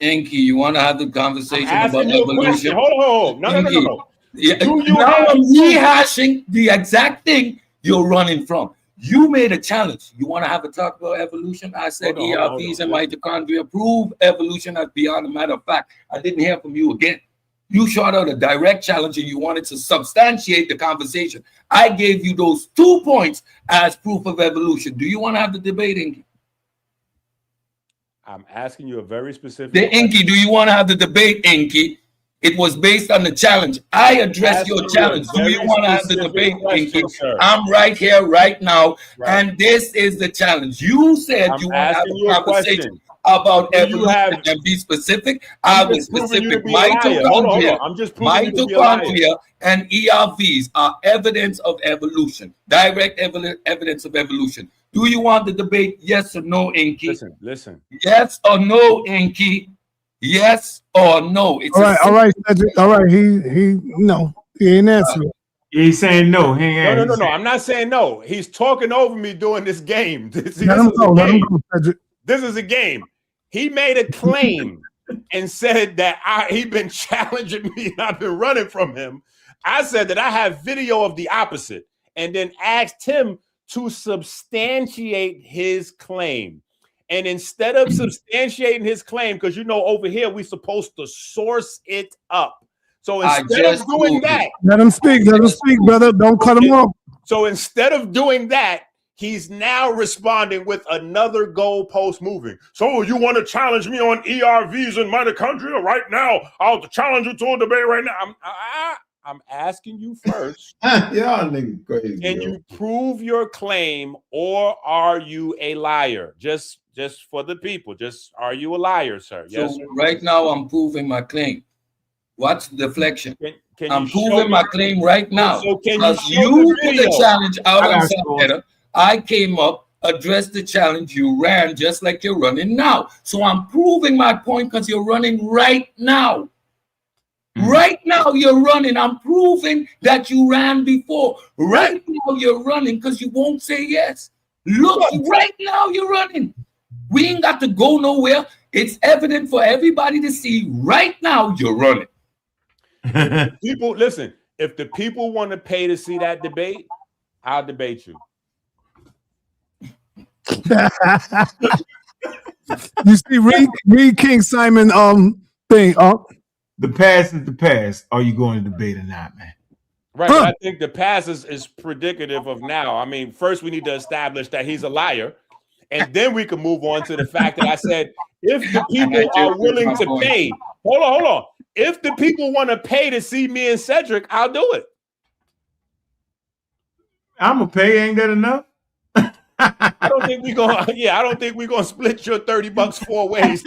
Enqi, you want to have the conversation about evolution? Hold on. No. Yeah, now I'm rehashing the exact thing you're running from. You made a challenge. You want to have a talk about evolution? I said ERVs and mitochondria prove evolution as beyond a matter of fact. I didn't hear from you again. You shot out a direct challenge and you wanted to substantiate the conversation. I gave you those 2 points as proof of evolution. Do you want to have the debate, Enqi? I'm asking you a very specific question. Enqi, do you want to have the debate, Enqi? It was based on the challenge. I addressed your challenge. Do you want to have the debate, Enqi? I'm right here, right now, and this is the challenge. You said you want to have a conversation about evolution and be specific. I was specific. Mitochondria and ERVs are evidence of evolution, direct evidence of evolution. Do you want the debate? Yes or no, Enqi? Listen. Yes or no, Enqi? Yes or no? It's all right, Cedric. All right, he ain't answering. He's saying no. No. I'm not saying no. He's talking over me doing this game. This is a game. He made a claim and said that he'd been challenging me and I've been running from him. I said that I have video of the opposite and then asked him to substantiate his claim. And instead of substantiating his claim, because over here we're supposed to source it up. So instead of doing that, let him speak, brother. Don't cut him off. So instead of doing that, he's now responding with another goalpost moving. So you want to challenge me on ERVs and mitochondria right now? I'll challenge you to a debate right now. I'm asking you first. Y'all niggas crazy. Can you prove your claim, or are you a liar? Just for the people. Are you a liar, sir? Yes. So right now I'm proving my claim. What's the deflection? I'm proving my claim right now. So can you put the challenge out on Saturday? I came up, addressed the challenge. You ran just like you're running now. So I'm proving my point because you're running right now. Right now you're running. I'm proving that you ran before. Right now you're running because you won't say yes. Look, right now you're running. We ain't got to go nowhere. It's evident for everybody to see. Right now you're running. People, listen, if the people want to pay to see that debate, I'll debate you. You see, read King Simon thing. The past is the past. Are you going to debate or not, man? Right. I think the past is predicative of now. I mean, first we need to establish that he's a liar, and then we can move on to the fact that I said if the people are willing to pay. Hold on. If the people want to pay to see me and Cedric, I'll do it. I'm gonna pay. Ain't that enough? I don't think we're gonna split your $30 4 ways.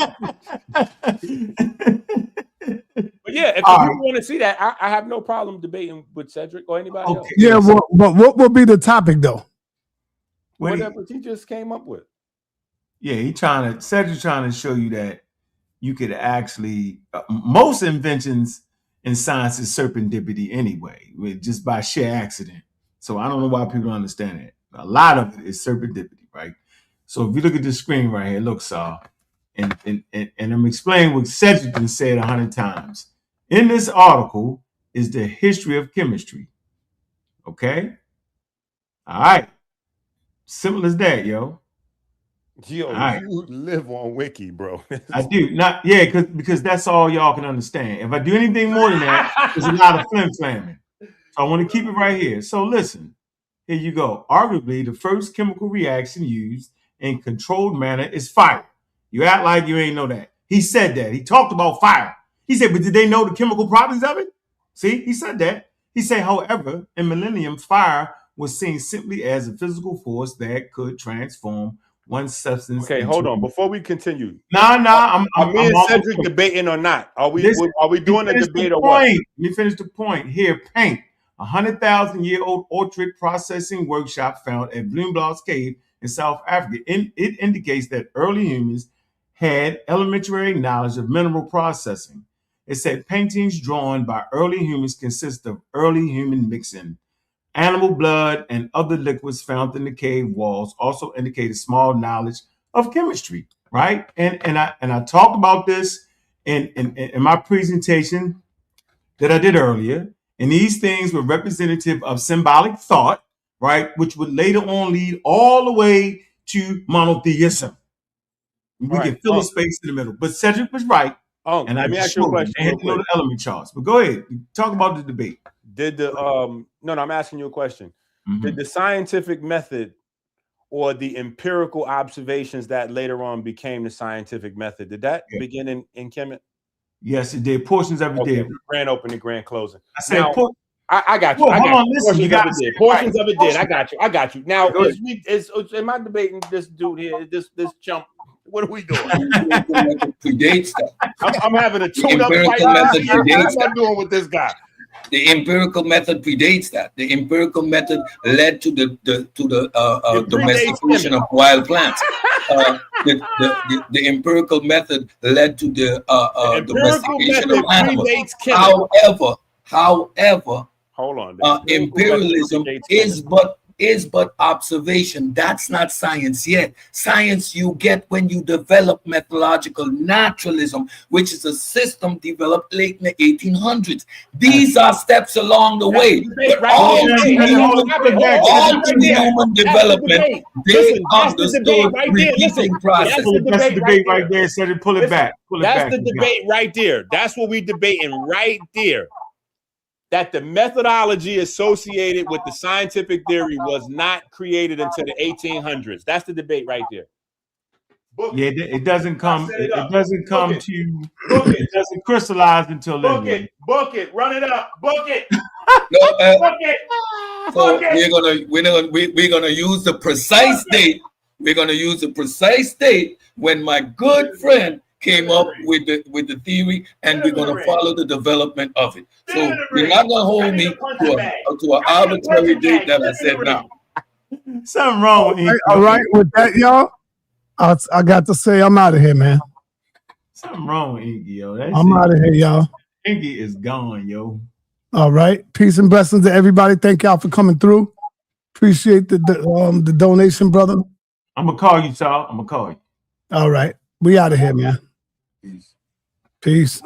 But yeah, if you want to see that, I have no problem debating with Cedric or anybody else. Yeah, but what will be the topic though? Whatever he just came up with. Yeah, Cedric trying to show you that you could actually most inventions in science is serendipity anyway, just by sheer accident. So I don't know why people don't understand it. A lot of it is serendipity, right? So if you look at this screen right here, look, Saul, and I'm explaining what Cedric been said 100 times. In this article is the history of chemistry. Okay? All right. Simple as that, yo. Yo, you live on Wiki, bro. I do. Because that's all y'all can understand. If I do anything more than that, there's a lot of flim-flamming. So I want to keep it right here. So listen, here you go. Arguably, the first chemical reaction used in controlled manner is fire. You act like you ain't know that. He said that. He talked about fire. He said, but did they know the chemical properties of it? See, he said that. He said, however, in millennium, fire was seen simply as a physical force that could transform one substance. Okay, hold on. Before we continue. Are me and Cedric debating or not? Are we doing a debate or what? Let me finish the point. Here, paint. 100,000-year-old orchid processing workshop found at Bloemblaas Cave in South Africa. It indicates that early humans had elementary knowledge of mineral processing. It said paintings drawn by early humans consist of early human mixing. Animal blood and other liquids found in the cave walls also indicate a small knowledge of chemistry, right? And I talked about this in my presentation that I did earlier. And these things were representative of symbolic thought, right? Which would later on lead all the way to monotheism. We can fill a space in the middle. But Cedric was right. And let me ask you a question. I had to know the element charts. But go ahead. Talk about the debate. Did the no, I'm asking you a question. Did the scientific method or the empirical observations that later on became the scientific method, did that begin in Kemet? Yes, it did. Portions of it did. Grand opening, grand closing. I said, I got you. Well, hold on, listen. You got portions of it did. I got you. Now, am I debating this dude here? This chump. What are we doing? Predates that. I'm having a tune-up fight. What am I doing with this guy? The empirical method predates that. The empirical method led to the domestication of wild plants. The empirical method led to the domestication of animals. However, hold on. Imperialism is but observation. That's not science yet. Science you get when you develop methodological naturalism, which is a system developed late in the 1800s. These are steps along the way. All the human development, they understood repeating process. That's the debate right there. So to pull it back. That's the debate right there. That's what we debating right there. That the methodology associated with the scientific theory was not created until the 1800s. That's the debate right there. Yeah, it doesn't come. It doesn't come to. It doesn't crystallize until then. Book it. Run it up. Book it. Book it. So we're gonna use the precise date. We're gonna use the precise date when my good friend came up with the theory, and we're going to follow the development of it. So you're not going to hold me to an arbitrary date that I said now. Something wrong with Enqi. All right, with that, y'all, I got to say I'm out of here, man. Something wrong with Enqi, yo. I'm out of here, y'all. Enqi is gone, yo. All right. Peace and blessings to everybody. Thank y'all for coming through. Appreciate the donation, brother. I'm going to call you, Charles. I'm going to call you. All right. We out of here, man. Peace.